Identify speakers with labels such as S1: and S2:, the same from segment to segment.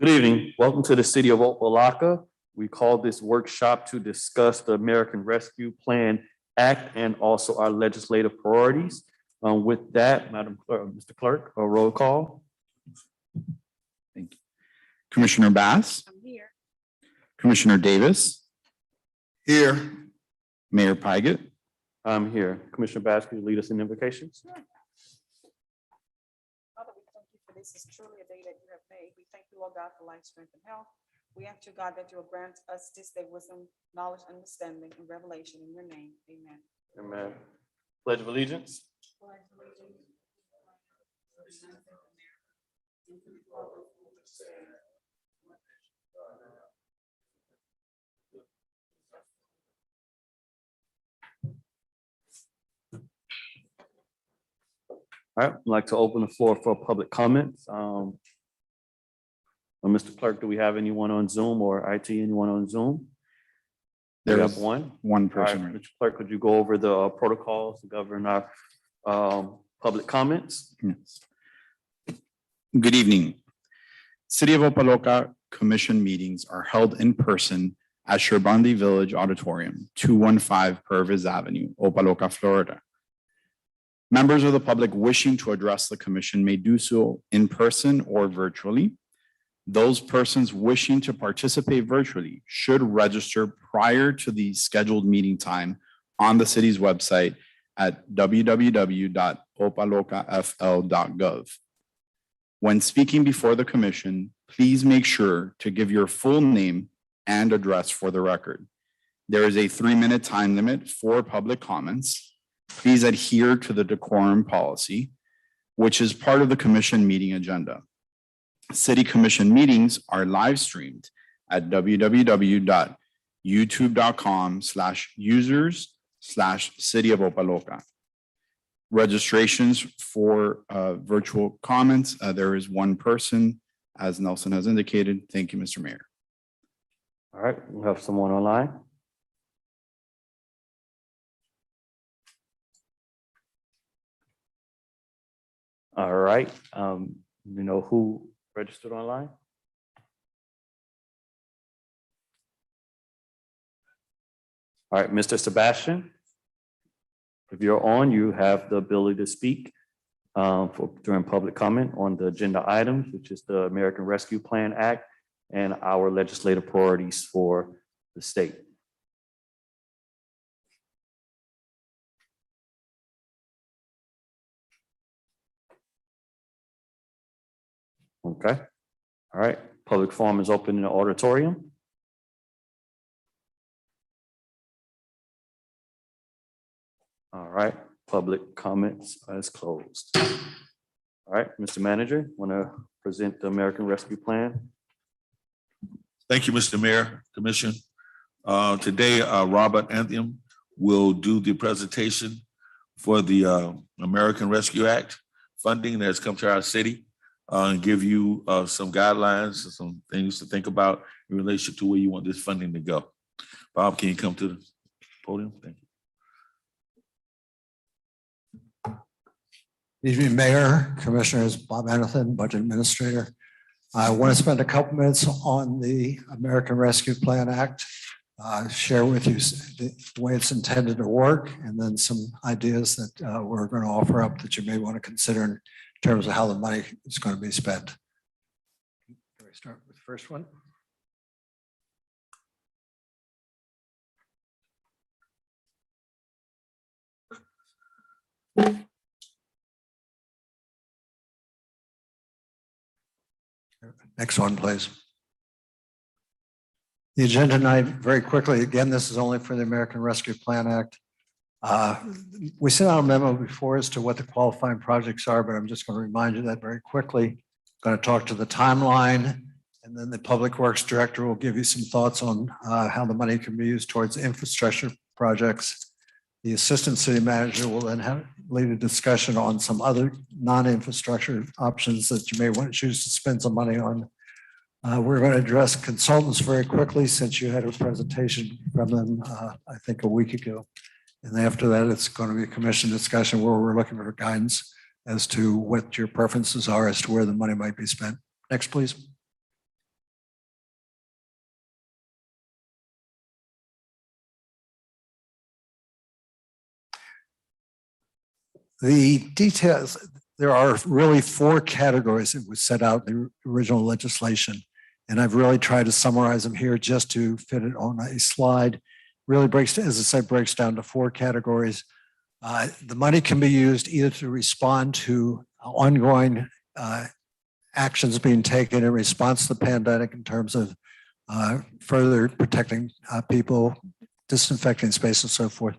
S1: Good evening. Welcome to the City of Opa-locka. We call this workshop to discuss the American Rescue Plan Act and also our legislative priorities. With that, Madam Clerk, Mr. Clerk, a roll call.
S2: Thank you. Commissioner Bass.
S3: I'm here.
S2: Commissioner Davis.
S4: Here.
S2: Mayor Pygott.
S1: I'm here. Commissioner Bass, can you lead us in invocations?
S3: Father, we thank you for this. Is truly a day that you have made. We thank you, Lord God, for life, strength, and health. We ask you, God, that you will grant us this day wisdom, knowledge, understanding, and revelation in your name. Amen.
S1: Amen. Pledge of allegiance. All right, I'd like to open the floor for public comments. Mr. Clerk, do we have anyone on Zoom or IT, anyone on Zoom? We
S2: There
S1: have
S2: is
S1: one.
S2: one
S1: All right,
S2: person.
S1: Mr. Clerk, could you go over the protocols to govern our public comments?
S2: Yes. Good evening. City of Opa-locka Commission meetings are held in person at Sherbandi Village Auditorium, 215 Purvis Avenue, Opa-locka, Florida. Members of the public wishing to address the commission may do so in person or virtually. Those persons wishing to participate virtually should register prior to the scheduled meeting time on the city's website at www.opalockafl.gov. When speaking before the commission, please make sure to give your full name and address for the record. There is a 3-minute time limit for public comments. Please adhere to the decorum policy, which is part of the commission meeting agenda. City commission meetings are live streamed at www.youtube.com/users/City of Opa-locka. Registrations for virtual comments, there is one person, as Nelson has indicated. Thank you, Mr. Mayor.
S1: All right, we have someone online. All right, you know who registered online? All right, Mr. Sebastian, if you're on, you have the ability to speak during public comment on the agenda items, which is the American Rescue Plan Act and our legislative priorities for the state. Okay. All right. Public forum is open in the auditorium. All right. Public comments is closed. All right. Mr. Manager, want to present the American Rescue Plan?
S4: Thank you, Mr. Mayor, Commission. Today, Robert Entail will do the presentation for the American Rescue Act funding that has come to our city and give you some guidelines and some things to think about in relation to where you want this funding to go. Bob, can you come to the podium? Thank you.
S5: Evening, Mayor, Commissioners, Bob Anderson, Budget Administrator. I want to spend a couple minutes on the American Rescue Plan Act, share with you the way it's intended to work, and then some ideas that we're going to offer up that you may want to consider in terms of how the money is going to be spent. Can we start with the first one? Next one, please. The agenda tonight, very quickly, again, this is only for the American Rescue Plan Act. We sent out a memo before as to what the qualifying projects are, but I'm just going to remind you that very quickly. Going to talk to the timeline, and then the Public Works Director will give you some thoughts on how the money can be used towards infrastructure projects. The Assistant City Manager will then lead a discussion on some other non-infrastructure options that you may want to choose to spend some money on. We're going to address consultants very quickly since you had a presentation from them, I think a week ago. And after that, it's going to be a commission discussion where we're looking for guidance as to what your preferences are as to where the money might be spent. Next, please. The details, there are really 4 categories that were set out in the original legislation. And I've really tried to summarize them here just to fit it on a slide. Really breaks, as I said, breaks down to 4 categories. The money can be used either to respond to ongoing actions being taken in response to the pandemic in terms of further protecting people, disinfecting space and so forth,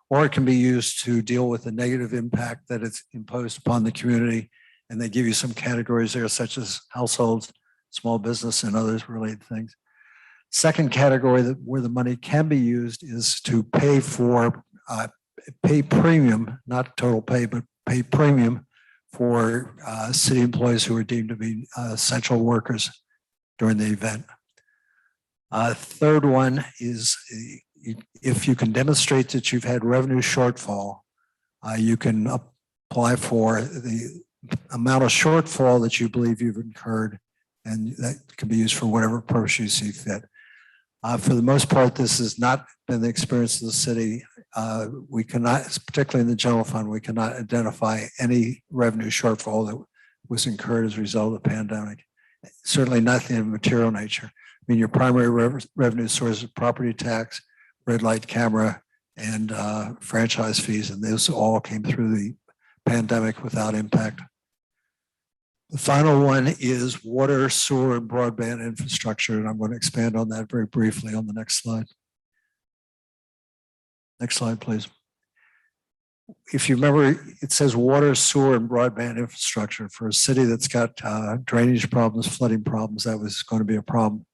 S5: or it can be used to deal with the negative impact that it's imposed upon the community. And they give you some categories there, such as households, small business, and others related things. Second category where the money can be used is to pay for, pay premium, not total pay, but pay premium for city employees who are deemed to be essential workers during the event. Third one is if you can demonstrate that you've had revenue shortfall, you can apply for the amount of shortfall that you believe you've incurred, and that can be used for whatever purpose you see fit. For the most part, this has not been the experience of the city. We cannot, particularly in the general fund, we cannot identify any revenue shortfall that was incurred as a result of the pandemic. Certainly nothing of material nature. I mean, your primary revenue source is property tax, red light camera, and franchise fees, and those all came through the pandemic without impact. The final one is water, sewer, and broadband infrastructure, and I'm going to expand on that very briefly on the next slide. Next slide, please. If you remember, it says water, sewer, and broadband infrastructure. For a city that's got drainage problems, flooding problems, that was going to be a problem.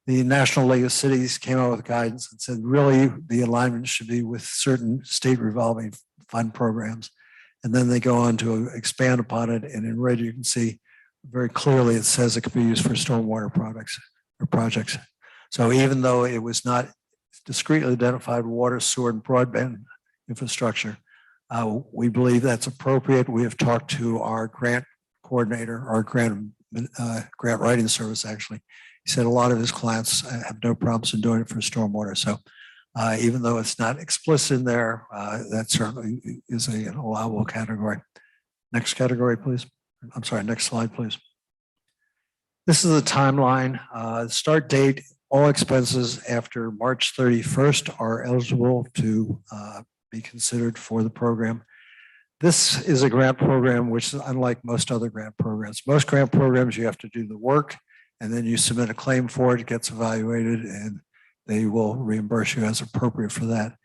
S5: The National League of Cities came out with guidance and said, really, the alignment should be with certain state revolving fund programs. And then they go on to expand upon it. And in red, you can see very clearly it says it could be used for stormwater products or projects. So even though it was not discretely identified water, sewer, and broadband infrastructure, we believe that's appropriate. We have talked to our grant coordinator, our grant writing service, actually. He said a lot of his clients have no problems in doing it for stormwater. So even though it's not explicit in there, that certainly is an allowable category. Next category, please. I'm sorry, next slide, please. This is the timeline. Start date, all expenses after March 31st are eligible to be considered for the program. This is a grant program which is unlike most other grant programs. Most grant programs, you have to do the work and then you submit a claim for it, it gets evaluated, and they will reimburse you as appropriate for that.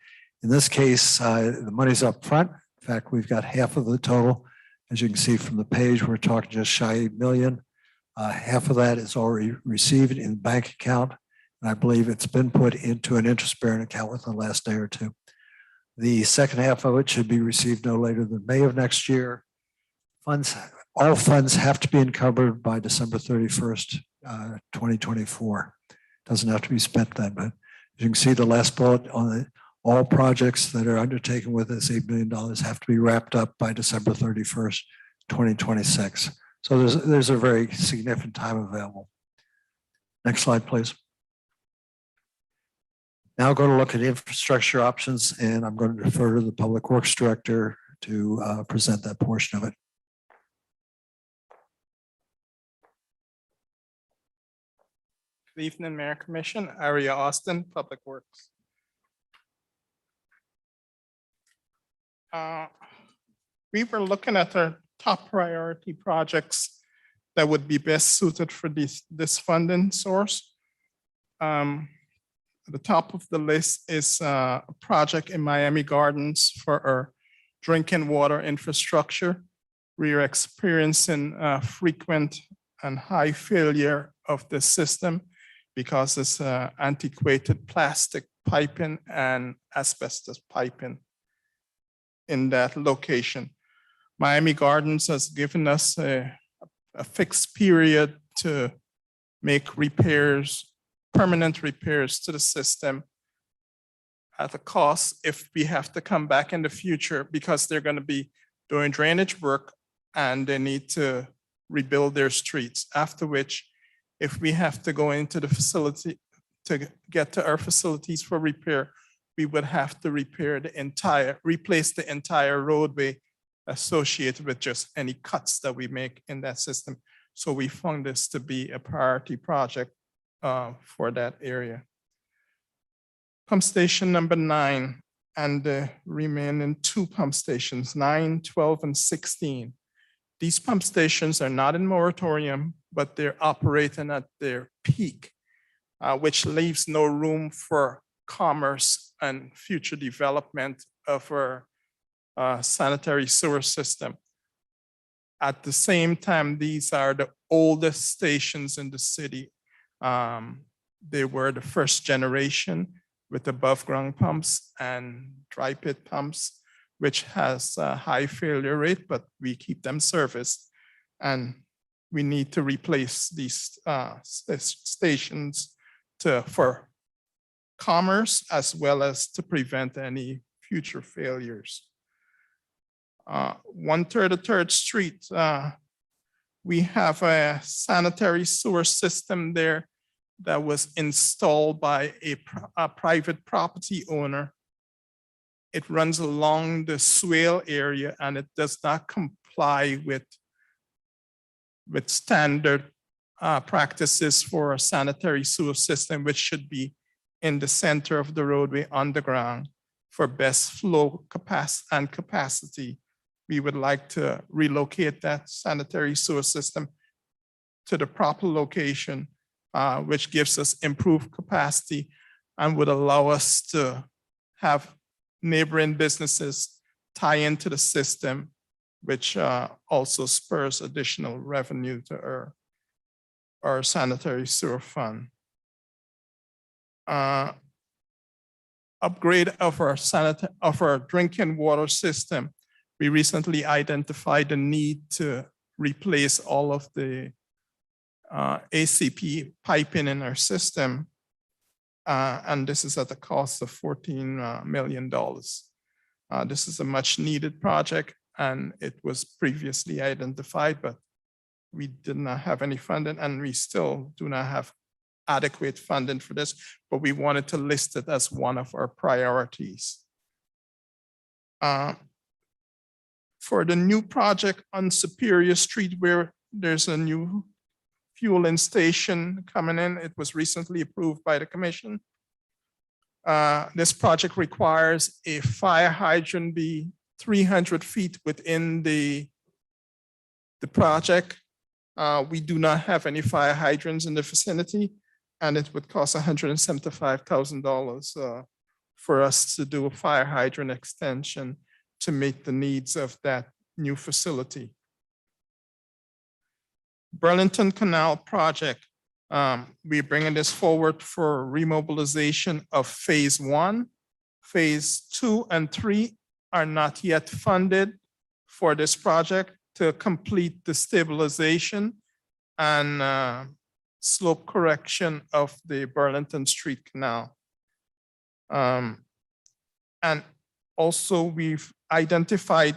S5: In this case, the money's up front. In fact, we've got half of the total. As you can see from the page, we're talking just shy of $8 million. Half of that is already received in the bank account, and I believe it's been put into an interest-bearing account within the last day or two. The second half of it should be received no later than May of next year. All funds have to be encumbered by December 31st, 2024. Doesn't have to be spent then, but as you can see, the last bullet on it, all projects that are undertaken with this $8 million have to be wrapped up by December 31st, 2026. So there's a very significant time available. Next slide, please. Now going to look at infrastructure options, and I'm going to defer to the Public Works Director to present that portion of it.
S6: Good evening, Mayor Commission. Aria Austin, Public Works. We were looking at our top priority projects that would be best suited for this funding source. At the top of the list is a project in Miami Gardens for our drinking water infrastructure. We are experiencing frequent and high failure of the system because it's antiquated plastic piping and asbestos piping in that location. Miami Gardens has given us a fixed period to make repairs, permanent repairs to the system at a cost if we have to come back in the future, because they're going to be doing drainage work and they need to rebuild their streets. After which, if we have to go into the facility to get to our facilities for repair, we would have to replace the entire roadway associated with just any cuts that we make in that system. So we found this to be a priority project for that area. Pump station number 9 and the remaining 2 pump stations, 9, 12, and 16. These pump stations are not in moratorium, but they're operating at their peak, which leaves no room for commerce and future development of our sanitary sewer system. At the same time, these are the oldest stations in the city. They were the first generation with above ground pumps and dry pit pumps, which has a high failure rate, but we keep them serviced. And we need to replace these stations for commerce as well as to prevent any future failures. 133rd Street, we have a sanitary sewer system there that was installed by a private property owner. It runs along the swale area and it does not comply with standard practices for a sanitary sewer system, which should be in the center of the roadway underground for best flow capacity. We would like to relocate that sanitary sewer system to the proper location, which gives us improved capacity and would allow us to have neighboring businesses tie into the system, which also spurs additional revenue to our sanitary sewer fund. Upgrade of our drinking water system. We recently identified the need to replace all of the ACP piping in our system. And this is at a cost of $14 million. This is a much needed project and it was previously identified, but we did not have any funding and we still do not have adequate funding for this, but we wanted to list it as one of our priorities. For the new project on Superior Street where there's a new fueling station coming in, it was recently approved by the commission. This project requires a fire hydrant be 300 feet within the project. We do not have any fire hydrants in the vicinity, and it would cost $175,000 for us to do a fire hydrant extension to meet the needs of that new facility. Burlington Canal project. We're bringing this forward for remobilization of phase 1. Phase 2 and 3 are not yet funded for this project to complete the stabilization and slope correction of the Burlington Street Canal. And also we've identified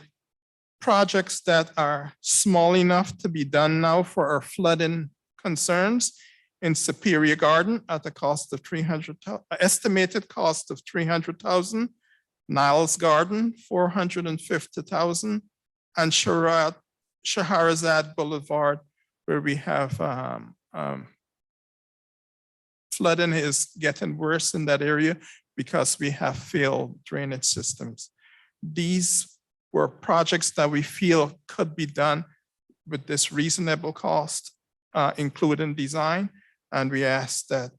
S6: projects that are small enough to be done now for our flooding concerns in Superior Garden at the cost of estimated cost of $300,000, Niles Garden, $450,000, and Shahrazad Boulevard, where we have flooding is getting worse in that area because we have failed drainage systems. These were projects that we feel could be done with this reasonable cost, including design, and we ask that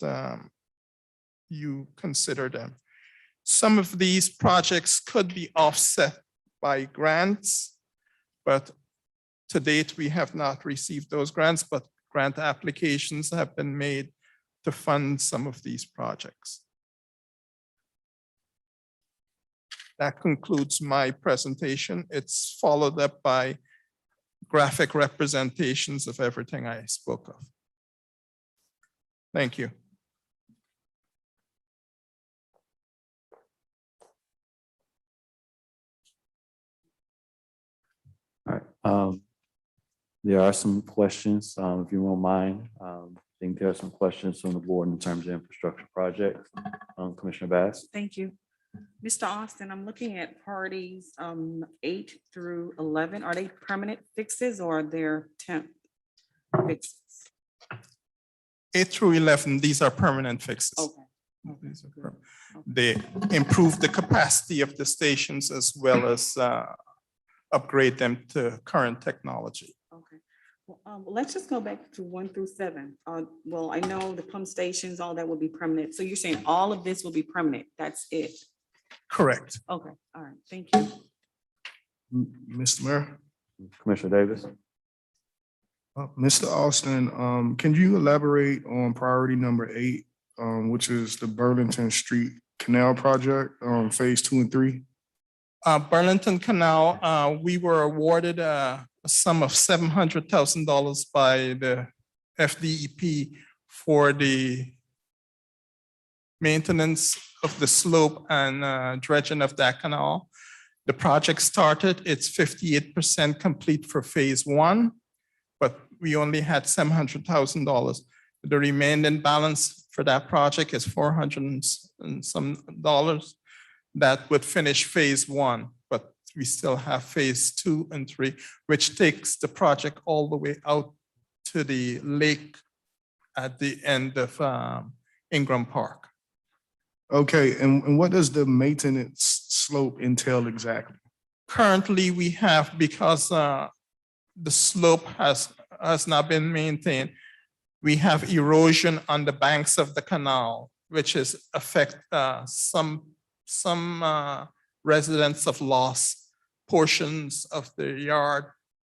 S6: you consider them. Some of these projects could be offset by grants, but to date, we have not received those grants, but grant applications have been made to fund some of these projects. That concludes my presentation. It's followed up by graphic representations of everything I spoke of. Thank you.
S1: All right. There are some questions, if you won't mind. I think there are some questions from the board in terms of infrastructure projects. Commissioner Bass.
S3: Thank you. Mr. Austin, I'm looking at priorities 8 through 11. Are they permanent fixes or are they temp fixes?
S6: 8 through 11, these are permanent fixes.
S3: Okay.
S6: These are
S3: Good.
S6: permanent. They improve the capacity of the stations as well as upgrade them to current technology.
S3: Okay. Well, let's just go back to 1 through 7. Well, I know the pump stations, all that will be permanent. So you're saying all of this will be permanent? That's it?
S6: Correct.
S3: Okay, all right, thank you.
S7: Mr. Mayor,
S1: Commissioner Davis.
S7: Mr. Austin, can you elaborate on priority number 8, which is the Burlington Street Canal Project, phase 2 and 3?
S6: Burlington Canal, we were awarded a sum of $700,000 by the FDEP for the maintenance of the slope and dredging of that canal. The project started, it's 58% complete for phase 1, but we only had $700,000. The remaining balance for that project is $400 and some dollars. That would finish phase 1, but we still have phase 2 and 3, which takes the project all the way out to the lake at the end of Ingram Park.
S7: Okay, and what does the maintenance slope entail exactly?
S6: Currently, we have, because the slope has not been maintained, we have erosion on the banks of the canal, which is affect some residents have lost portions of their yard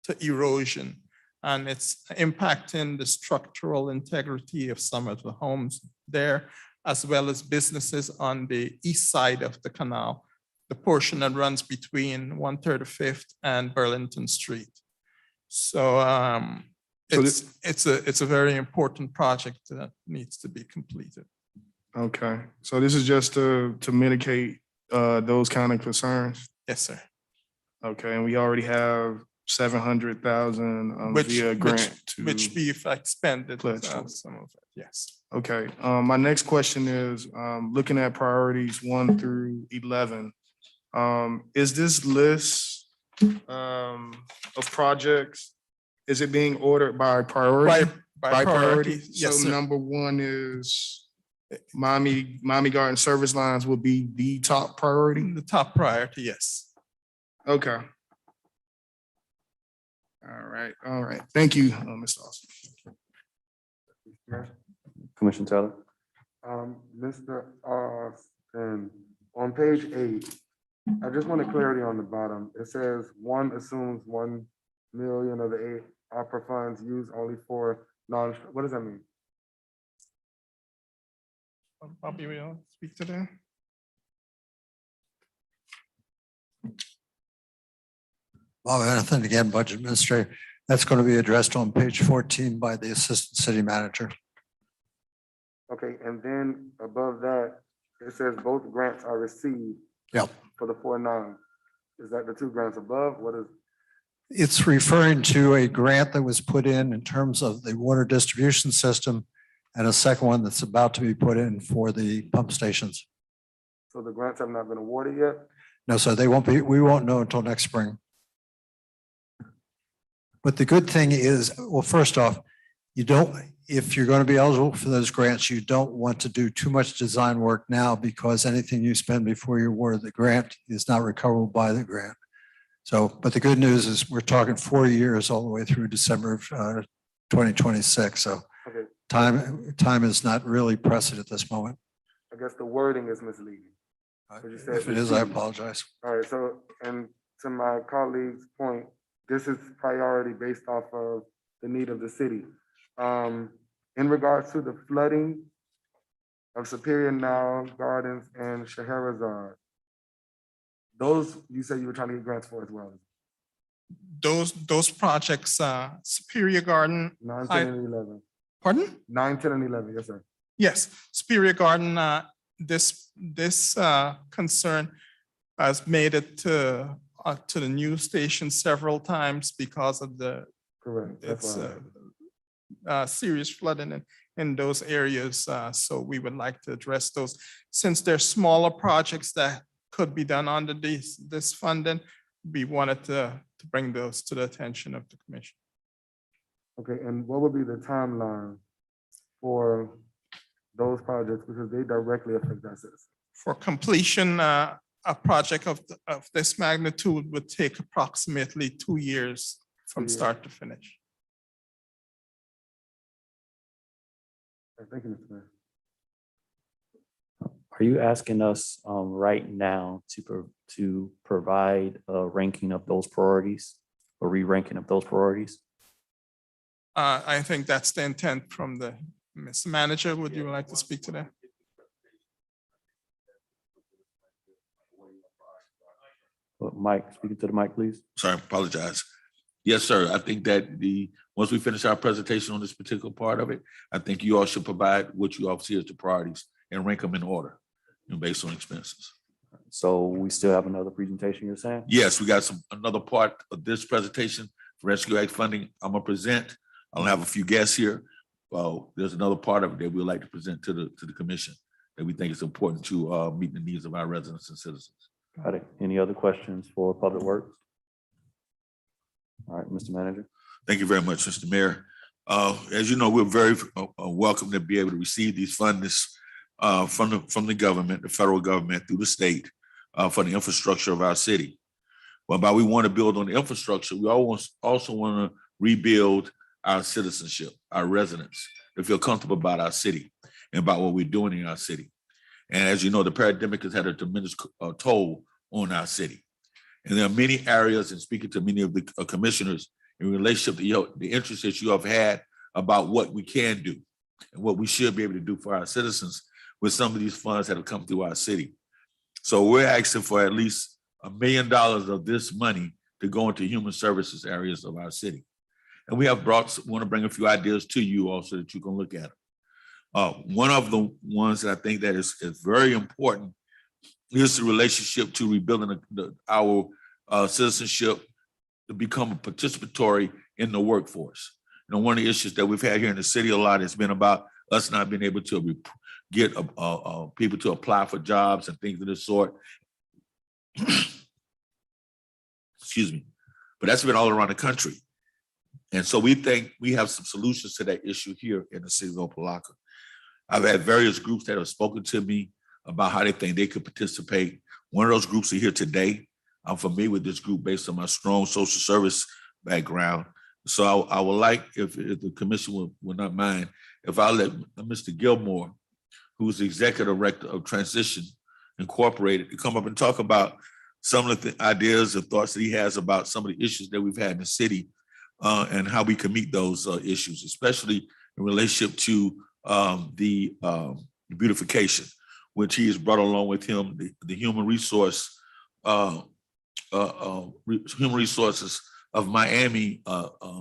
S6: to erosion, and it's impacting the structural integrity of some of the homes there, as well as businesses on the east side of the canal, the portion that runs between 135th and Burlington Street. So it's a very important project that needs to be completed.
S7: Okay, so this is just to mitigate those kind of concerns?
S6: Yes, sir.
S7: Okay, and we already have 700,000 via grant to.
S6: Which we've expended
S7: pledge.
S6: some of it, yes.
S7: Okay, my next question is, looking at priorities 1 through 11, is this list of projects, is it being ordered by priority?
S6: By priority, yes,
S7: So
S6: sir.
S7: number 1 is Miami Garden service lines will be the top priority?
S6: The top priority, yes.
S7: Okay. All right. Thank you, Mr. Austin.
S1: Commissioner Taylor.
S8: Mr. Austin, on page 8, I just wanted clarity on the bottom. It says 1 assumes 1 million of the 8 opera funds used only for what does that mean?
S6: Bobby, will speak to that?
S5: Bob Anathan, again, Budget Administrator. That's going to be addressed on page 14 by the Assistant City Manager.
S8: Okay, and then above that, it says both grants are received.
S5: Yep.
S8: For the 4.9. Is that the 2 grants above? What is?
S5: It's referring to a grant that was put in terms of the water distribution system and a second one that's about to be put in for the pump stations.
S8: So the grants have not been awarded yet?
S5: No, so they won't be, we won't know until next spring. But the good thing is, well, first off, you don't, if you're going to be eligible for those grants, you don't want to do too much design work now because anything you spend before you're awarded the grant is not recoverable by the grant. So, but the good news is we're talking 4 years all the way through December of 2026. So
S8: Okay,
S5: time is not really pressed at this moment.
S8: I guess the wording is misleading. But you said
S5: If it is, I
S8: received.
S5: apologize.
S8: All right, so, and to my colleague's point, this is priority based off of the need of the city. In regards to the flooding of Superior Now, Gardens, and Scheherazade, those, you said you were trying to get grants for as well?
S6: Those projects, Superior Garden,
S8: 9, 10, and 11.
S6: pardon?
S8: 9, 10, and 11, yes, sir.
S6: Yes, Superior Garden, this concern has made it to the news station several times because of the
S8: Correct. That's
S6: it's
S8: why.
S6: serious flooding in those areas. So we would like to address those. Since they're smaller projects that could be done under this funding, we wanted to bring those to the attention of the commission.
S8: Okay, and what would be the timeline for those projects, because they directly affect our citizens?
S6: For completion, a project of this magnitude would take approximately 2 years from
S8: 2 years.
S6: start to finish.
S8: Thank you, Mr. Mayor.
S1: Are you asking us right now to provide a ranking of those priorities or re-ranking of those priorities?
S6: I think that's the intent from the Mr. Manager. Would you like to speak to that?
S1: Mike, speaking to the mic, please.
S4: Sorry, apologize. Yes, sir. I think that once we finish our presentation on this particular part of it, I think you all should provide what you all see as the priorities and rank them in order, based on expenses.
S1: So we still have another presentation, you're saying?
S4: Yes, we got another part of this presentation for Rescue Act funding I'm gonna present. I'll have a few guests here. There's another part of it that we'd like to present to the commission that we think is important to meet the needs of our residents and citizens.
S1: Got it. Any other questions for Public Works? All right, Mr. Manager.
S4: Thank you very much, Mr. Mayor. As you know, we're very welcome to be able to receive these funds from the government, the federal government through the state for the infrastructure of our city. But while we want to build on the infrastructure, we also want to rebuild our citizenship, our residents, to feel comfortable about our city and about what we're doing in our city. And as you know, the pandemic has had a tremendous toll on our city. And there are many areas, and speaking to many of the commissioners in relationship to the interest that you have had about what we can do and what we should be able to do for our citizens with some of these funds that have come through our city. So we're asking for at least $1 million of this money to go into human services areas of our city. And we want to bring a few ideas to you also that you can look at. One of the ones that I think that is very important is the relationship to rebuilding our citizenship to become participatory in the workforce. You know, one of the issues that we've had here in the city a lot has been about us not being able to get people to apply for jobs and things of this sort. Excuse me. But that's been all around the country. And so we think we have some solutions to that issue here in the city of Opa-locka. I've had various groups that have spoken to me about how they think they could participate. One of those groups are here today. I'm familiar with this group based on my strong social service background. So I would like, if the commission would not mind, if I let Mr. Gilmour, who's the executive director of Transition Incorporated, to come up and talk about some of the ideas and thoughts that he has about some of the issues that we've had in the city and how we can meet those issues, especially in relationship to the beautification, which he has brought along with him, the human resources of Miami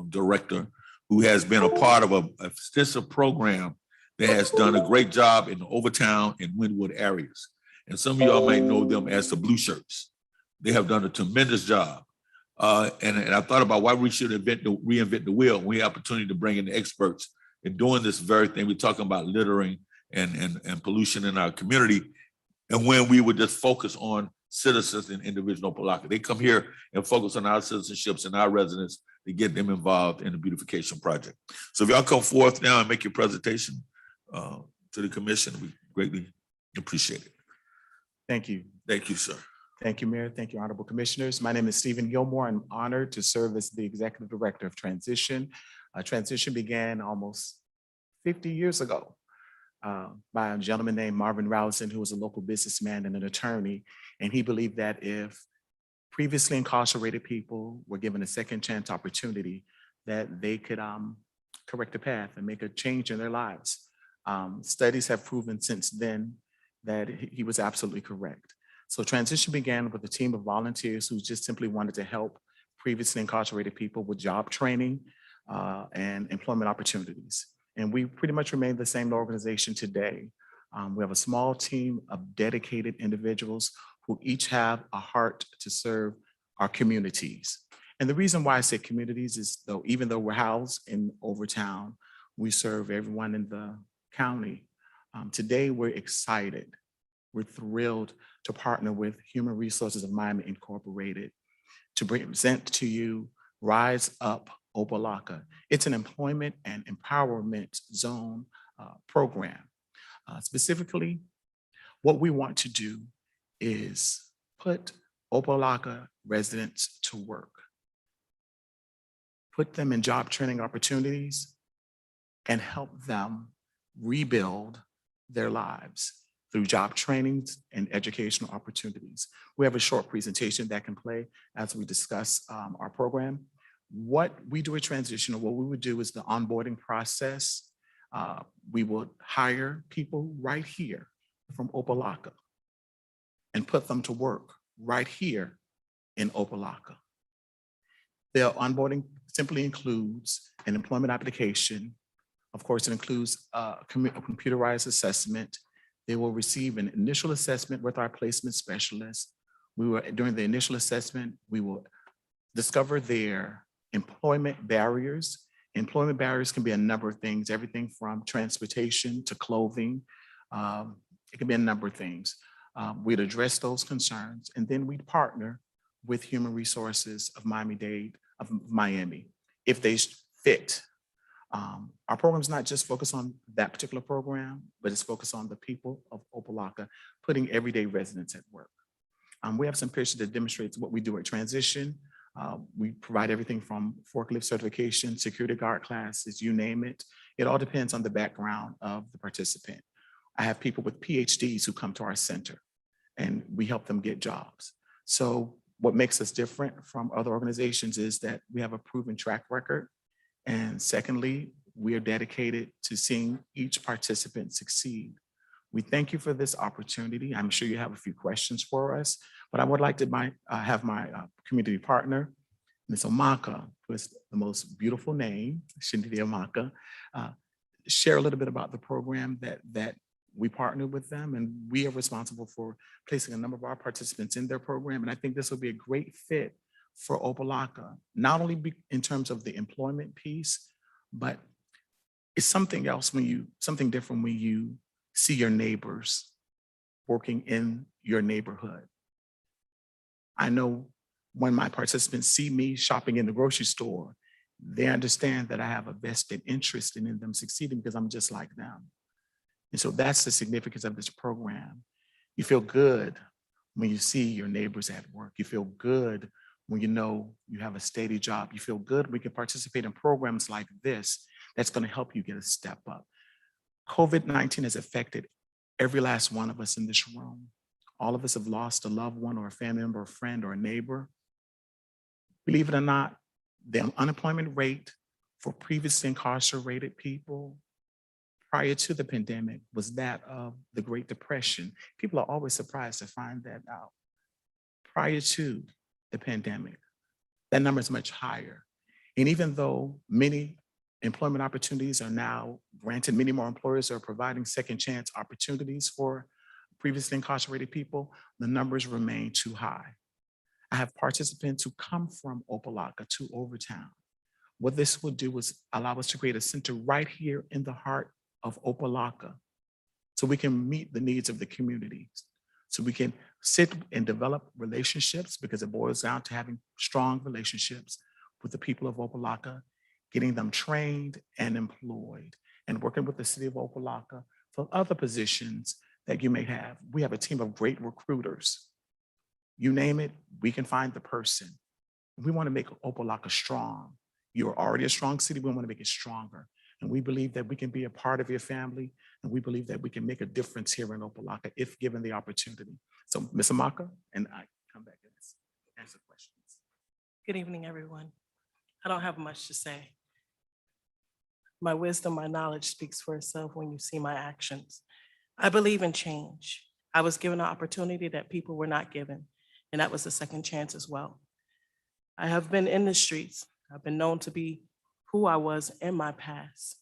S4: director, who has been a part of a extensive program that has done a great job in the Overtown and Wynwood areas. And some of y'all may know them as the Blue Shirts. They have done a tremendous job. And I thought about why we should reinvent the wheel. We have opportunity to bring in the experts in doing this very thing. We're talking about littering and pollution in our community. And when we would just focus on citizens and individual Opa-locka, they come here and focus on our citizenships and our residents to get them involved in the beautification project. So if y'all come forth now and make your presentation to the commission, we greatly appreciate it.
S9: Thank you.
S4: Thank you, sir.
S9: Thank you, Mayor. Thank you, Honorable Commissioners. My name is Stephen Gilmour. I'm honored to serve as the Executive Director of Transition. Transition began almost 50 years ago by a gentleman named Marvin Rowson, who was a local businessman and an attorney. And he believed that if previously incarcerated people were given a second chance opportunity, that they could correct the path and make a change in their lives. Studies have proven since then that he was absolutely correct. So Transition began with a team of volunteers who just simply wanted to help previously incarcerated people with job training and employment opportunities. And we pretty much remain the same organization today. We have a small team of dedicated individuals who each have a heart to serve our communities. And the reason why I say communities is even though we're housed in Overtown, we serve everyone in the county. Today, we're excited we're thrilled to partner with Human Resources of Miami Incorporated to present to you Rise Up Opa-locka. It's an employment and empowerment zone program. Specifically, what we want to do is put Opa-locka residents to work, put them in job training opportunities, and help them rebuild their lives through job trainings and educational opportunities. We have a short presentation that can play as we discuss our program. What we do at transition, or what we would do, is the onboarding process. We would hire people right here from Opa-locka and put them to work right here in Opa-locka. Their onboarding simply includes an employment application. Of course, it includes a computerized assessment. They will receive an initial assessment with our placement specialist. During the initial assessment, we will discover their employment barriers. Employment barriers can be a number of things, everything from transportation to clothing. It can be a number of things. We'd address those concerns, and then we'd partner with Human Resources of Miami-Dade, of Miami, if they fit. Our program is not just focused on that particular program, but it's focused on the people of Opa-locka, putting everyday residents at work. We have some pictures that demonstrates what we do at Transition. We provide everything from forklift certification, security guard classes, you name it. It all depends on the background of the participant. I have people with PhDs who come to our center, and we help them get jobs. So what makes us different from other organizations is that we have a proven track record. And secondly, we are dedicated to seeing each participant succeed. We thank you for this opportunity. I'm sure you have a few questions for us, but I would like to have my community partner, Ms. Omaka, who is the most beautiful name, Shinidi Omaka, share a little bit about the program that we partnered with them, and we are responsible for placing a number of our participants in their program. And I think this will be a great fit for Opa-locka, not only in terms of the employment piece, but it's something else something different when you see your neighbors working in your neighborhood. I know when my participants see me shopping in the grocery store, they understand that I have a vested interest in them succeeding because I'm just like them. And so that's the significance of this program. You feel good when you see your neighbors at work. You feel good when you know you have a steady job. You feel good when you can participate in programs like this that's going to help you get a step up. COVID-19 has affected every last one of us in this room. All of us have lost a loved one or a family member, a friend, or a neighbor. Believe it or not, the unemployment rate for previously incarcerated people prior to the pandemic was that of the Great Depression. People are always surprised to find that out. Prior to the pandemic, that number is much higher. And even though many employment opportunities are now granted, many more employers are providing second chance opportunities for previously incarcerated people, the numbers remain too high. I have participants who come from Opa-locka to Overtown. What this would do is allow us to create a center right here in the heart of Opa-locka, so we can meet the needs of the community, so we can sit and develop relationships, because it boils down to having strong relationships with the people of Opa-locka, getting them trained and employed, and working with the city of Opa-locka for other positions that you may have. We have a team of great recruiters. You name it, we can find the person. We want to make Opa-locka strong. You're already a strong city, we want to make it stronger. And we believe that we can be a part of your family, and we believe that we can make a difference here in Opa-locka if given the opportunity. So Ms. Amaka and I come back and answer questions.
S10: Good evening, everyone. I don't have much to say. My wisdom, my knowledge speaks for itself when you see my actions. I believe in change. I was given an opportunity that people were not given, and that was a second chance as well. I have been in the streets. I've been known to be who I was in my past.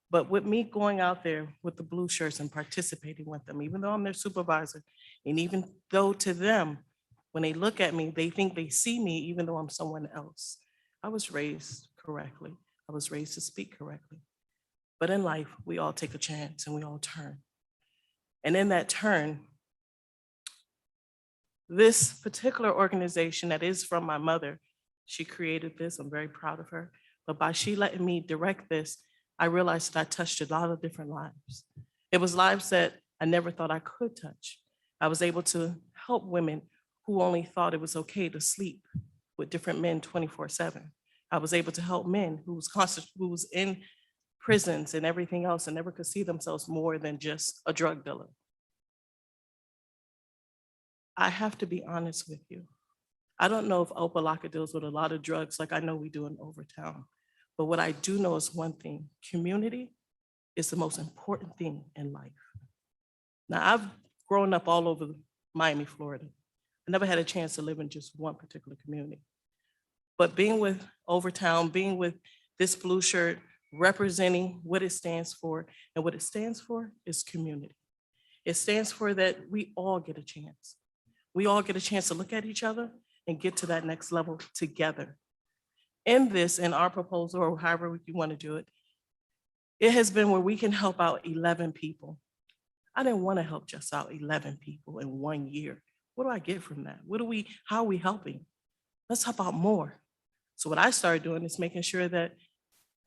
S10: But with me going out there with the blue shirts and participating with them, even though I'm their supervisor, and even though to them, when they look at me, they think they see me even though I'm someone else. I was raised correctly. I was raised to speak correctly. But in life, we all take a chance and we all turn. And in that turn, This particular organization that is from my mother, she created this. I'm very proud of her. But by she letting me direct this, I realized that I touched a lot of different lives. It was lives that I never thought I could touch. I was able to help women who only thought it was okay to sleep with different men 24/7. I was able to help men who was in prisons and everything else and never could see themselves more than just a drug dealer. I have to be honest with you. I don't know if Opa-locka deals with a lot of drugs like I know we do in Overtown. But what I do know is one thing: community is the most important thing in life. Now, I've grown up all over Miami, Florida. I never had a chance to live in just one particular community. But being with Overtown, being with this blue shirt, representing what it stands for, and what it stands for is community. It stands for that we all get a chance. We all get a chance to look at each other and get to that next level together. In this, in our proposal, or however you want to do it, it has been where we can help out 11 people. I didn't want to help just out 11 people in 1 year. What do I get from that? How are we helping? Let's help out more. So what I started doing is making sure that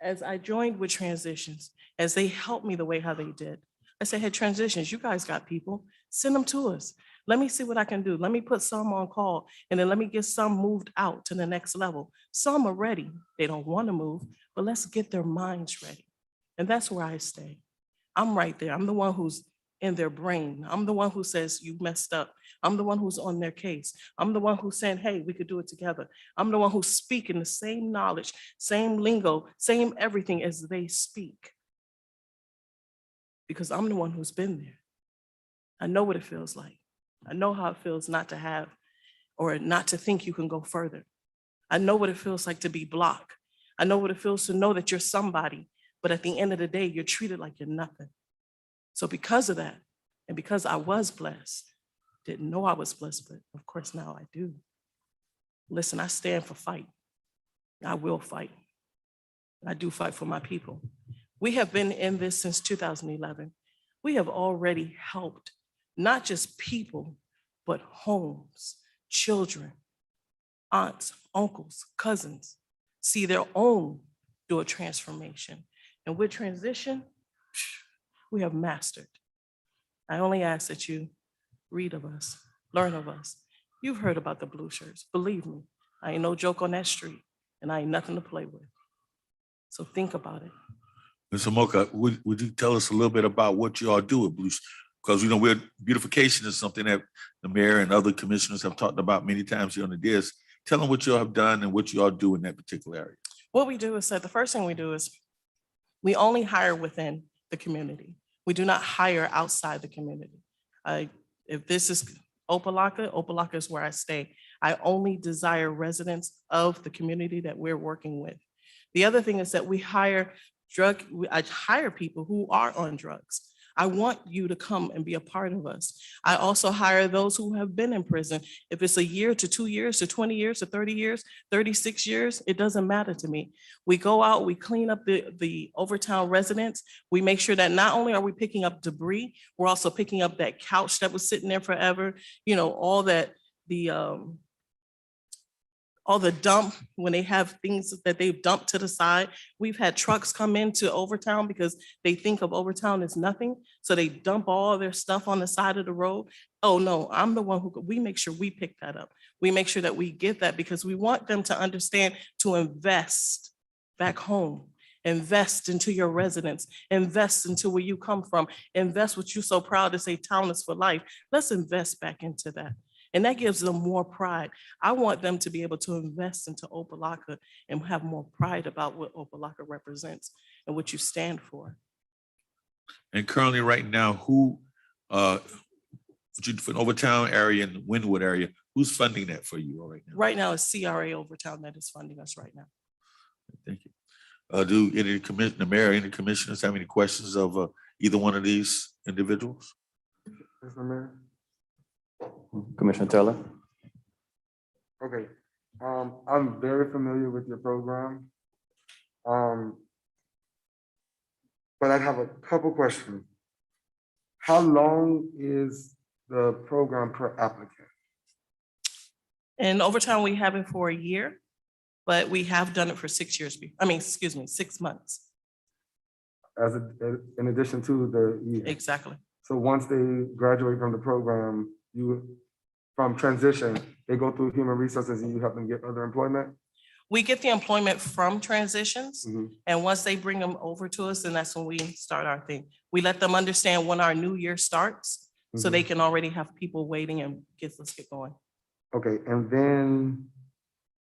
S10: as I joined with transitions, as they helped me the way how they did, I said, hey, transitions, you guys got people, send them to us. Let me see what I can do. Let me put some on call, and then let me get some moved out to the next level. Some are ready. They don't want to move, but let's get their minds ready. And that's where I stay. I'm right there. I'm the one who's in their brain. I'm the one who says you messed up. I'm the one who's on their case. I'm the one who's saying, hey, we could do it together. I'm the one who's speaking the same knowledge, same lingo, same everything as they speak. Because I'm the one who's been there. I know what it feels like. I know how it feels not to have or not to think you can go further. I know what it feels like to be blocked. I know what it feels to know that you're somebody, but at the end of the day, you're treated like you're nothing. So because of that, and because I was blessed, didn't know I was blessed, but of course now I do. Listen, I stand for fight. I will fight. I do fight for my people. We have been in this since 2011. We have already helped not just people, but homes, children, aunts, uncles, cousins, see their own do a transformation. And with transition, we have mastered. I only ask that you read of us, learn of us. You've heard about the blue shirts. Believe me, I ain't no joke on that street, and I ain't nothing to play with. So think about it.
S4: Mr. Mocha, would you tell us a little bit about what you all do with Blue? Because beautification is something that the mayor and other commissioners have talked about many times here on the dais. Tell them what you all have done and what you all do in that particular area.
S10: What we do is that the first thing we do is we only hire within the community. We do not hire outside the community. If this is Opa-locka, Opa-locka is where I stay. I only desire residents of the community that we're working with. The other thing is that I hire people who are on drugs. I want you to come and be a part of us. I also hire those who have been in prison. If it's a year to 2 years to 20 years to 30 years, 36 years, it doesn't matter to me. We go out, we clean up the Overtown residents. We make sure that not only are we picking up debris, we're also picking up that couch that was sitting there forever, all that, all the dump, when they have things that they've dumped to the side. We've had trucks come into Overtown because they think of Overtown as nothing. So they dump all their stuff on the side of the road. Oh no, I'm the one we make sure we pick that up. We make sure that we get that because we want them to understand to invest back home, invest into your residents, invest into where you come from, invest what you're so proud to say town is for life. Let's invest back into that. And that gives them more pride. I want them to be able to invest into Opa-locka and have more pride about what Opa-locka represents and what you stand for.
S4: And currently right now, who, for the Overtown area and the Wynwood area, who's funding that for you all right now?
S10: Right now, it's CRA Overtown that is funding us right now.
S4: Thank you. Do the mayor, any commissioners have any questions of either one of these individuals?
S8: Mr. Mayor?
S1: Commissioner Taylor?
S8: Okay, I'm very familiar with your program. But I have a couple questions. How long is the program per applicant?
S10: And overtime, we have it for a year, but we have done it for 6 years. 6 months.
S8: In addition to the year.
S10: Exactly.
S8: So once they graduate from the program, from transition, they go through human resources and you help them get other employment?
S10: We get the employment from transitions,
S8: Mhm.
S10: and once they bring them over to us, then that's when we start our thing. We let them understand when our new year starts, so they can already have people waiting and get going.
S8: Okay, and then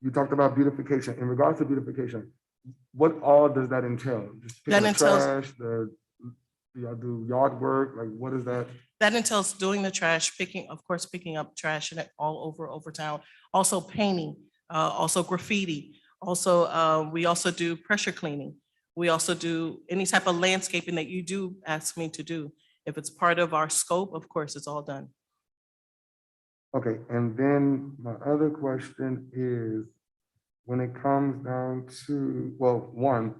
S8: you talked about beautification. In regards to beautification, what all does that entail? Just picking
S10: That
S8: the
S10: entails-
S8: trash, y'all do yard work, like what is that?
S10: That entails doing the trash, picking up trash and all over town. Also painting, also graffiti. Also, we also do pressure cleaning. We also do any type of landscaping that you do ask me to do. If it's part of our scope, of course, it's all done.
S8: Okay, and then my other question is, when it comes down to, well, one,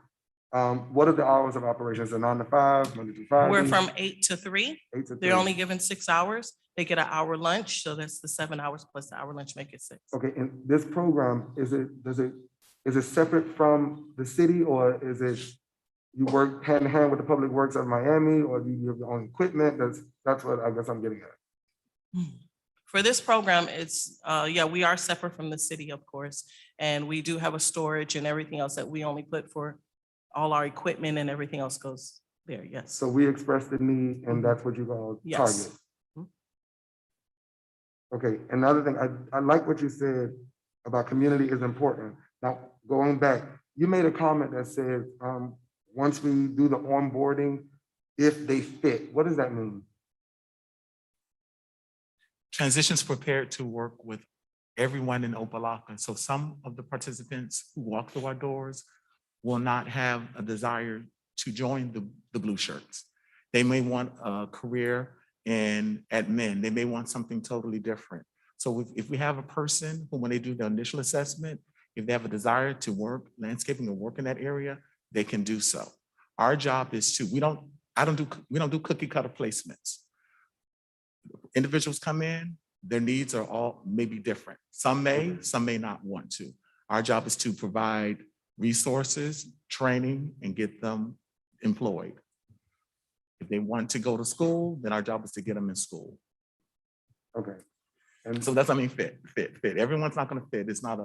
S8: what are the hours of operations? A 9 to 5, Monday through Friday?
S10: We're from 8 to 3.
S8: 8 to 3.
S10: They're only given 6 hours. They get an hour lunch, so that's the 7 hours plus the hour lunch, make it 6.
S8: Okay, and this program, is it separate from the city, or is it, you work hand in hand with the Public Works of Miami, or do you have your own equipment? That's what I guess I'm getting at.
S10: For this program, it's, we are separate from the city, of course, and we do have a storage and everything else that we only put for all our equipment, and everything else goes there, yes.
S8: So we express the need, and that's what you all
S10: Yes.
S8: target. Okay, another thing, I like what you said about community is important. Now, going back, you made a comment that said, once we do the onboarding, if they fit, what does that mean?
S9: Transition's prepared to work with everyone in Opa-locka. So some of the participants who walk through our doors will not have a desire to join the Blue Shirts. They may want a career in admin. They may want something totally different. So if we have a person who, when they do the initial assessment, if they have a desire to work landscaping or work in that area, they can do so. Our job is to, we don't do cookie cutter placements. Individuals come in, their needs are all maybe different. Some may not want to. Our job is to provide resources, training, and get them employed. If they want to go to school, then our job is to get them in school.
S8: Okay. And
S9: So that's, fit. Everyone's not gonna fit. It's not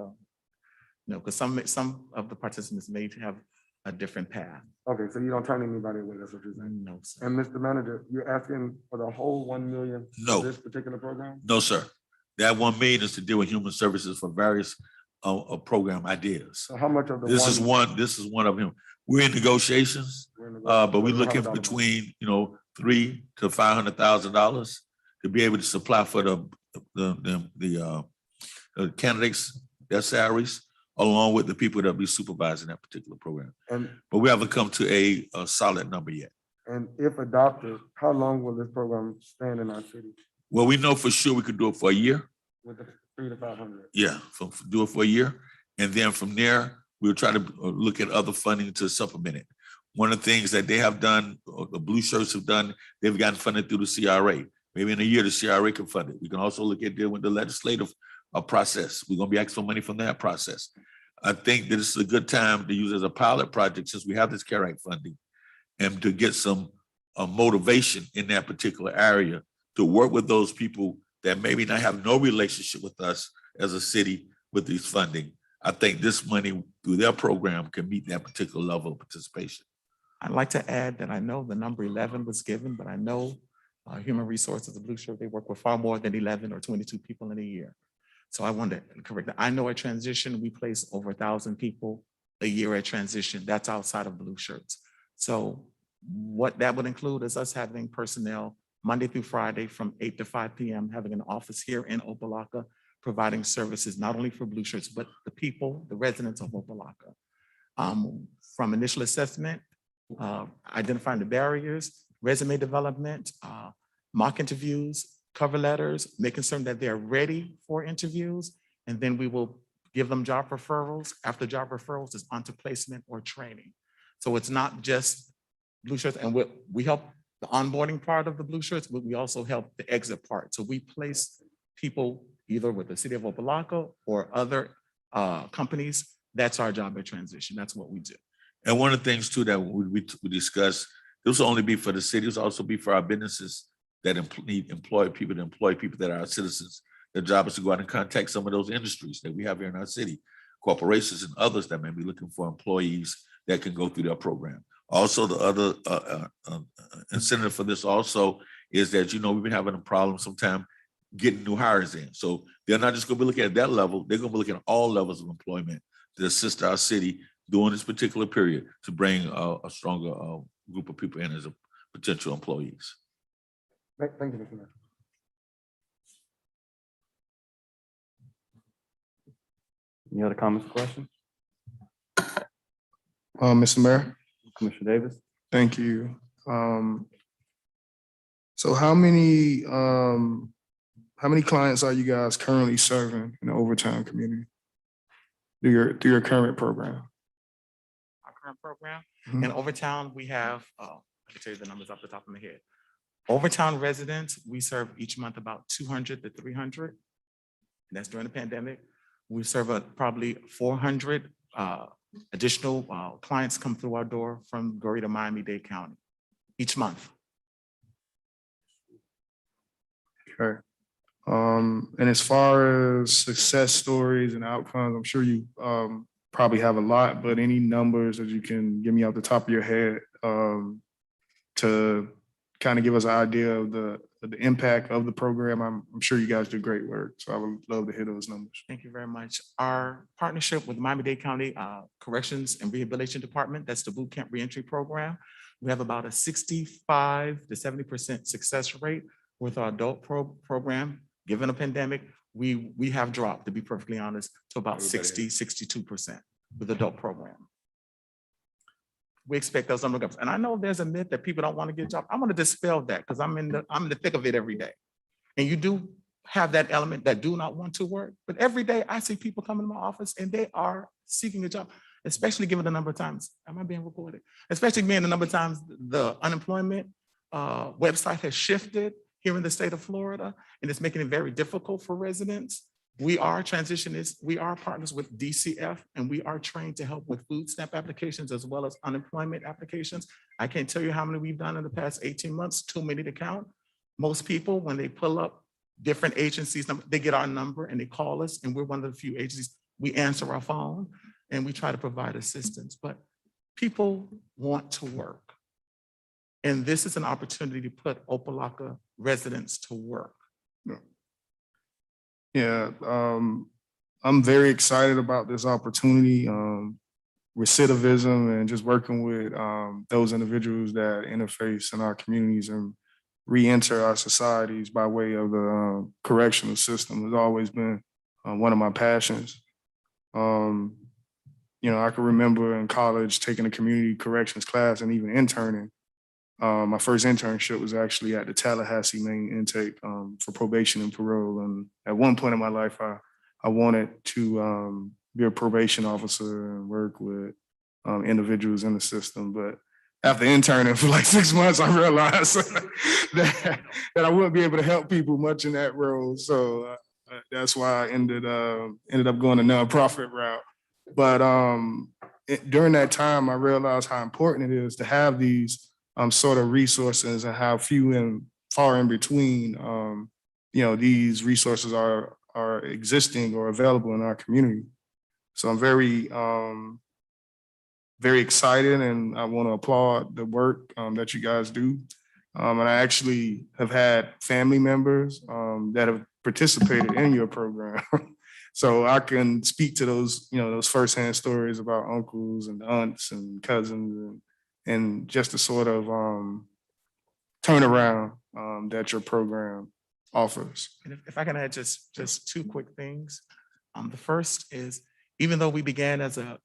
S9: because some of the participants may have a different path.
S8: okay, so you don't turn anybody away, that's what you're saying.
S9: No, sir.
S8: And Mr. Manager, you're asking for the whole 1 million
S4: No.
S8: for this particular program?
S4: No, sir. That 1 million is to deal with human services for various program ideas.
S8: So how much of the
S4: This is one of them. We're in negotiations, but we're looking between, $300,000 to $500,000 to be able to supply for the candidates, their salaries, along with the people that be supervising that particular program. But we haven't come to a solid number yet.
S8: And if adopted, how long will this program stand in our city?
S4: Well, we know for sure we could do it for a year.
S8: With the 300 to 500?
S4: Yeah, do it for a year. And then from there, we'll try to look at other funding to supplement it. One of the things that they have done, or the Blue Shirts have done, they've gotten funded through the CRA. Maybe in a year, the CRA can fund it. We can also look at dealing with the legislative process. We're gonna be asking for money from that process. I think that this is a good time to use as a pilot project, since we have this CARE Act funding, and to get some motivation in that particular area to work with those people that maybe not have no relationship with us as a city with these funding. I think this money through their program can meet that particular level of participation.
S9: I'd like to add that I know the number 11 was given, but I know Human Resources, the Blue Shirt, they work with far more than 11 or 22 people in a year. So I want to correct that. I know at transition, we place over 1,000 people a year at transition. That's outside of Blue Shirts. So what that would include is us having personnel Monday through Friday from 8 to 5 p.m., having an office here in Opa-locka, providing services not only for Blue Shirts, but the people, the residents of Opa-locka. From initial assessment, identifying the barriers, resume development, mock interviews, cover letters, making certain that they're ready for interviews, and then we will give them job referrals. After job referrals is onto placement or training. So it's not just Blue Shirts, and we help the onboarding part of the Blue Shirts, but we also help the exit part. So we place people either with the city of Opa-locka or other companies. That's our job at transition. That's what we do.
S4: And one of the things too that we discussed, this will only be for the city, this will also be for our businesses that need employ people that are our citizens. Their job is to go out and contact some of those industries that we have here in our city, corporations and others that may be looking for employees that can go through their program. Also, the other incentive for this also is that, we've been having a problem sometimes getting new hires in. So they're not just gonna be looking at that level, they're gonna be looking at all levels of employment to assist our city during this particular period to bring a stronger group of people in as a potential employees.
S8: Thank you, Mr. Mayor.
S1: Any other comments or questions?
S7: Mr. Mayor,
S1: Commissioner Davis?
S7: thank you. So how many clients are you guys currently serving in the overtime community through your current program?
S9: Our current program,
S7: Mhm.
S9: in Overtown, we have, I can tell you the numbers off the top of my head. Overtown residents, we serve each month about 200 to 300. And that's during the pandemic. We serve probably 400 additional clients come through our door from greater Miami-Dade County each month.
S7: Okay. And as far as success stories and outcomes, I'm sure you probably have a lot, but any numbers that you can give me off the top of your head to kind of give us an idea of the impact of the program. I'm sure you guys do great work, so I would love to hear those numbers.
S9: Thank you very much. Our partnership with Miami-Dade County Corrections and Rehabilitation Department, that's the boot camp reentry program. We have about a 65 to 70% success rate with our adult program. Given a pandemic, we have dropped, to be perfectly honest, to about 60, 62% with the adult program. We expect those numbers to go up. And I know there's a myth that people don't want to get jobs. I want to dispel that because I'm in the thick of it every day. And you do have that element that do not want to work. But every day I see people come into my office and they are seeking a job, especially given the number of times, am I being recorded? Especially given the number of times the unemployment website has shifted here in the state of Florida, and it's making it very difficult for residents. We are transitionists, we are partners with DCF, and we are trained to help with food stamp applications as well as unemployment applications. I can't tell you how many we've done in the past 18 months, too many to count. Most people, when they pull up different agencies, they get our number and they call us, and we're one of the few agencies, we answer our phone and we try to provide assistance. But people want to work. And this is an opportunity to put Opa-locka residents to work.
S7: Yeah, I'm very excited about this opportunity. Recidivism and just working with those individuals that interface in our communities and re-enter our societies by way of the correctional system has always been one of my passions. I can remember in college taking a community corrections class and even interning. My first internship was actually at the Tallahassee main intake for probation and parole. And at one point in my life, I wanted to be a probation officer and work with individuals in the system. But after interning for like 6 months, I realized that I wouldn't be able to help people much in that role. So that's why I ended up going the nonprofit route. But during that time, I realized how important it is to have these sort of resources and how few and far in between, these resources are existing or available in our community. So I'm very, very excited, and I want to applaud the work that you guys do. And I actually have had family members that have participated in your program. So I can speak to those, those firsthand stories about uncles and aunts and cousins and just the sort of turnaround that your program offers.
S9: And if I can add just two quick things. The first is, even though we began as a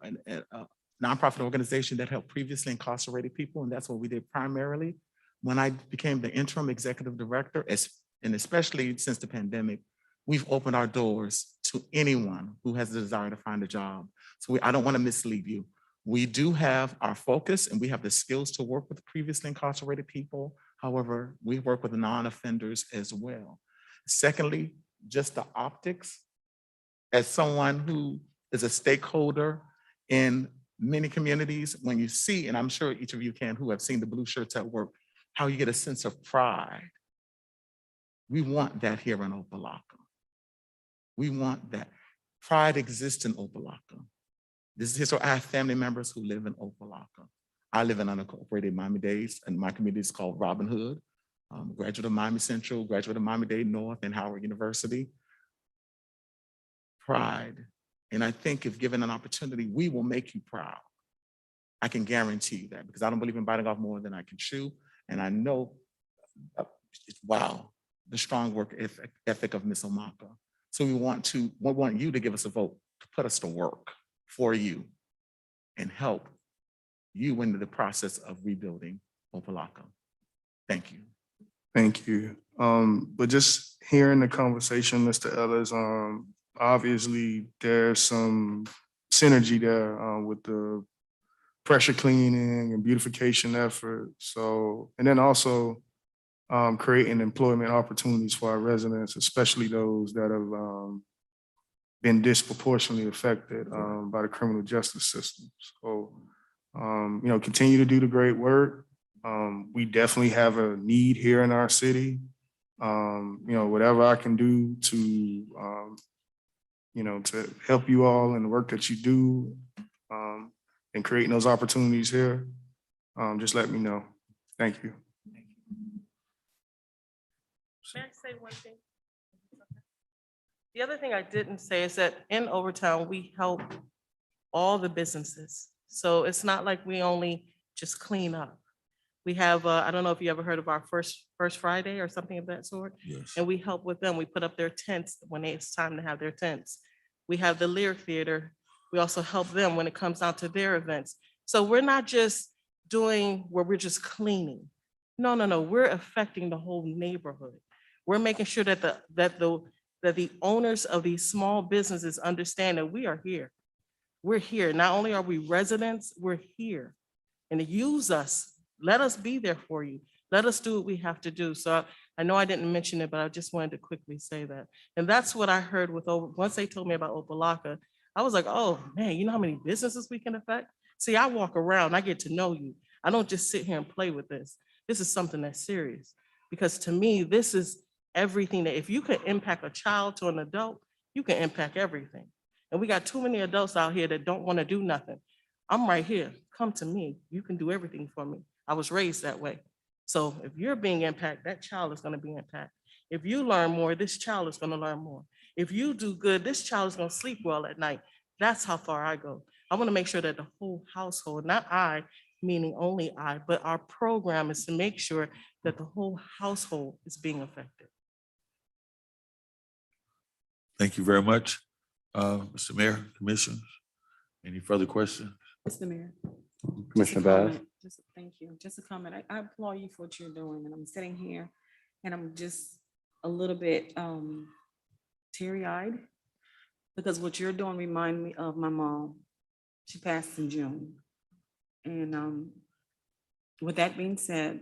S9: nonprofit organization that helped previously incarcerated people, and that's what we did primarily, when I became the interim executive director, and especially since the pandemic, we've opened our doors to anyone who has the desire to find a job. So I don't want to mislead you. We do have our focus and we have the skills to work with previously incarcerated people. However, we work with non-offenders as well. Secondly, just the optics, as someone who is a stakeholder in many communities, when you see, and I'm sure each of you can who have seen the blue shirts at work, how you get a sense of pride. We want that here in Opa-locka. We want that. Pride exists in Opa-locka. This is so I have family members who live in Opa-locka. I live in unincorporated Miami-Dade, and my community is called Robin Hood. Graduate of Miami Central, graduate of Miami-Dade North and Howard University. Pride. And I think if given an opportunity, we will make you proud. I can guarantee you that, because I don't believe in biting off more than I can chew. And I know, wow, the strong work ethic of Ms. Omaka. So we want you to give us a vote to put us to work for you and help you into the process of rebuilding Opa-locka. Thank you.
S7: Thank you. But just hearing the conversation, Mr. Ellis, obviously there's some synergy there with the pressure cleaning and beautification effort. So, and then also creating employment opportunities for our residents, especially those that have been disproportionately affected by the criminal justice system. So, you know, continue to do the great work. We definitely have a need here in our city. You know, whatever I can do to, you know, to help you all in the work that you do and creating those opportunities here, just let me know. Thank you.
S10: May I say one thing? The other thing I didn't say is that in Overtown, we help all the businesses. So it's not like we only just clean up. We have, I don't know if you ever heard of our First Friday or something of that sort.
S4: Yes.
S10: And we help with them. We put up their tents when it's time to have their tents. We have the Lyric Theater. We also help them when it comes down to their events. So we're not just doing where we're just cleaning. No, we're affecting the whole neighborhood. We're making sure that the owners of these small businesses understand that we are here. We're here. Not only are we residents, we're here. And use us. Let us be there for you. Let us do what we have to do. So I know I didn't mention it, but I just wanted to quickly say that. And that's what I heard once they told me about Opa-locka, I was like, oh man, you know how many businesses we can affect? See, I walk around, I get to know you. I don't just sit here and play with this. This is something that's serious. Because to me, this is everything that if you can impact a child to an adult, you can impact everything. And we got too many adults out here that don't want to do nothing. I'm right here. Come to me. You can do everything for me. I was raised that way. So if you're being impacted, that child is going to be impacted. If you learn more, this child is going to learn more. If you do good, this child is going to sleep well at night. That's how far I go. I want to make sure that the whole household, not I, meaning only I, but our program is to make sure that the whole household is being affected.
S4: Thank you very much. Mr. Mayor, Commissioners, any further questions?
S3: Mr. Mayor.
S1: Commissioner
S3: Just a
S1: Bass?
S3: comment. Thank you. Just a comment. I applaud you for what you're doing, and I'm sitting here and I'm just a little bit teary-eyed because what you're doing remind me of my mom. She passed in June. And with that being said,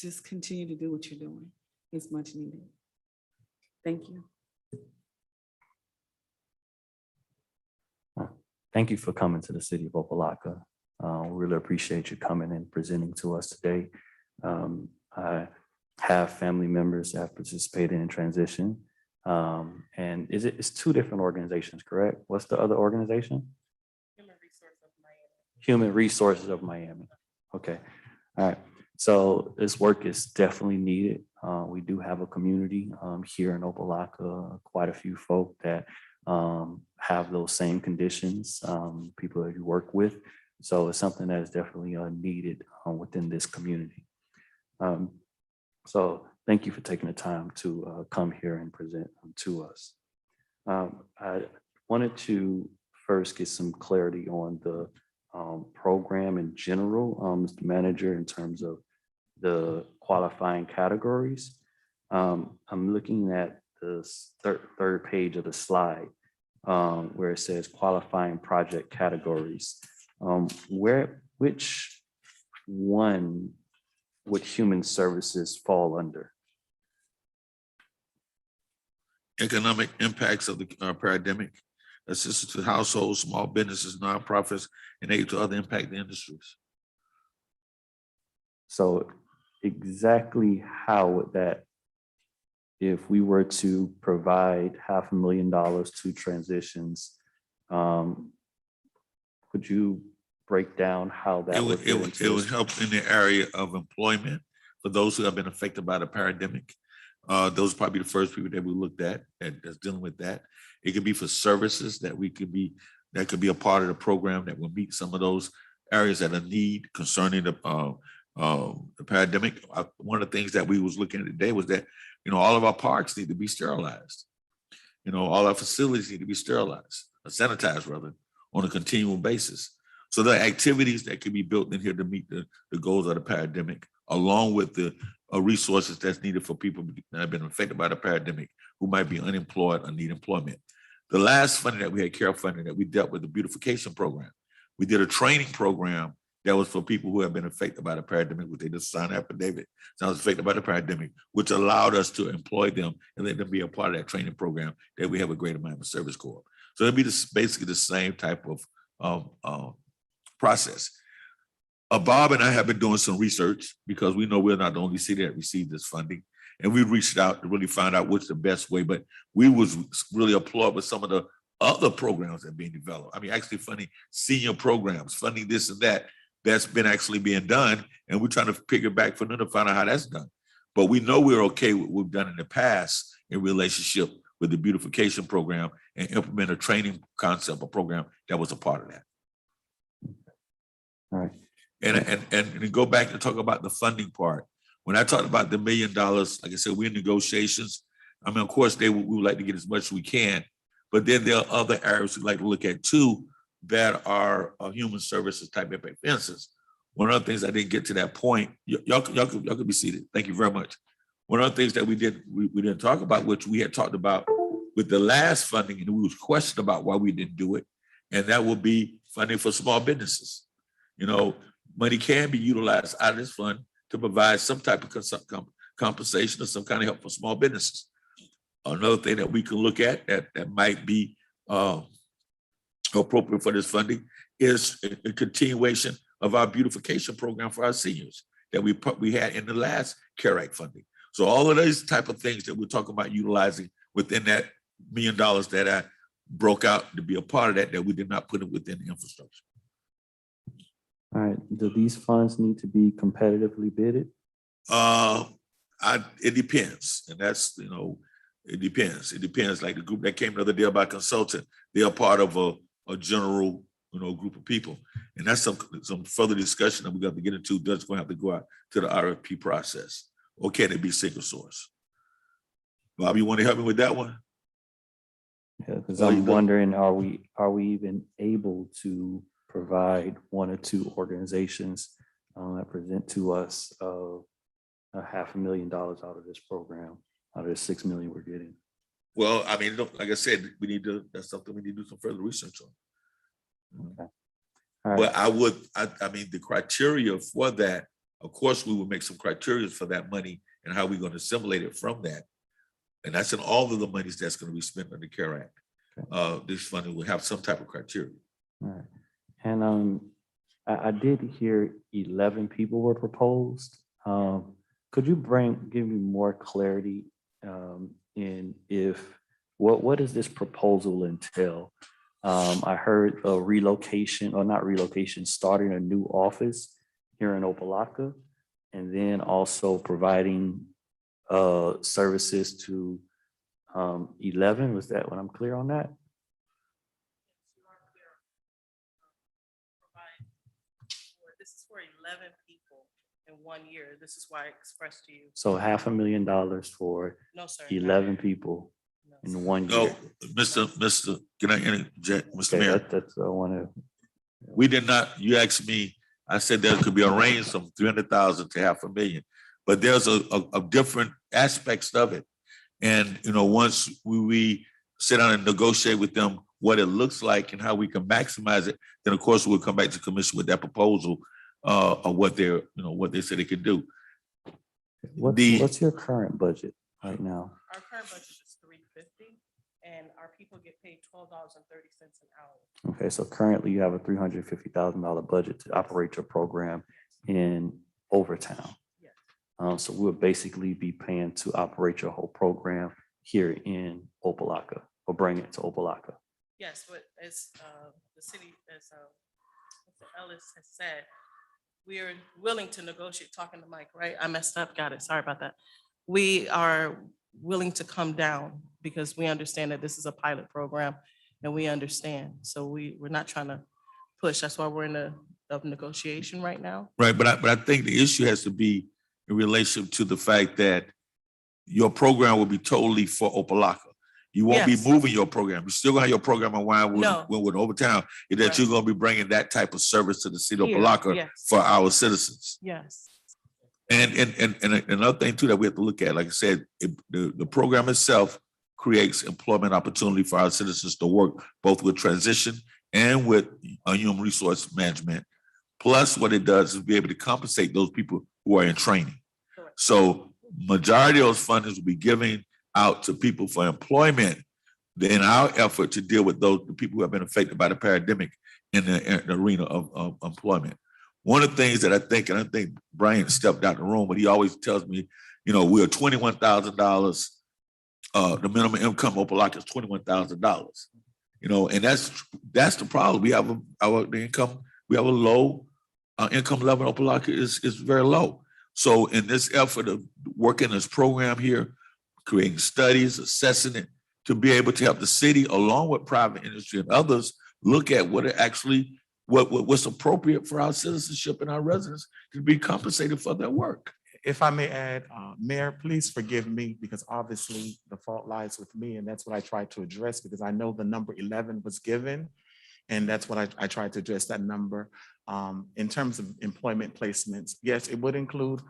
S3: just continue to do what you're doing. It's much needed. Thank you.
S1: Thank you for coming to the city of Opa-locka. We really appreciate you coming and presenting to us today. I have family members that have participated in transition. And it's two different organizations, correct? What's the other organization? Human Resources of Miami. Okay. All right. So this work is definitely needed. We do have a community here in Opa-locka, quite a few folk that have those same conditions, people that you work with. So it's something that is definitely needed within this community. So thank you for taking the time to come here and present to us. I wanted to first get some clarity on the program in general, Mr. Manager, in terms of the qualifying categories. I'm looking at the third page of the slide where it says qualifying project categories. Which one would human services fall under?
S4: economic impacts of the pandemic, assistance to households, small businesses, nonprofits, and aid to other impacted industries.
S1: So exactly how would that, if we were to provide $500,000 to transitions, could you break down how that would fit into
S4: It would
S1: this?
S4: help in the area of employment for those who have been affected by the pandemic. Those are probably the first people that we looked at that's dealing with that. It could be for services that could be a part of the program that will meet some of those areas that are need concerning the pandemic. One of the things that we was looking at today was that, all of our parks need to be sterilized. All our facilities need to be sterilized, or sanitized rather, on a continual basis. So the activities that can be built in here to meet the goals of the pandemic, along with the resources that's needed for people that have been affected by the pandemic who might be unemployed or need employment. The last funding that we had, care funding, that we dealt with the beautification program. We did a training program that was for people who have been affected by the pandemic, which they just signed an affidavit. So I was affected by the pandemic, which allowed us to employ them and let them be a part of that training program that we have a great amount of service corps. So it'd be basically the same type of process. Bob and I have been doing some research because we know we're not the only city that received this funding. And we reached out to really find out what's the best way, but we was really applaud with some of the other programs that are being developed. I mean, actually funding senior programs, funding this and that's been actually being done. And we're trying to pick it back for them to find out how that's done. But we know we're okay with what we've done in the past in relationship with the beautification program and implement a training concept, a program that was a part of that.
S1: All right.
S4: And to go back and talk about the funding part, when I talked about the $1 million, like I said, we're in negotiations. I mean, of course, we would like to get as much as we can, but then there are other areas we'd like to look at too that are human services type of expenses. One of the things I didn't get to that point, y'all could be seated. Thank you very much. One of the things that we didn't talk about, which we had talked about with the last funding, and we was questioned about why we didn't do it, and that will be funding for small businesses. Money can be utilized out of this fund to provide some type of compensation or some kind of help for small businesses. Another thing that we can look at that might be appropriate for this funding is a continuation of our beautification program for our seniors that we had in the last CARE Act funding. So all of those type of things that we're talking about utilizing within that $1 million that I broke out to be a part of that we did not put it within the infrastructure.
S1: All right, do these funds need to be competitively bidded?
S4: It depends, and that's, it depends. It depends. Like the group that came the other day about consultant, they are part of a general, group of people, and that's some further discussion that we got to get into. That's going to have to go out to the RFP process, or can it be single source? Bob, you want to help me with that one?
S1: Yeah, because I'm wondering, are we even able to provide one or two organizations that present to us $500,000 out of this program, out of the $6 million we're getting?
S4: Well, I mean, like I said, that's something we need to do some further research on.
S1: Okay. All right.
S4: But I mean, the criteria for that, of course, we will make some criteria for that money and how we're going to assimilate it from that. And that's in all of the monies that's going to be spent on the CARE Act. Okay. This funding will have some type of criteria.
S1: All right. And I did hear 11 people were proposed. Could you give me more clarity in what does this proposal entail? I heard a relocation, or not relocation, starting a new office here in Opa-locka, and then also providing services to 11. Was that what I'm clear on that?
S10: This is for 11 people in 1 year. This is why I expressed to you.
S1: So $500,000 for
S10: No, sir.
S1: 11 people in 1 year.
S4: No, Mr. Can I interject, Mr.
S1: Okay,
S4: Mayor?
S1: that's what I want to.
S4: We did not. You asked me. I said there could be a range from 300,000 to $500,000, but there's a different aspects of it. And once we sit down and negotiate with them what it looks like and how we can maximize it, then of course we'll come back to commission with that proposal of what they said they could do.
S1: What's your current budget right now?
S10: Our current budget is $350. people get paid $12.30 an hour.
S1: Okay, so currently you have a $350,000 budget to operate your program in Overtown.
S10: Yes.
S1: So we'll basically be paying to operate your whole program here in Opa-locka or bring it to Opa-locka.
S10: Yes, but as the city, as Mr. Ellis has said, we are willing to negotiate, talking to Mike, right? I messed up, got it, sorry about that. We are willing to come down because we understand that this is a pilot program and we understand. So we're not trying to push. That's why we're in a negotiation right now.
S4: Right, but I think the issue has to be in relation to the fact that your program will be totally for Opa-locka. You won't be
S10: Yes.
S4: moving your program. You're still gonna have your program in
S10: No.
S4: Wynwood, Overtown. Is that
S10: Right.
S4: you're gonna be bringing that type of service to the city of
S10: Here,
S4: Opa-locka
S10: yes.
S4: for our citizens.
S10: Yes.
S4: And another thing too that we have to look at, like I said, the program itself creates employment opportunity for our citizens to work both with transition and with human resource management. Plus, what it does is be able to compensate those people who are in training.
S10: Correct.
S4: So majority of those fundings will be given out to people for employment in our effort to deal with the people who have been affected by the pandemic in the arena of employment. One of the things that I think Brian stepped out the room, but he always tells me, we're $21,000. The minimum income Opa-locka is $21,000. And that's the problem. We have we have a low income level. Opa-locka is very low. So in this effort of working this program here, creating studies, assessing it, to be able to help the city, along with private industry and others, look at what's appropriate for our citizenship and our residents to be compensated for their work.
S9: If I may add, Mayor, please forgive me because obviously the fault lies with me, and that's what I tried to address because I know the number 11 was given, and that's what I tried to address, that number. In terms of employment placements, yes, it would include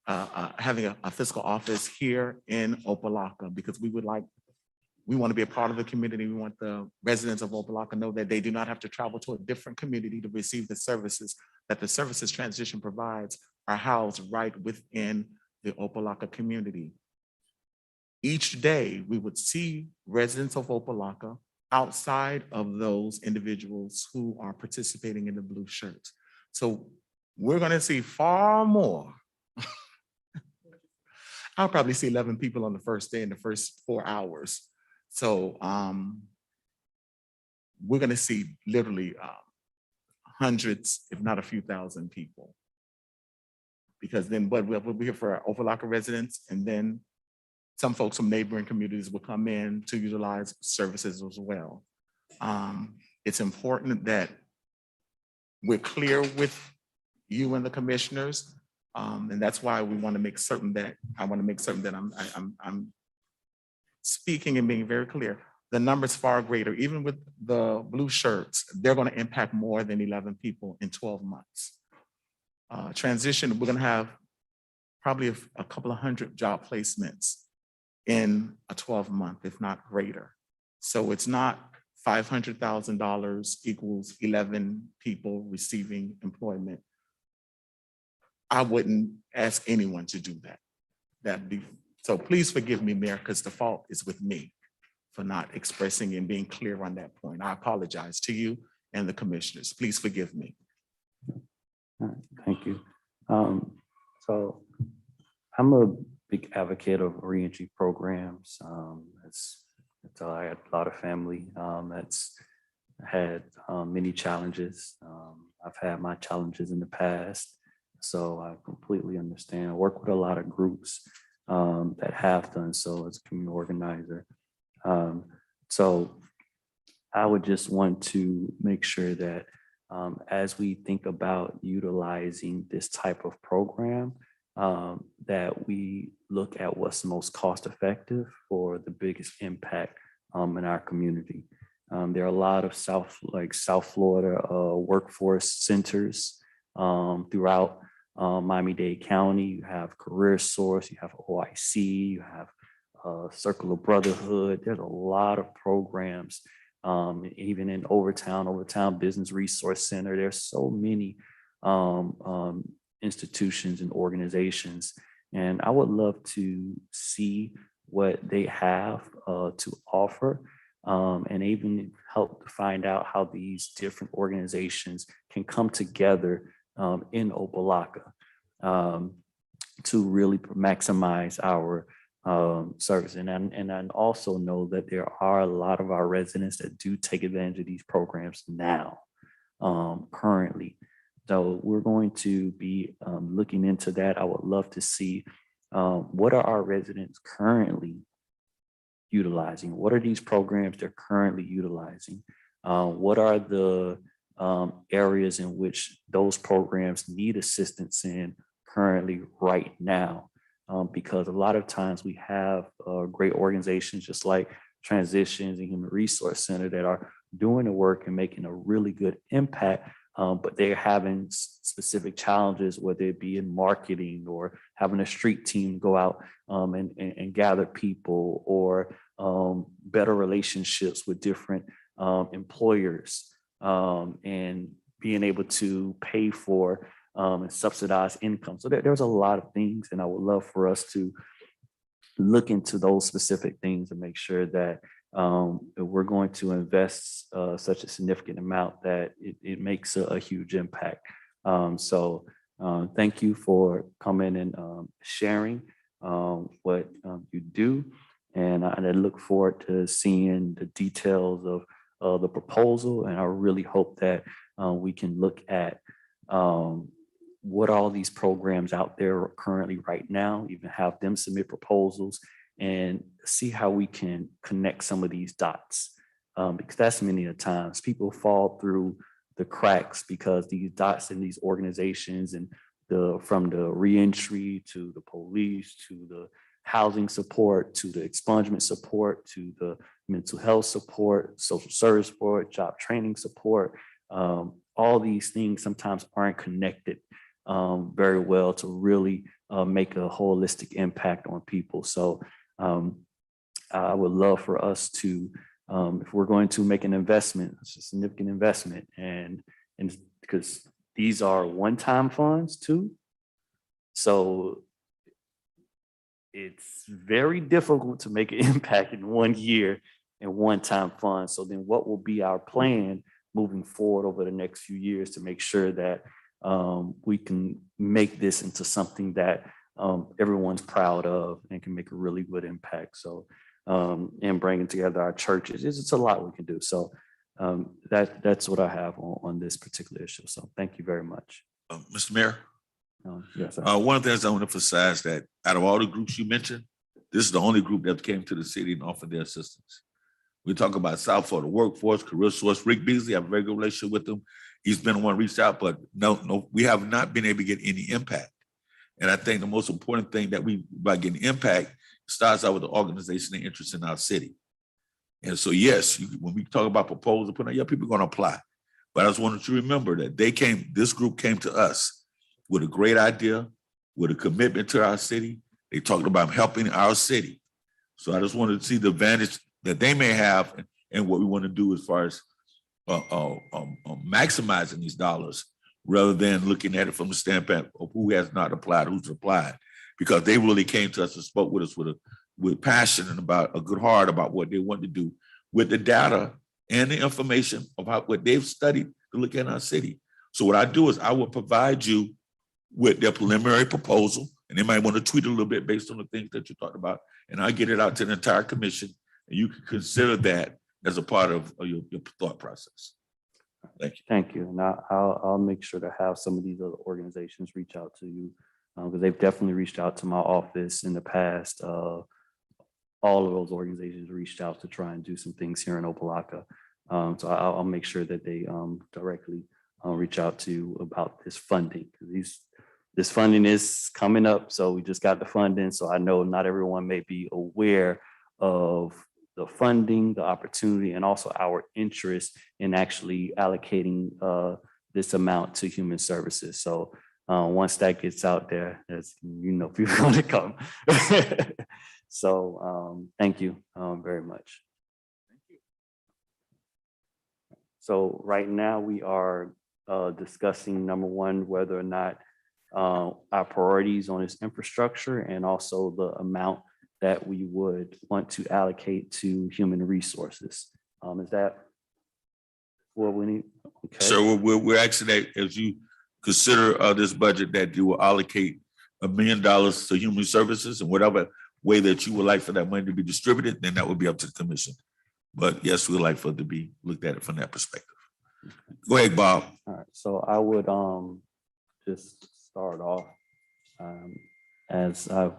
S9: having a fiscal office here in Opa-locka because we want to be a part of the community. We want the residents of Opa-locka to know that they do not have to travel to a different community to receive the services that the services transition provides are housed right within the Opa-locka community. Each day, we would see residents of Opa-locka outside of those individuals who are participating in the blue shirts. So we're going to see far more. I'll probably see 11 people on the first day in the first 4 hours. So we're going to see literally hundreds, if not a few thousand people. Because then we'll be here for our Opa-locka residents, and then some folks from neighboring communities will come in to utilize services as well. It's important that we're clear with you and the commissioners, and that's why we want to make certain that I'm speaking and being very clear. The number's far greater. Even with the blue shirts, they're going to impact more than 11 people in 12 months. Transition, we're going to have probably a couple of hundred job placements in a 12-month, if not greater. So it's not $500,000 equals 11 people receiving employment. I wouldn't ask anyone to do that. So please forgive me, Mayor, because the fault is with me for not expressing and being clear on that point. I apologize to you and the commissioners. Please forgive me.
S1: All right, thank you. So I'm a big advocate of reentry programs. I had a lot of family that's had many challenges. I've had my challenges in the past, so I completely understand. I work with a lot of groups that have done so as a community organizer. So I would just want to make sure that as we think about utilizing this type of program, that we look at what's the most cost effective for the biggest impact in our community. There are a lot of South Florida workforce centers throughout Miami-Dade County. You have Career Source, you have OIC, you have Circle of Brotherhood. There's a lot of programs, even in Overtown Business Resource Center. There's so many institutions and organizations, and I would love to see what they have to offer and even help to find out how these different organizations can come together in Opa-locka to really maximize our service. And I also know that there are a lot of our residents that do take advantage of these programs now, currently. So we're going to be looking into that. I would love to see what are our residents currently utilizing? What are these programs they're currently utilizing? What are the areas in which those programs need assistance in currently right now? Because a lot of times we have great organizations just like Transitions and Human Resource Center that are doing the work and making a really good impact, but they're having specific challenges, whether it be in marketing or having a street team go out and gather people, or better relationships with different employers, and being able to pay for and subsidize income. So there's a lot of things, and I would love for us to look into those specific things and make sure that we're going to invest such a significant amount that it makes a huge impact. So thank you for coming and sharing what you do. And I look forward to seeing the details of the proposal. And I really hope that we can look at what all these programs out there currently right now, even have them submit proposals and see how we can connect some of these dots. Because that's many of the times people fall through the cracks because these dots in these organizations, and from the reentry to the police to the housing support to the expungement support to the mental health support, social service support, job training support, all these things sometimes aren't connected very well to really make a holistic impact on people. So I would love for us to, if we're going to make an investment, it's a significant investment, and because these are one-time funds too. So it's very difficult to make an impact in 1 year and one-time funds. So then what will be our plan moving forward over the next few years to make sure that we can make this into something that everyone's proud of and can make a really good impact. So, and bringing together our churches, it's a lot we can do. So that's what I have on this particular issue. So thank you very much.
S4: Mr. Mayor,
S1: Yes, sir.
S4: one of the things I want to emphasize that out of all the groups you mentioned, this is the only group that came to the city and offered their assistance. We talk about South Florida Workforce, Career Source. Rick Beasley, I have a very good relationship with him. He's been the one reached out, but no, we have not been able to get any impact. And I think the most important thing that by getting impact starts out with the organization and interest in our city. And so, yes, when we talk about proposal, people are going to apply. But I just wanted you to remember that this group came to us with a great idea, with a commitment to our city. They talked about helping our city. So I just wanted to see the advantage that they may have and what we want to do as far as maximizing these dollars, rather than looking at it from the standpoint of who has not applied, who's applied, because they really came to us and spoke with us with passion and about a good heart about what they want to do with the data and the information about what they've studied to look at our city. So what I do is I will provide you with their preliminary proposal, and they might want to tweak a little bit based on the things that you talked about, and I'll get it out to the entire commission, and you can consider that as a part of your thought process. Thank you.
S1: Thank you. And I'll make sure to have some of these other organizations reach out to you, because they've definitely reached out to my office in the past. All of those organizations reached out to try and do some things here in Opa-locka. So I'll make sure that they directly reach out to you about this funding. This funding is coming up, so we just got the funding. So I know not everyone may be aware of the funding, the opportunity, and also our interest in actually allocating this amount to human services. So once that gets out there, as you know, people are going to come. So thank you very much. So right now we are discussing, number one, whether or not our priorities on this infrastructure, and also the amount that we would want to allocate to human resources. Is that what we need? Okay.
S4: So we're actually, that as you consider this budget, that you will allocate $1 million to human services, and whatever way that you would like for that money to be distributed, then that would be up to the commission. But yes, we'd like for it to be looked at it from that perspective. Go ahead, Bob.
S1: All right, so I would just start off as I've,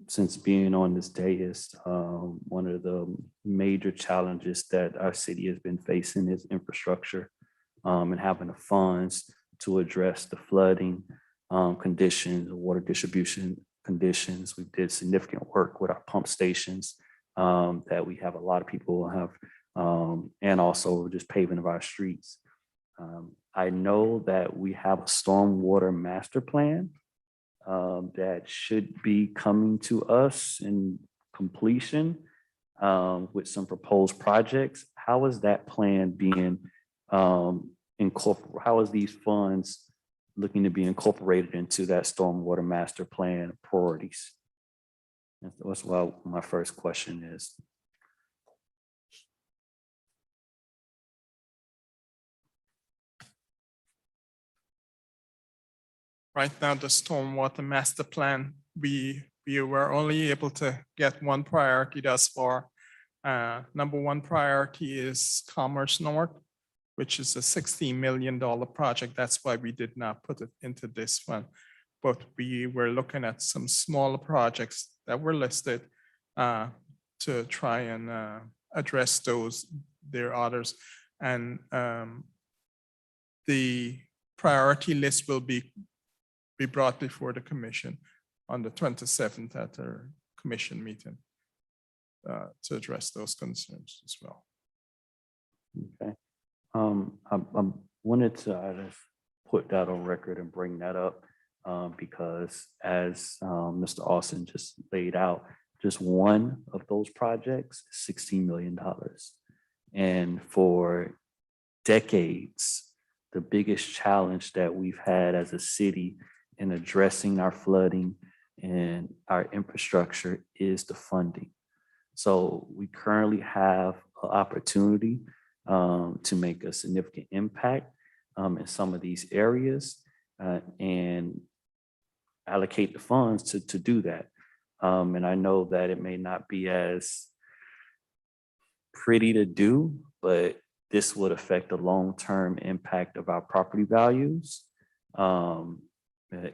S1: since being on this dais, one of the major challenges that our city has been facing is infrastructure and having the funds to address the flooding conditions, water distribution conditions. We did significant work with our pump stations that we have a lot of people have, and also just paving of our streets. I know that we have a stormwater master plan that should be coming to us in completion with some proposed projects. How is that plan being incorporated? How is these funds looking to be incorporated into that stormwater master plan priorities? That's what my first question is.
S6: Right now, the stormwater master plan, we were only able to get one priority thus far. Number one priority is Commerce North, which is a $16 million project. That's why we did not put it into this one. But we were looking at some smaller projects that were listed to try and address those. There are others. And the priority list will be brought before the commission on the 27th at our commission meeting to address those concerns as well.
S1: Okay. I wanted to just put that on record and bring that up because as Mr. Austin just laid out, just one of those projects is $16 million. And for decades, the biggest challenge that we've had as a city in addressing our flooding and our infrastructure is the funding. So we currently have an opportunity to make a significant impact in some of these areas and allocate the funds to do that. And I know that it may not be as pretty to do, but this would affect the long-term impact of our property values,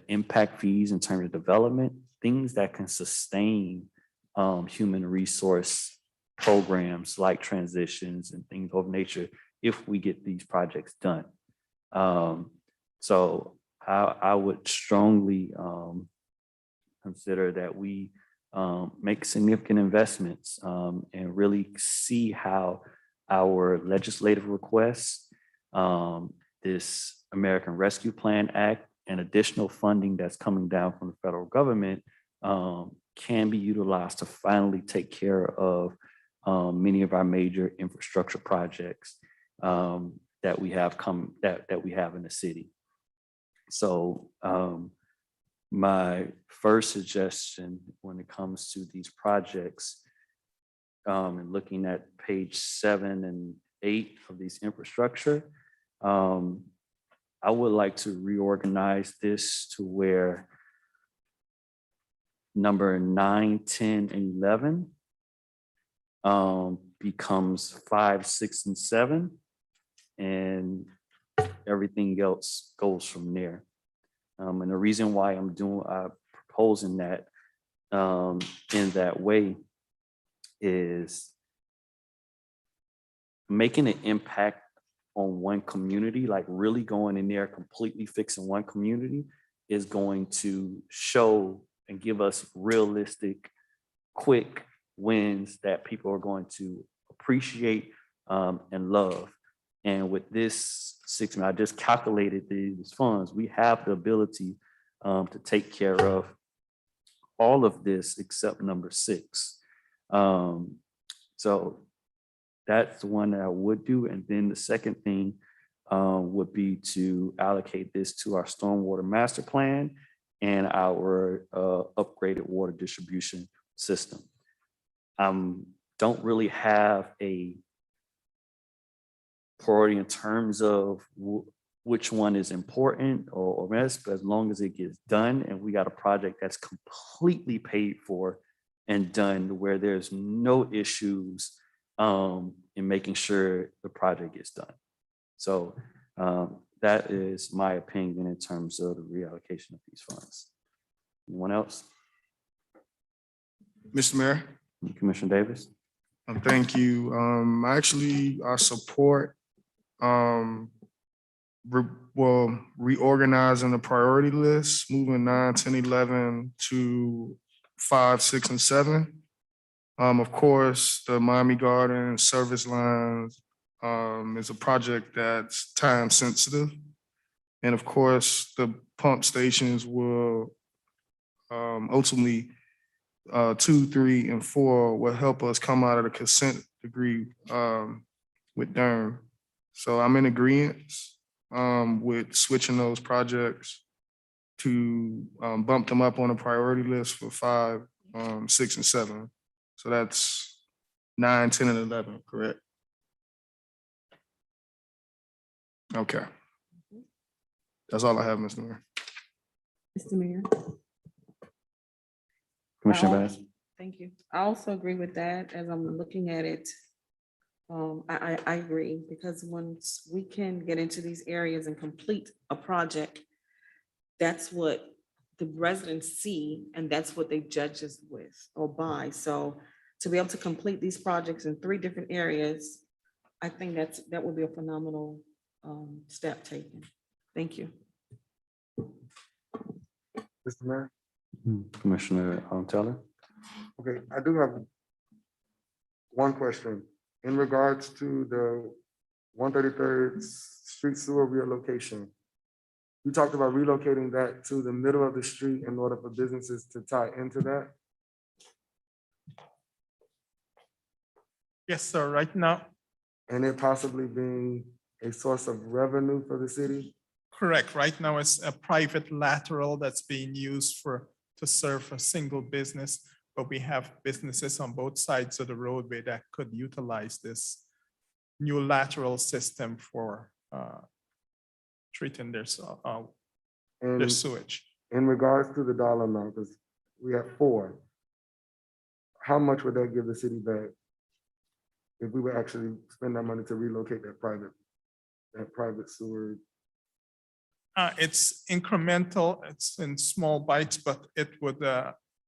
S1: impact fees in terms of development, things that can sustain human resource programs like transitions and things of nature if we get these projects done. So I would strongly consider that we make significant investments and really see how our legislative requests, this American Rescue Plan Act, and additional funding that's coming down from the federal government can be utilized to finally take care of many of our major infrastructure projects that we have that we have in the city. So my first suggestion when it comes to these projects and looking at page 7 and 8 of these infrastructure, I would like to reorganize this to where number 9, 10, and 11 becomes 5, 6, and 7, and everything else goes from there. And the reason why I'm proposing that in that way is making an impact on one community, like really going in there, completely fixing one community, is going to show and give us realistic, quick wins that people are going to appreciate and love. And with this 6 million, I just calculated these funds, we have the ability to take care of all of this except number 6. So that's the one that I would do. And then the second thing would be to allocate this to our stormwater master plan and our upgraded water distribution system. don't really have a priority in terms of which one is important or less, but as long as it gets done and we got a project that's completely paid for and done where there's no issues in making sure the project gets done. So that is my opinion in terms of the reallocation of these funds. Anyone else?
S7: Mr. Mayor,
S1: Commissioner Davis?
S7: thank you. I support reorganizing the priority list, moving 9, 10, 11 to 5, 6, and 7. Of course, the Miami Gardens service lines is a project that's time sensitive. And of course, the pump stations will ultimately 2, 3, and 4 will help us come out of the consent decree with Durham. So I'm in agreement with switching those projects to bump them up on a priority list for 5, 6, and 7. So that's 9, 10, and 11, correct? Okay. That's all I have, Mr. Mayor.
S3: Mr. Mayor.
S1: Commissioner Bass?
S3: Thank you. I also agree with that as I'm looking at it. I agree, because once we can get into these areas and complete a project, that's what the residents see and that's what they judge us with or by. So to be able to complete these projects in 3 different areas, I think that would be a phenomenal step taken. Thank you.
S8: Mr. Mayor?
S1: Commissioner Taylor?
S8: Okay, I do have one question. In regards to the 133rd Street sewer relocation, you talked about relocating that to the middle of the street in order for businesses to tie into that?
S6: Yes, sir, right now,
S8: And it possibly being a source of revenue for the city?
S6: correct. Right now, it's a private lateral that's being used to serve a single business, but we have businesses on both sides of the roadway that could utilize this new lateral system for treating their
S8: And
S6: sewage.
S8: in regards to the dollar amount, because we have 4, how much would that give the city back if we would actually spend that money to relocate that private sewer?
S6: It's incremental, it's in small bites, but it would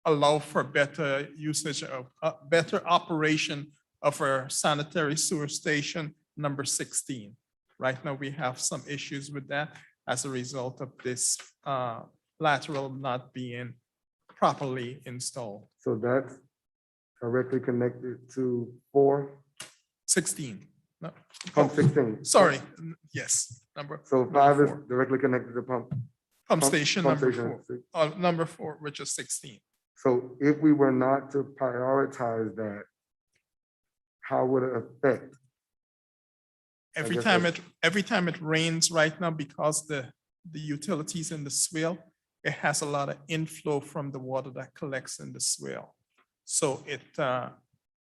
S6: allow for better usage of, better operation of our sanitary sewer station number 16. Right now, we have some issues with that as a result of this lateral not being properly installed.
S8: So that's directly connected to 4,
S6: 16. No,
S8: pump 16.
S6: sorry, yes,
S8: So 5 is directly connected to
S6: pump station number
S8: station
S6: 4,
S8: 6.
S6: number 4, which is 16.
S8: So if we were not to prioritize that, how would it affect?
S6: Every
S8: guess
S6: time it rains right now, because the utilities in the swale, it has a lot of inflow from the water that collects in the swale. So it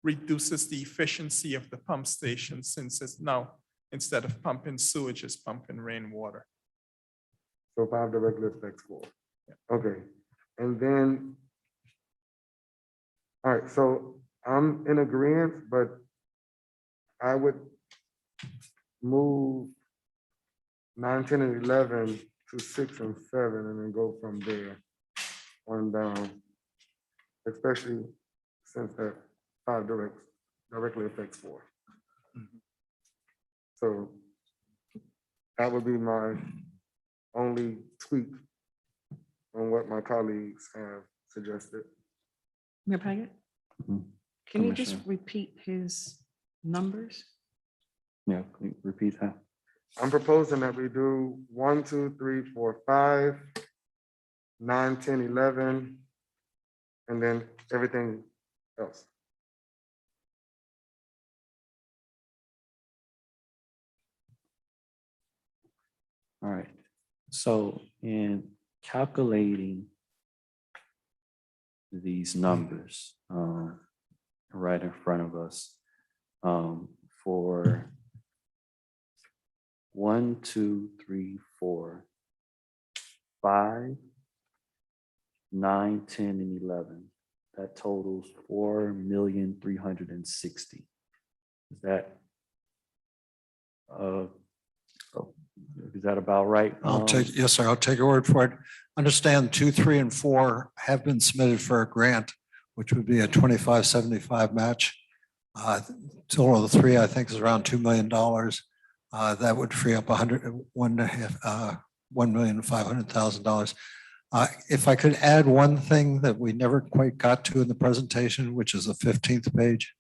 S6: reduces the efficiency of the pump station, since it's now, instead of pumping sewage, it's pumping rainwater.
S8: So 5 directly affects 4. Okay, and then, all right, so I'm in agreement, but I would move 9, 10, and 11 to 6 and 7, and then go from there on down, especially since that 5 directly affects 4. So that would be my only tweak on what my colleagues have suggested.
S3: Mayor Paget,
S1: Mhm.
S3: can you just
S1: Commissioner.
S3: repeat his numbers?
S1: Yeah, can you repeat that?
S8: I'm proposing that we do 1, 2, 3, 4, 5, 9, 10, 11, and then everything else.
S1: All right, so in calculating these numbers, right in front of us. For 1, 2, 3, 4, 5, 9, 10, and 11. That totals 4,360,000. Is that is that about right?
S5: Yes, sir. I'll take your word for it. Understand 2, 3, and 4 have been submitted for a grant, which would be a 25-75 match. Total of the 3, I think, is around $2 million. That would free up $1,500,000. If I could add one thing that we never quite got to in the presentation, which is the 15th page.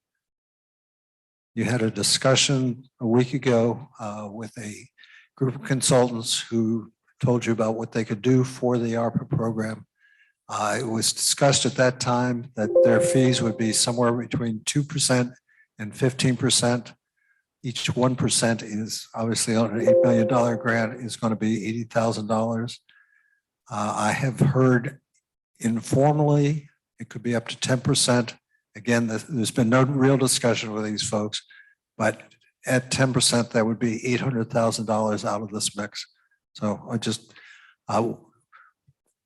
S5: You had a discussion a week ago with a group of consultants who told you about what they could do for the ARPA program. It was discussed at that time that their fees would be somewhere between 2% and 15%. Each 1% is obviously on an $8 million grant is going to be $80,000. I have heard informally, it could be up to 10%. Again, there's been no real discussion with these folks, but at 10%, that would be $800,000 out of this mix. So I just,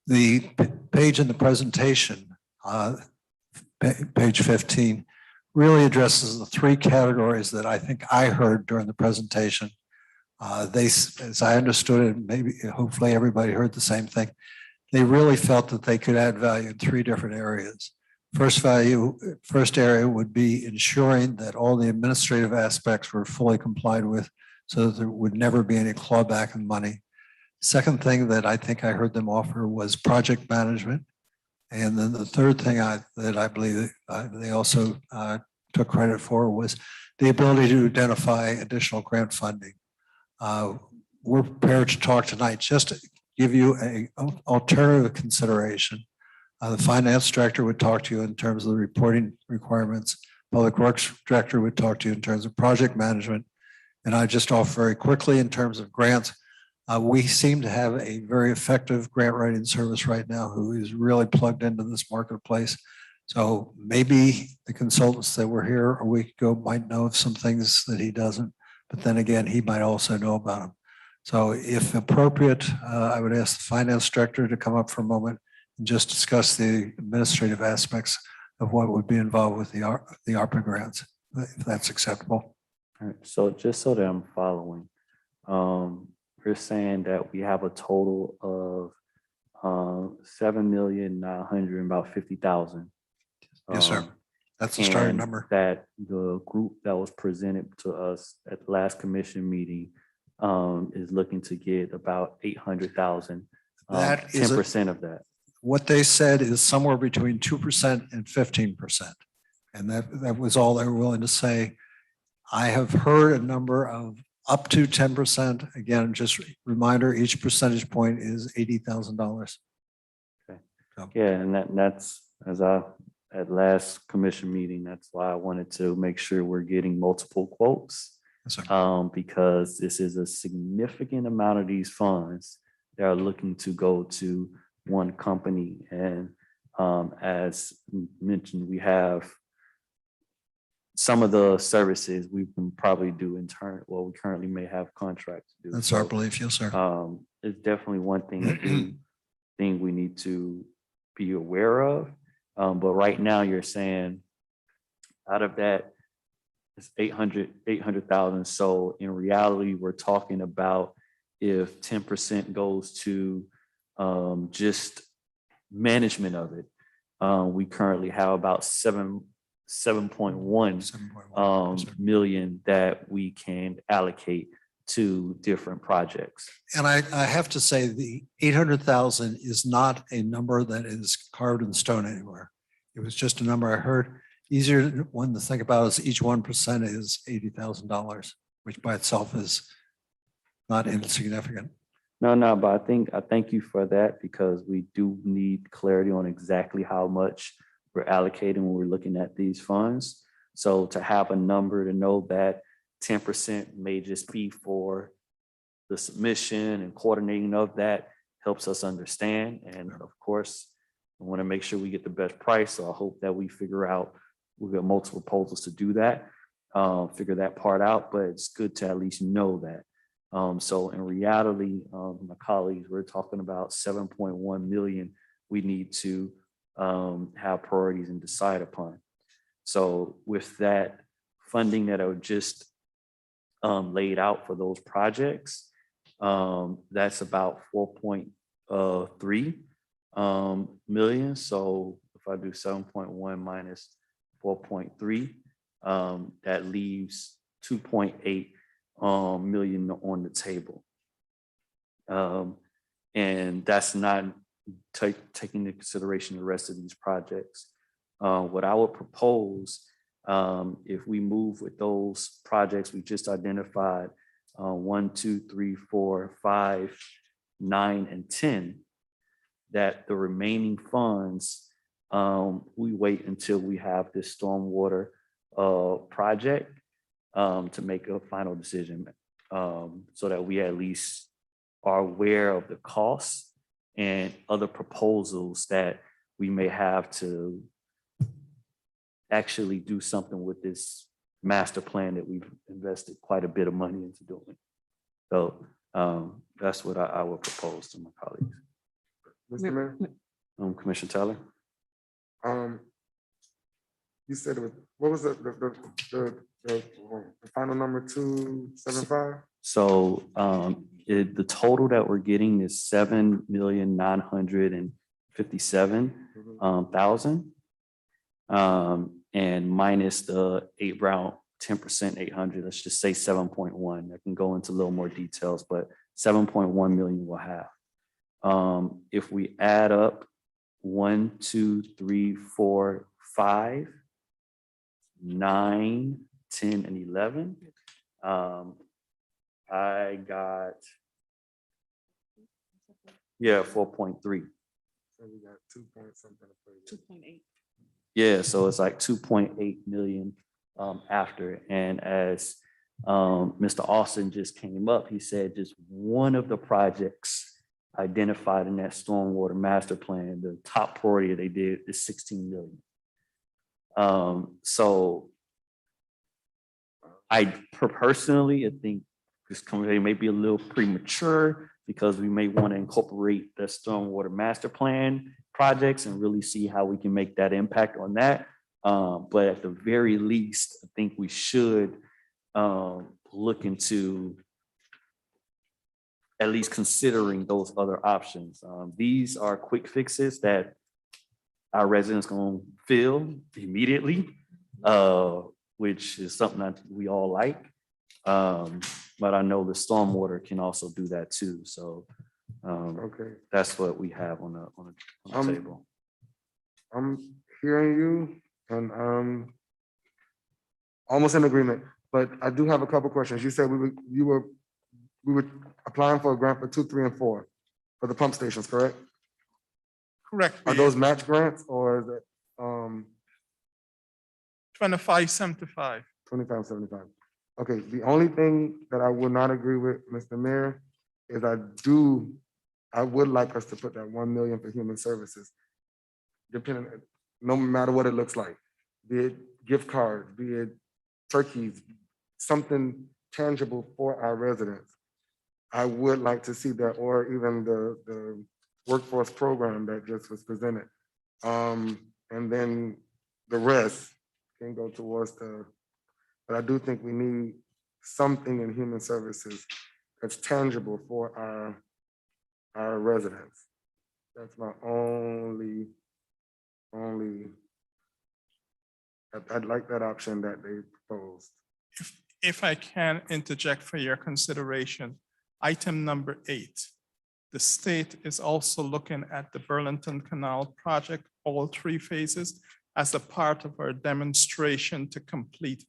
S5: the page in the presentation, page 15, really addresses the 3 categories that I think I heard during the presentation. As I understood it, maybe hopefully everybody heard the same thing. They really felt that they could add value in 3 different areas. First area would be ensuring that all the administrative aspects were fully complied with so that there would never be any clawback in money. Second thing that I think I heard them offer was project management. And then the third thing that I believe they also took credit for was the ability to identify additional grant funding. We're prepared to talk tonight just to give you an alternative consideration. The finance director would talk to you in terms of the reporting requirements. Public Works director would talk to you in terms of project management. And I just offer very quickly in terms of grants. We seem to have a very effective grant writing service right now who is really plugged into this marketplace. So maybe the consultants that were here a week ago might know of some things that he doesn't, but then again, he might also know about them. So if appropriate, I would ask the finance director to come up for a moment and just discuss the administrative aspects of what would be involved with the ARPA grants, if that's acceptable.
S1: All right, so just so that I'm following, we're saying that we have a total of $7,950,000.
S5: Yes, sir. That's the starting number.
S1: That the group that was presented to us at the last commission meeting is looking to get about 800,000.
S5: That is
S1: 10% of that.
S5: What they said is somewhere between 2% and 15%. And that was all they were willing to say. I have heard a number of up to 10%. Again, just reminder, each percentage point is $80,000.
S1: Okay.
S5: So.
S1: Yeah, and that's at last commission meeting, that's why I wanted to make sure we're getting multiple quotes.
S5: Yes, sir.
S1: Because this is a significant amount of these funds that are looking to go to one company. And as mentioned, we have some of the services we can probably do in turn. Well, we currently may have contracts to do.
S5: That's our belief, yes, sir.
S1: It's definitely one thing we need to be aware of. But right now you're saying out of that, it's 800,000. So in reality, we're talking about if 10% goes to just management of it, we currently have about 7.1 million that we can allocate to different projects.
S5: And I have to say the 800,000 is not a number that is carved in stone anywhere. It was just a number I heard. Easier one to think about is each 1% is $80,000, which by itself is not insignificant.
S1: No, but I thank you for that, because we do need clarity on exactly how much we're allocating when we're looking at these funds. So to have a number to know that 10% may just be for the submission and coordinating of that helps us understand. And of course, I want to make sure we get the best price. So I hope that we figure out we've got multiple proposals to do that, figure that part out, but it's good to at least know that. So in reality, my colleagues, we're talking about 7.1 million we need to have priorities and decide upon. So with that funding that I just laid out for those projects, that's about 4.3 million. So if I do 7.1 minus 4.3, that leaves 2.8 million on the table. And that's not taking into consideration the rest of these projects. What I would propose, if we move with those projects we just identified, 1, 2, 3, 4, 5, 9, and 10, that the remaining funds, we wait until we have this stormwater project to make a final decision, so that we at least are aware of the costs and other proposals that we may have to actually do something with this master plan that we've invested quite a bit of money into doing. So that's what I would propose to my colleagues.
S8: Mr. Mayor,
S1: Commissioner Taylor?
S8: you said it was, what was the final number, 275?
S1: So the total that we're getting is 7,957,000. And minus the 10%, 800, let's just say 7.1. I can go into a little more details, but 7.1 million we'll have. If we add up 1, 2, 3, 4, 5, 9, 10, and 11, I got, 4.3.
S8: So we got 2 point something.
S3: 2.8.
S1: Yeah, so it's like 2.8 million after. And as Mr. Austin just came up, he said just one of the projects identified in that stormwater master plan, the top priority they did is 16 million. So I personally, I think this committee may be a little premature because we may want to incorporate the stormwater master plan projects and really see how we can make that impact on that. But at the very least, I think we should look into at least considering those other options. These are quick fixes that our residents gonna feel immediately, which is something that we all like. But I know the stormwater can also do that too. So
S8: Okay,
S1: that's what we have on the table.
S8: I'm hearing you and almost in agreement, but I do have a couple questions. You said we were applying for a grant for 2, 3, and 4 for the pump stations, correct?
S6: Correct.
S8: Are those match grants or is it
S6: 2575.
S8: 2575? Okay, the only thing that I would not agree with, Mr. Mayor, is I would like us to put that 1 million for human services. Depending, no matter what it looks like, be it gift cards, be it turkeys, something tangible for our residents. I would like to see that, or even the workforce program that just was presented. And then the rest can go towards but I do think we need something in human services that's tangible for our residents. That's my only, I'd like that option that they proposed.
S6: If I can interject for your consideration, item number 8. The state is also looking at the Burlington Canal project, all 3 phases, as a part of our demonstration to complete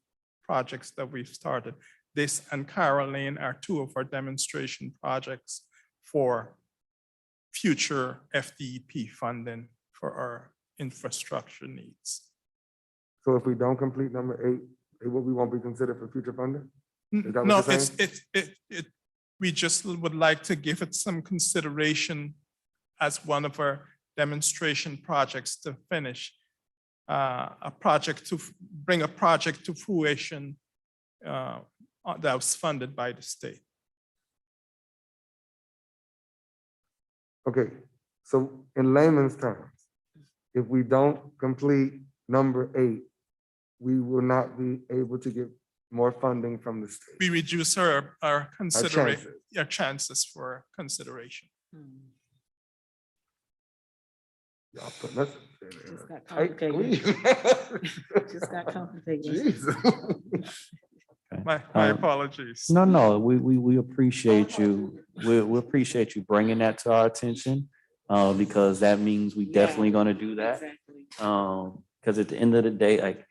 S6: projects that we've started. This and Carroll Lane are 2 of our demonstration projects for future FDEP funding for our infrastructure needs.
S8: So if we don't complete number 8, we won't be considered for future funding? Is that what
S6: No,
S8: you're saying?
S6: we just would like to give it some consideration as one of our demonstration projects to finish. a project to bring a project to fruition that was funded by the state.
S8: Okay, so in layman's terms, if we don't complete number 8, we will not be able to get more funding from the state.
S6: We reduce our consideration,
S8: chances.
S6: our chances for consideration.
S8: Y'all putting us in
S3: Just
S8: a
S3: got
S8: tight
S3: complicated.
S8: squeeze.
S3: Just got complicated.
S8: Jeez.
S6: My
S1: Um,
S6: apologies.
S1: No, we appreciate you. We appreciate you bringing that to our attention, because that means we definitely gonna do that.
S3: Exactly.
S1: Because at the end of the day, like,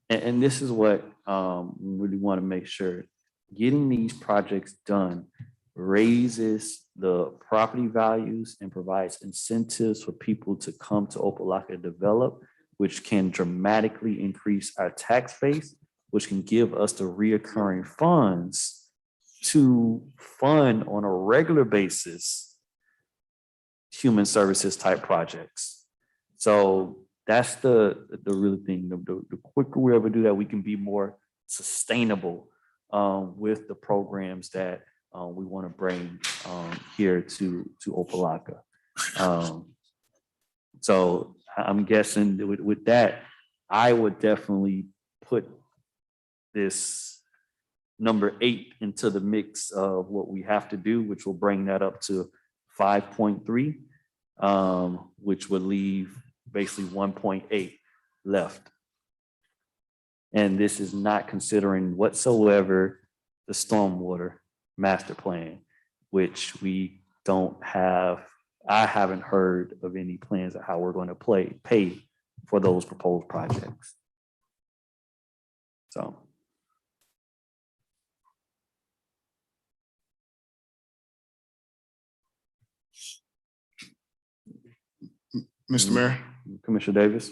S1: and this is what we really want to make sure, getting these projects done raises the property values and provides incentives for people to come to Opa-locka and develop, which can dramatically increase our tax base, which can give us the reoccurring funds to fund on a regular basis human services type projects. So that's the real thing. The quicker we ever do that, we can be more sustainable with the programs that we want to bring here to Opa-locka. So I'm guessing with that, I would definitely put this number 8 into the mix of what we have to do, which will bring that up to 5.3, which would leave basically 1.8 left. And this is not considering whatsoever the stormwater master plan, which we don't have. I haven't heard of any plans of how we're going to pay for those proposed projects. So.
S7: Mr. Mayor,
S1: Commissioner Davis.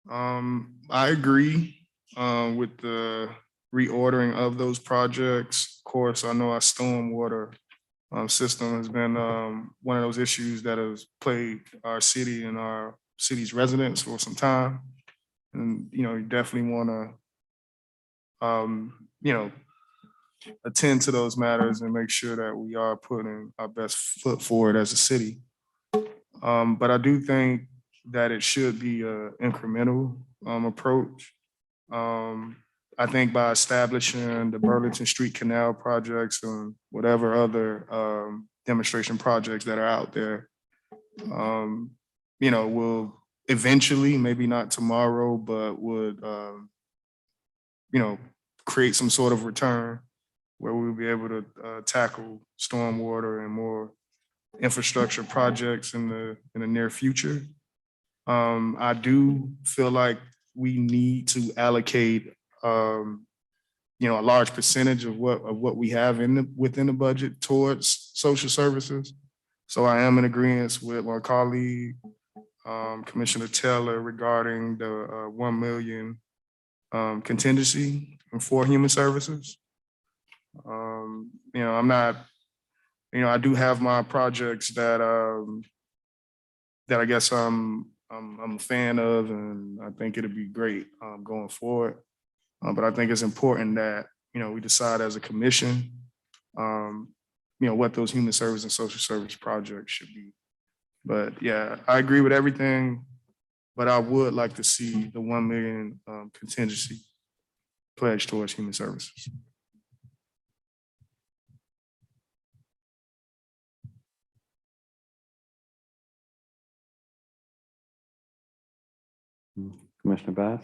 S7: I agree with the reordering of those projects. Of course, I know our stormwater system has been one of those issues that has plagued our city and our city's residents for some time. And, you definitely want to, attend to those matters and make sure that we are putting our best foot forward as a city. But I do think that it should be an incremental approach. I think by establishing the Burlington Street Canal projects and whatever other demonstration projects that are out there, will eventually, maybe not tomorrow, but would, create some sort of return where we'll be able to tackle stormwater and more infrastructure projects in the near future. I do feel like we need to allocate, a large percentage of what we have within the budget towards social services. So I am in agreement with my colleague, Commissioner Taylor, regarding the 1 million contingency for human services. I'm not, I do have my projects that I guess I'm a fan of, and I think it'd be great going forward. But I think it's important that, we decide as a commission, what those human service and social service projects should be. But yeah, I agree with everything, but I would like to see the 1 million contingency pledged towards human services.
S1: Commissioner Bass.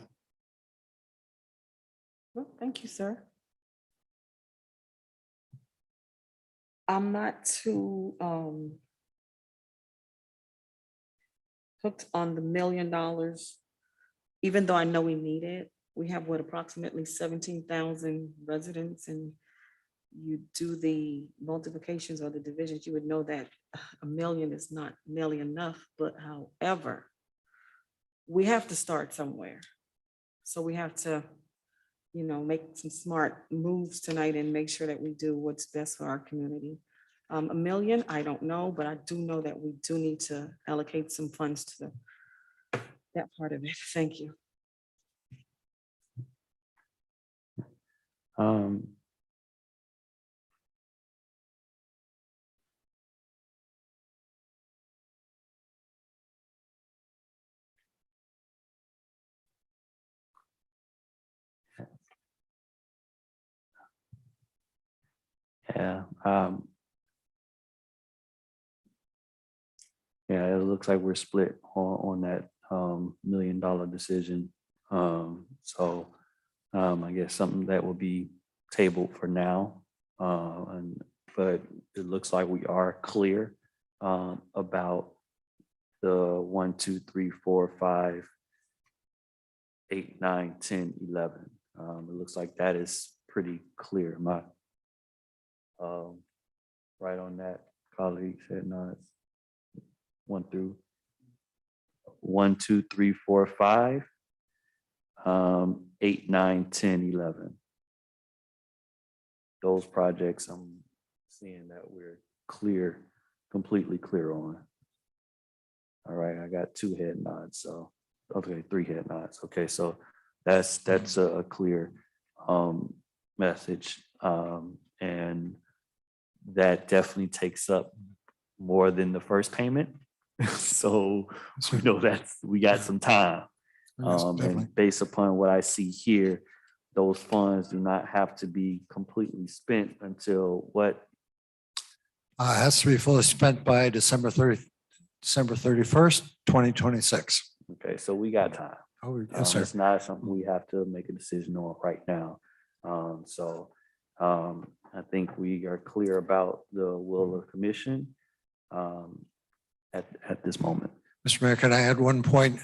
S3: Well, thank you, sir. I'm not too hooked on the $1 million, even though I know we need it. We have approximately 17,000 residents, and you do the multiplications or the divisions, you would know that $1 million is not nearly enough. But however, we have to start somewhere. So we have to, make some smart moves tonight and make sure that we do what's best for our community. $1 million, I don't know, but I do know that we do need to allocate some funds to that part of it. Thank you.
S1: Um, yeah, yeah, it looks like we're split on that $1 million decision. I guess something that will be tabled for now. But it looks like we are clear about the 1, 2, 3, 4, 5, 8, 9, 10, 11. It looks like that is pretty clear. Am I right on that, colleague? Said no. 1 through 1, 2, 3, 4, 5, 8, 9, 10, 11. Those projects I'm seeing that we're clear, completely clear on. All right, I got 2 head nods, so, okay, 3 head nods. Okay, so that's a clear message. And that definitely takes up more than the first payment. So we know we got some time.
S5: Yes, definitely.
S1: And based upon what I see here, those funds do not have to be completely spent until what?
S5: It has to be fully spent by December 31st, 2026.
S1: Okay, so we got time.
S5: Oh, yes, sir.
S1: It's not something we have to make a decision on right now. I think we are clear about the will of the commission at this moment.
S5: Mr. Mayor, can I add one point?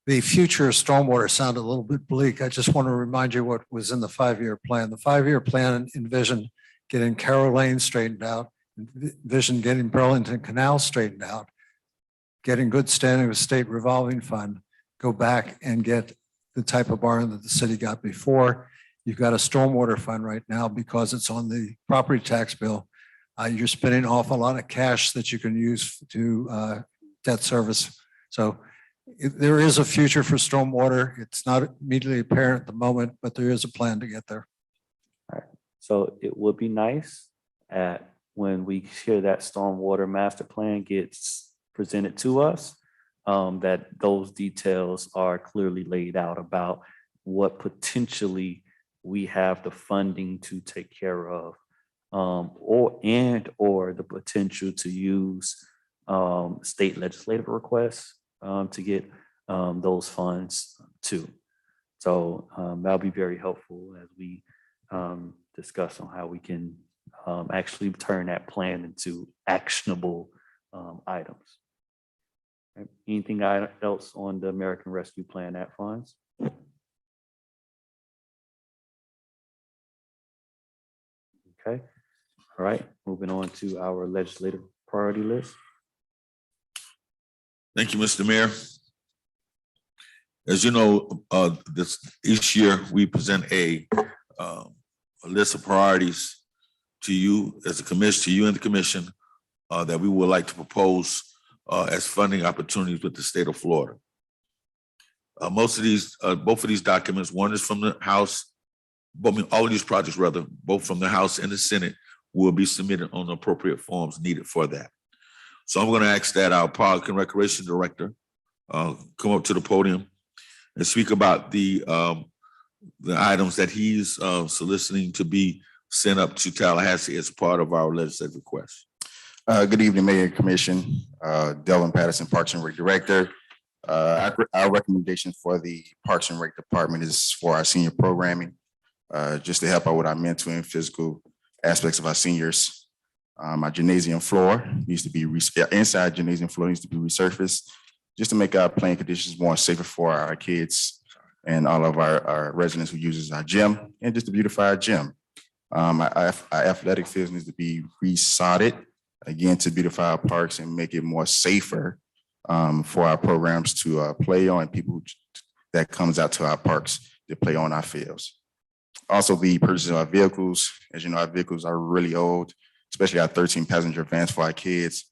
S5: The future of stormwater sounded a little bit bleak. I just want to remind you what was in the 5-year plan. The 5-year plan envisioned getting Carroll Lane straightened out, envisioned getting Burlington Canal straightened out, getting good standing with state revolving fund, go back and get the type of borrowing that the city got before. You've got a stormwater fund right now because it's on the property tax bill. You're spending off a lot of cash that you can use to debt service. So there is a future for stormwater. It's not immediately apparent at the moment, but there is a plan to get there.
S1: All right. So it would be nice when we hear that stormwater master plan gets presented to us, that those details are clearly laid out about what potentially we have the funding to take care of, or the potential to use state legislative requests to get those funds too. So that'll be very helpful as we discuss on how we can actually turn that plan into actionable items. Okay. Anything else on the American Rescue Plan Act funds? Okay. All right. Moving on to our legislative priority list.
S4: Thank you, Mr. Mayor. As you know, each year we present a list of priorities to you as a commission, to you and the commission, that we would like to propose as funding opportunities with the state of Florida. Both of these documents, one is from the House, all of these projects rather, both from the House and the Senate, will be submitted on the appropriate forms needed for that. So I'm going to ask that our Park and Recreation Director come up to the podium and speak about the items that he's soliciting to be sent up to Tallahassee as part of our legislative request.
S11: Good evening, Mayor and Commission. Delvin Patterson, Parks and Rec Director. Our recommendation for the Parks and Rec Department is for our senior programming, just to help out with our mental and physical aspects of our seniors. Our gymnasium floor needs to be inside gymnasium floor needs to be resurfaced, just to make our playing conditions more safer for our kids and all of our residents who uses our gym, and just to beautify our gym. Our athletic fields needs to be resodded, again, to beautify our parks and make it more safer for our programs to play on, and people that comes out to our parks to play on our fields. Also, the purchase of our vehicles. As you know, our vehicles are really old, especially our 13-passenger vans for our kids.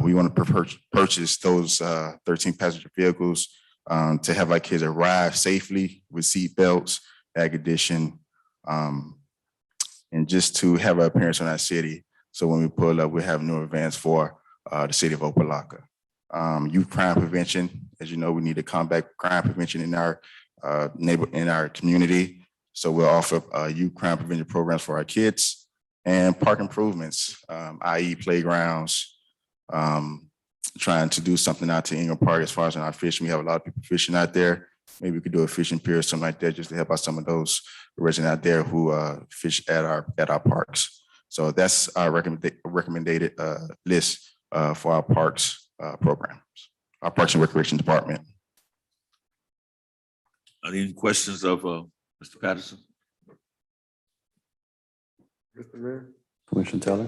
S11: We want to purchase those 13-passenger vehicles to have our kids arrive safely with seat belts, air condition, And just to have an appearance in our city. So when we pull up, we have new events for the city of Opa-locka. Youth crime prevention, as you know, we need to combat crime prevention in our in our community. So we'll offer youth crime prevention programs for our kids and park improvements, i.e. playgrounds, trying to do something out to Ingram Park as far as in our fishing. We have a lot of people fishing out there. Maybe we could do a fishing pier or something like that, just to help out some of those residents out there who fish at our parks. So that's our recommended list for our parks programs, our Parks and Recreation Department.
S4: Any questions of Mr. Patterson?
S8: Mr. Mayor,
S1: Commissioner Taylor?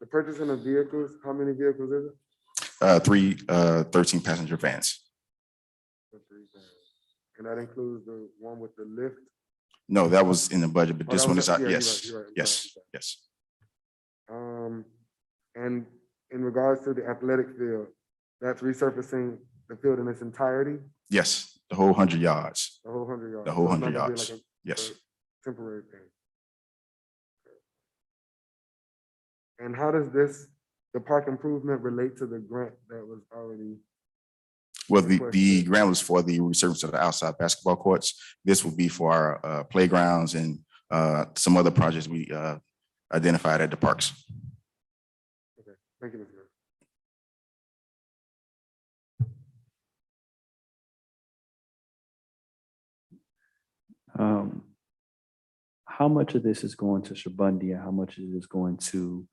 S8: the purchasing of vehicles, how many vehicles is it?
S11: 13 passenger vans.
S8: And that includes the one with the lift?
S11: No, that was in the budget, but
S8: Oh,
S11: this
S8: that
S11: one
S8: was-
S11: is out.
S8: yeah, you're
S11: Yes,
S8: right, you're right,
S11: yes,
S8: you're
S11: yes.
S8: And in regards to the athletic field, that's resurfacing the field in its entirety,
S11: Yes, the whole 100 yards.
S8: the whole 100 yards?
S11: The whole
S8: So it's
S11: 100
S8: not gonna be
S11: yards.
S8: like a
S11: Yes.
S8: temporary thing. And how does the park improvement relate to the grant that was already?
S11: Well, the
S8: requested?
S11: grant was for the resurfacing of the outside basketball courts. This will be for our playgrounds and some other projects we identified at the parks.
S8: Okay, thank you, Mr. Mayor.
S1: How much of this is going to Shabundy and how much of it is going to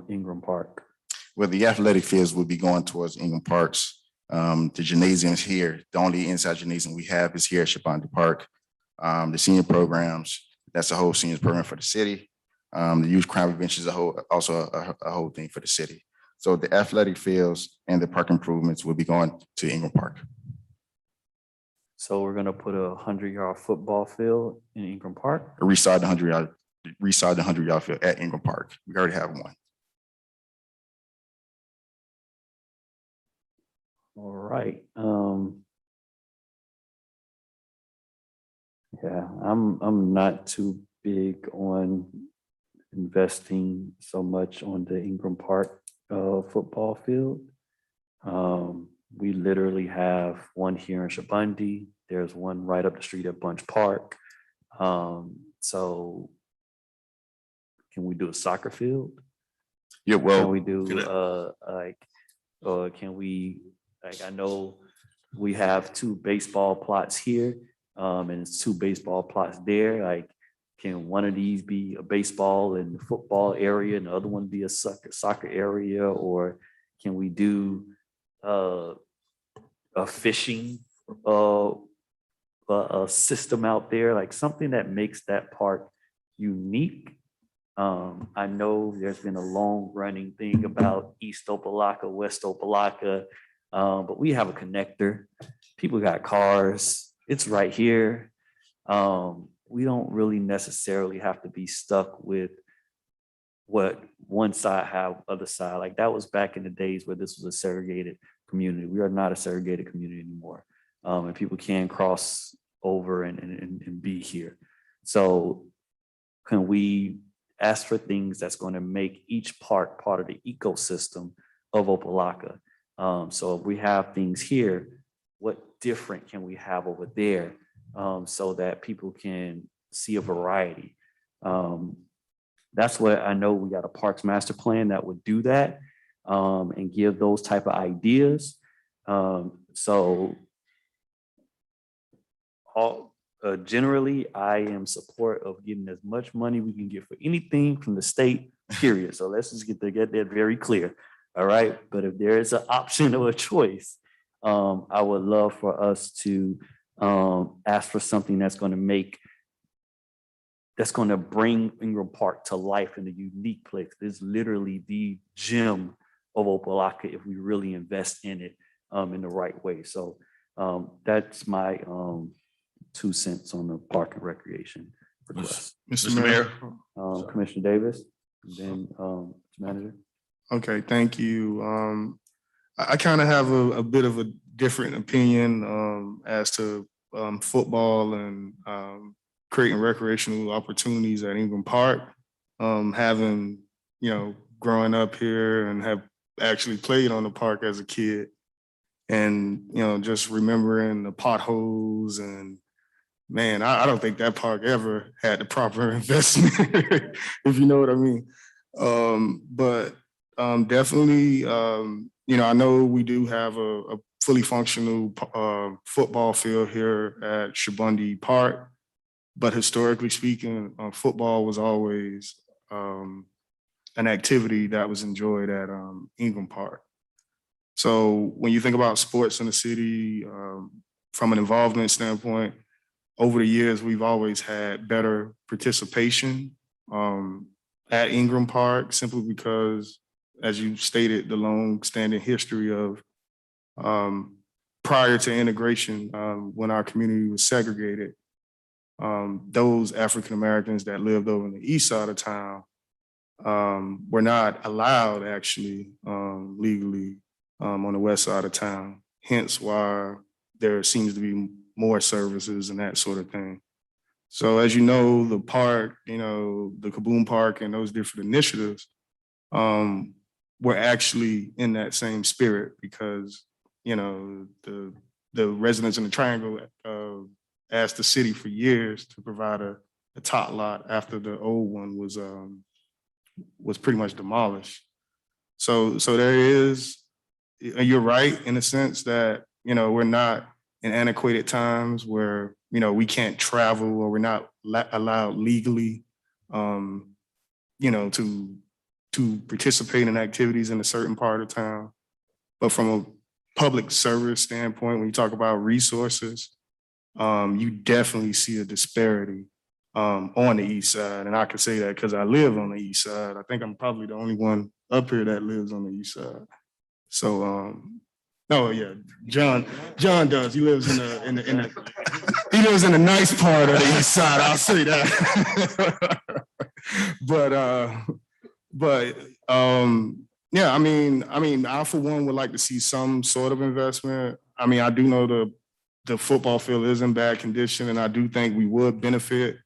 S1: Ingram Park?
S11: Well, the athletic fields will be going towards Ingham Parks. The gymnasium is here. The only inside gymnasium we have is here at Shabonda Park. The senior programs, that's a whole seniors program for the city. The youth crime prevention is also a whole thing for the city. So the athletic fields and the park improvements will be going to Ingham Park.
S1: So we're gonna put a 100-yard football field in Ingram Park.
S11: Reside the 100-yard field at Ingham Park. We already have one.
S1: All right. Yeah, I'm not too big on investing so much on the Ingram Park football field. We literally have one here in Shabundy. There's one right up the street at Bunch Park. So can we do a soccer field?
S11: Yeah,
S1: Can
S11: well,
S1: we do can we, I know we have 2 baseball plots here, and it's 2 baseball plots there. Like, can one of these be a baseball and football area and the other one be a soccer area? Or can we do a fishing a system out there, like something that makes that park unique? I know there's been a long running thing about East Opa-locka, West Opa-locka, but we have a connector. People got cars. It's right here. We don't really necessarily have to be stuck with what one side have, other side. Like that was back in the days where this was a segregated community. We are not a segregated community anymore. And people can cross over and be here. So can we ask for things that's going to make each park part of the ecosystem of Opa-locka? So if we have things here, what different can we have over there, so that people can see a variety? That's what I know. We got a Parks Master Plan that would do that, and give those type of ideas. Generally, I am support of getting as much money we can get for anything from the state, period. So let's just get that very clear. All right. But if there is an option or a choice, I would love for us to ask for something that's going to bring Ingram Park to life in a unique place. It's literally the gem of Opa-locka if we really invest in it in the right way. So that's my 2 cents on the park and recreation request.
S7: Mr.
S4: Mr.
S7: Mayor.
S1: Commissioner Davis, and then Manager.
S7: Okay, thank you. I kind of have a bit of a different opinion as to football and creating recreational opportunities at Ingram Park. Having, growing up here and have actually played on the park as a kid. And, just remembering the potholes and man, I don't think that park ever had the proper investment, if you know what I mean. But definitely, I know we do have a fully functional football field here at Shabundy Park, but historically speaking, football was always an activity that was enjoyed at Ingram Park. So when you think about sports in the city, from an involvement standpoint, over the years, we've always had better participation at Ingram Park, simply because, as you stated, the long-standing history of prior to integration, when our community was segregated, those African Americans that lived over on the east side of town were not allowed actually legally on the west side of town. Hence why there seems to be more services and that sort of thing. So as you know, the park, the Kaboom Park and those different initiatives were actually in that same spirit because, the residents in the Triangle asked the city for years to provide a tot lot after the old one was pretty much demolished. So there is, you're right in the sense that, we're not in antiquated times where, we can't travel or we're not allowed legally, to participate in activities in a certain part of town. But from a public service standpoint, when you talk about resources, you definitely see a disparity on the east side. And I can say that because I live on the east side. I think I'm probably the only one up here that lives on the east side. So, oh yeah, John does. He lives in he lives in a nice part of the east side. I'll say that. but yeah, I mean, I for one would like to see some sort of investment. I mean, I do know the football field is in bad condition, and I do think we would benefit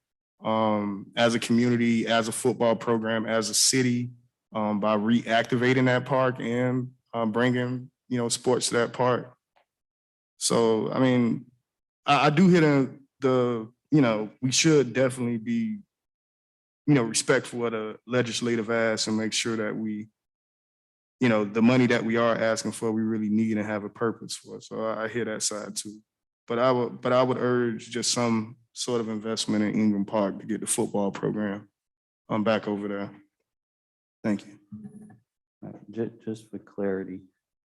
S7: as a community, as a football program, as a city, by reactivating that park and bringing sports to that park. So I mean, I do hear we should definitely be respectful of the legislative ask and make sure that we the money that we are asking for, we really need and have a purpose for. So I hear that side too. But I would urge just some sort of investment in Ingram Park to get the football program back over there. Thank you.
S1: Just for clarity,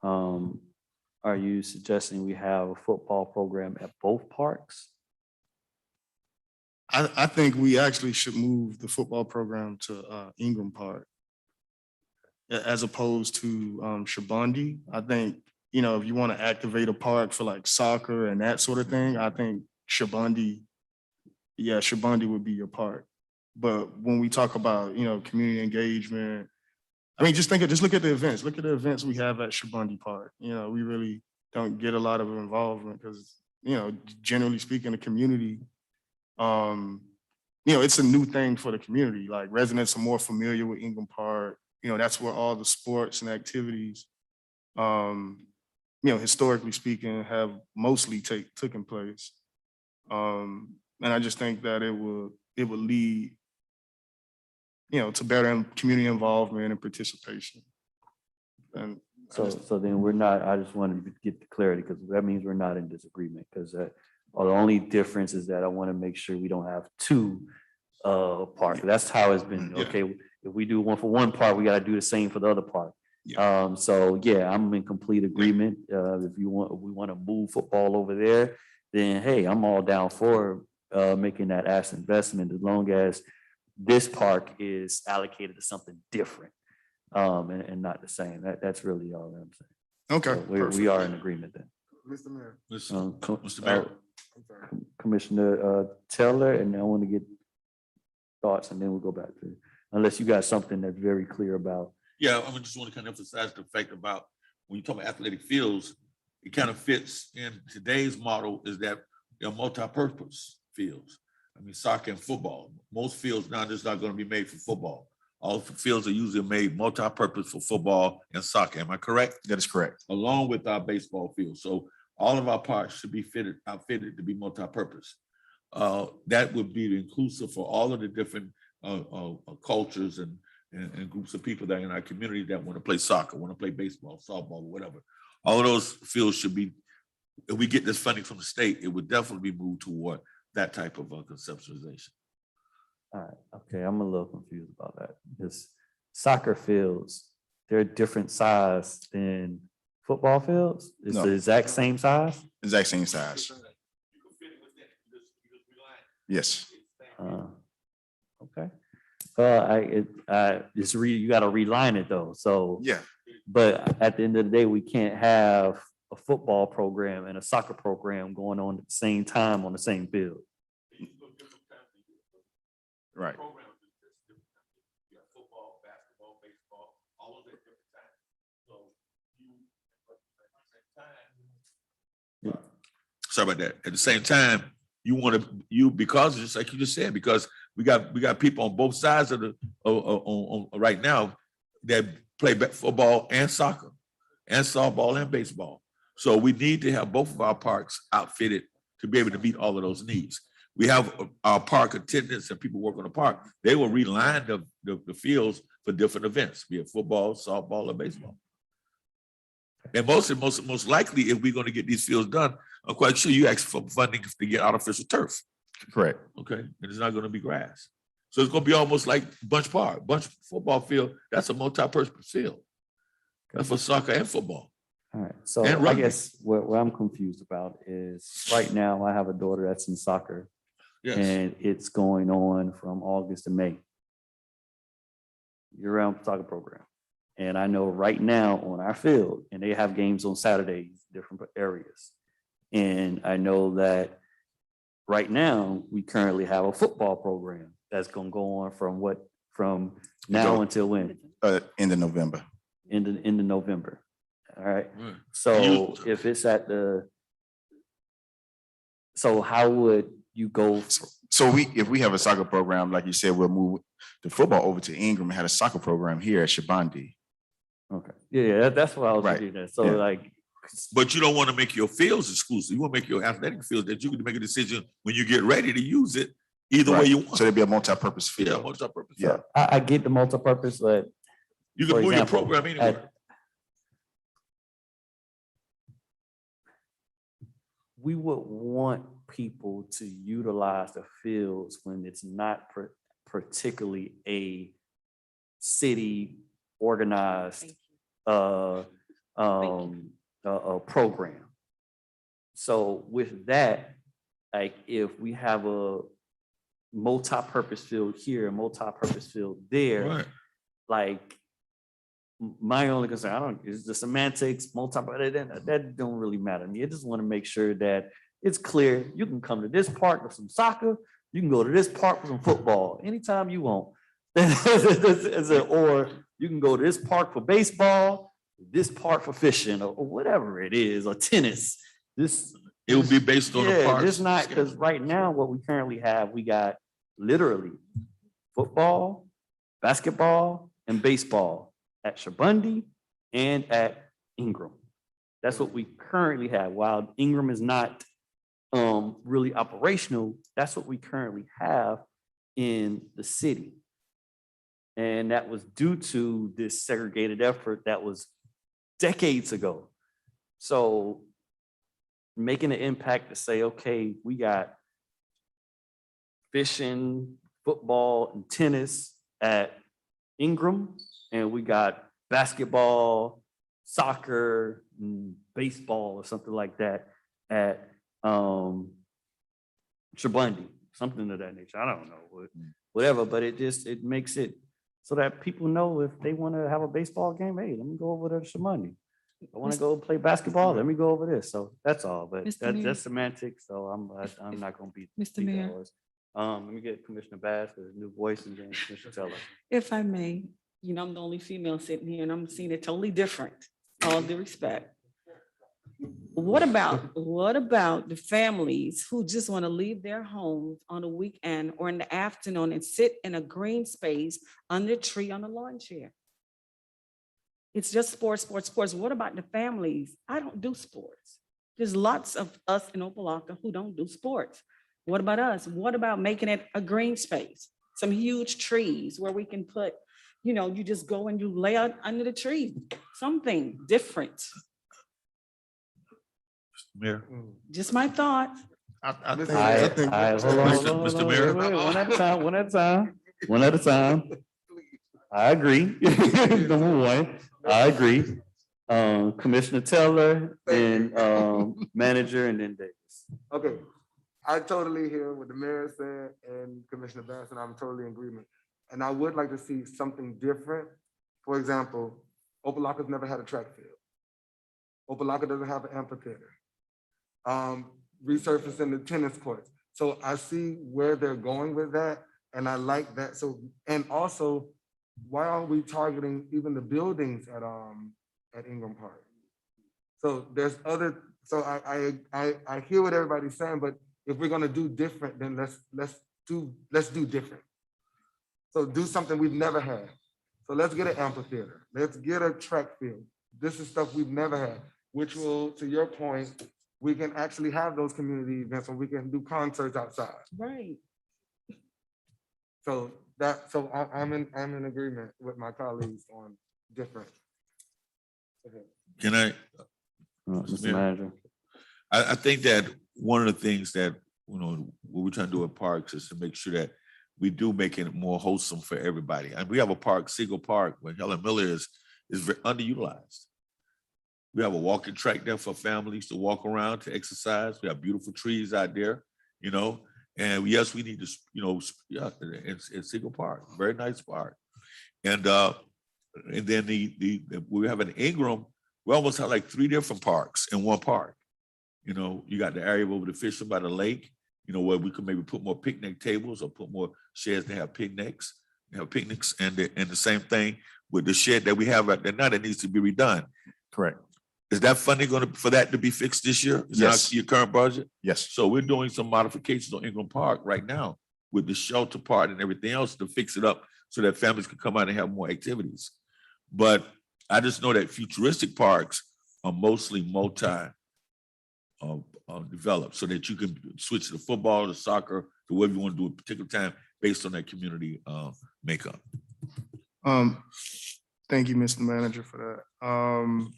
S1: are you suggesting we have a football program at both parks?
S7: I think we actually should move the football program to Ingram Park as opposed to Shabundy. I think, if you want to activate a park for like soccer and that sort of thing, I think Shabundy would be your park. But when we talk about, community engagement, I mean, just look at the events. Look at the events we have at Shabundy Park. We really don't get a lot of involvement because, generally speaking, the community, it's a new thing for the community. Like residents are more familiar with Ingram Park. That's where all the sports and activities, historically speaking, have mostly taken place. And I just think that it would lead, to better community involvement and participation. And
S1: So then we're not, I just wanted to get the clarity because that means we're not in disagreement because the only difference is that I want to make sure we don't have two parks. That's how it's been.
S7: Yeah.
S1: Okay, if we do one for one park, we got to do the same for the other park.
S7: Yeah.
S1: So yeah, I'm in complete agreement. If we want to move football over there, then hey, I'm all down for making that asset investment as long as this park is allocated to something different and not the same. That's really all I'm saying.
S7: Okay.
S1: So we are in agreement then.
S8: Mr. Mayor.
S4: Mr. Mayor.
S8: I'm sorry.
S1: Commissioner Taylor, and I want to get thoughts and then we'll go back to, unless you got something that's very clear about.
S4: Yeah, I just want to kind of emphasize the fact about when you talk about athletic fields, it kind of fits in today's model is that they're multi-purpose fields. I mean, soccer and football. Most fields now just not gonna be made for football. All fields are usually made multi-purpose for football and soccer. Am I correct?
S2: That is correct.
S4: Along with our baseball field. So all of our parks should be outfitted to be multi-purpose. That would be inclusive for all of the different cultures and groups of people that are in our community that want to play soccer, want to play baseball, softball, whatever. All of those fields should be, if we get this funding from the state, it would definitely be moved toward that type of conceptualization.
S1: All right, okay, I'm a little confused about that. Because soccer fields, they're different size than football fields? It's
S2: No.
S1: the exact same size?
S2: Exact same size. Yes.
S1: Okay. You gotta reline it though, so.
S2: Yeah.
S1: But at the end of the day, we can't have a football program and a soccer program going on at the same time on the same field.
S2: Right.
S4: Football, basketball, baseball, all of that different times. So sorry about that. At the same time, you want to, because just like you just said, because we got people on both sides of the on right now that play football and soccer and softball and baseball. So we need to have both of our parks outfitted to be able to meet all of those needs. We have our park attendants and people work on the park. They will reline the fields for different events, be it football, softball, or baseball. And most likely, if we're going to get these fields done, I'm quite sure you ask for funding to get artificial turf.
S2: Correct.
S4: Okay, and it's not going to be grass. So it's going to be almost like Bunch Park. Bunch football field, that's a multi-purpose field. That's for soccer and football.
S1: All right, so
S4: And
S1: I
S4: rugby.
S1: guess what I'm confused about is right now I have a daughter that's in soccer
S4: Yes,
S1: and it's going on from August to May. Year-round soccer program. And I know right now on our field, and they have games on Saturdays, different areas. And I know that right now, we currently have a football program that's gonna go on from now until when?
S2: End of November.
S1: Into November. All right,
S4: right.
S1: so if it's so how would you go?
S2: So if we have a soccer program, like you said, we'll move the football over to Ingram and had a soccer program here at Shabandi.
S1: Okay, yeah, that's what I was
S2: Right,
S1: doing that. So
S2: yeah.
S1: like,
S4: But you don't want to make your fields exclusive. You want to make your athletic fields that you can make a decision when you get ready to use it, either way
S2: Right.
S4: you want.
S2: So there'd be a multi-purpose
S4: Yeah,
S2: field.
S4: multi-purpose.
S2: Yeah.
S1: I get the multi-purpose, but
S4: You
S1: for
S4: can move your
S1: example,
S4: program anywhere.
S1: we would want people to utilize the fields when it's not particularly a city organized a program. So with that, like if we have a multi-purpose field here, a multi-purpose field there,
S4: Right.
S1: like my only concern, is the semantics, that don't really matter to me. I just want to make sure that it's clear. You can come to this park with some soccer. You can go to this park with some football anytime you want. Or you can go to this park for baseball, this park for fishing, or whatever it is, or tennis.
S4: It will be based on the
S1: Yeah,
S4: parks.
S1: just not, because right now, what we currently have, we got literally football, basketball, and baseball at Shabandi and at Ingram. That's what we currently have. While Ingram is not really operational, that's what we currently have in the city. And that was due to this segregated effort that was decades ago. So making an impact to say, okay, we got fishing, football, and tennis at Ingram, and we got basketball, soccer, and baseball, or something like that at Shabandi, something of that nature. I don't know, whatever, but it makes it so that people know if they want to have a baseball game, hey, let me go over to Shabandi. I want to go play basketball, let me go over this. So that's all, but
S3: Mr. Mayor.
S1: that's semantics, so I'm not gonna be.
S3: Mr. Mayor.
S1: Let me get Commissioner Bass, a new voice, and then Commissioner Teller.
S3: If I may, I'm the only female sitting here and I'm seeing it totally different, all due respect. What about the families who just want to leave their homes on a weekend or in the afternoon and sit in a green space under a tree on a lawn chair? It's just sports, sports, sports. What about the families? I don't do sports. There's lots of us in Opa-locka who don't do sports. What about us? What about making it a green space? Some huge trees where we can put, you just go and you lay out under the tree, something different.
S4: Mayor.
S3: Just my thought.
S7: I think,
S1: I,
S7: I think.
S1: I, hold on, hold on,
S4: Mr.
S1: hold on,
S4: Mayor.
S1: wait, one at a time, one at a time, one at a time. I agree. Number one, I agree. Commissioner Taylor, then manager, and then Davis.
S8: Okay, I totally hear what the mayor said and Commissioner Bass, and I'm totally in agreement. And I would like to see something different. For example, Opa-locka's never had a track field. Opa-locka doesn't have an amphitheater. Resurfacing the tennis courts. So I see where they're going with that, and I like that. So, and also, why aren't we targeting even the buildings at Ingram Park? So there's other, so I hear what everybody's saying, but if we're gonna do different, then let's do different. So do something we've never had. So let's get an amphitheater. Let's get a track field. This is stuff we've never had, which will, to your point, we can actually have those community events where we can do concerts outside.
S3: Right.
S8: So I'm in agreement with my colleagues on different. Okay.
S4: Can I?
S1: Mr.
S4: Yeah.
S1: Manager.
S4: I think that one of the things that, what we're trying to do at parks is to make sure that we do make it more wholesome for everybody. And we have a park, Siegel Park, where Helen Miller is very underutilized. We have a walking track there for families to walk around, to exercise. We have beautiful trees out there, and yes, we need to, it's Siegel Park, very nice park. And then we have an Ingram, we almost have like 3 different parks in one park. You got the area over the fishing by the lake, where we could maybe put more picnic tables or put more sheds to have picnics. And the same thing with the shed that we have right there now that needs to be redone.
S2: Correct.
S4: Is that funding for that to be fixed this year? Is
S2: Yes.
S4: that your current budget?
S2: Yes.
S4: So we're doing some modifications on Ingram Park right now with the shelter part and everything else to fix it up so that families can come out and have more activities. But I just know that futuristic parks are mostly developed so that you can switch to football, to soccer, to whatever you want to do at a particular time based on that community makeup.
S7: Thank you, Mr. Manager, for that.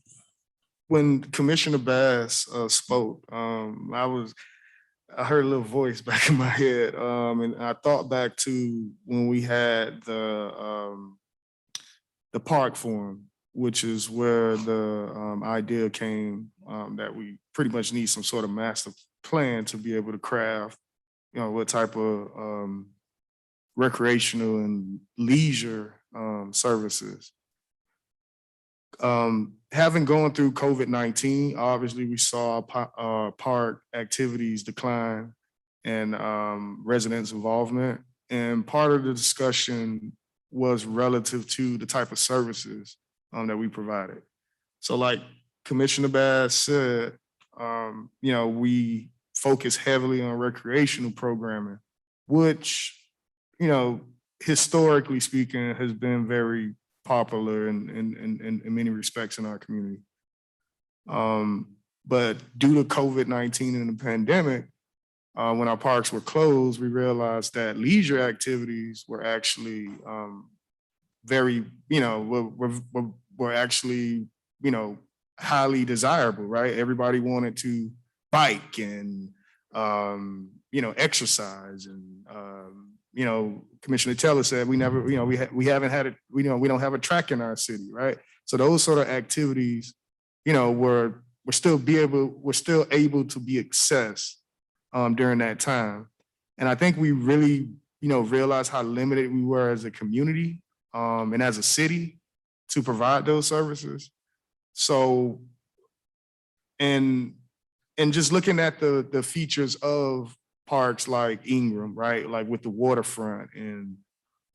S7: When Commissioner Bass spoke, I heard a little voice back in my head, and I thought back to when we had the park forum, which is where the idea came that we pretty much need some sort of master plan to be able to craft, what type of recreational and leisure services. Having gone through COVID-19, obviously we saw park activities decline and residents' involvement. And part of the discussion was relative to the type of services that we provided. So like Commissioner Bass said, we focus heavily on recreational programming, which, historically speaking, has been very popular in many respects in our community. But due to COVID-19 and the pandemic, when our parks were closed, we realized that leisure activities were actually very, were actually, highly desirable, right? Everybody wanted to bike and, exercise and, Commissioner Taylor said we never, we haven't had it, we don't have a track in our city, right? So those sort of activities, were still able to be accessed during that time. And I think we really, realized how limited we were as a community and as a city to provide those services. So, and just looking at the features of parks like Ingram, right? Like with the waterfront and,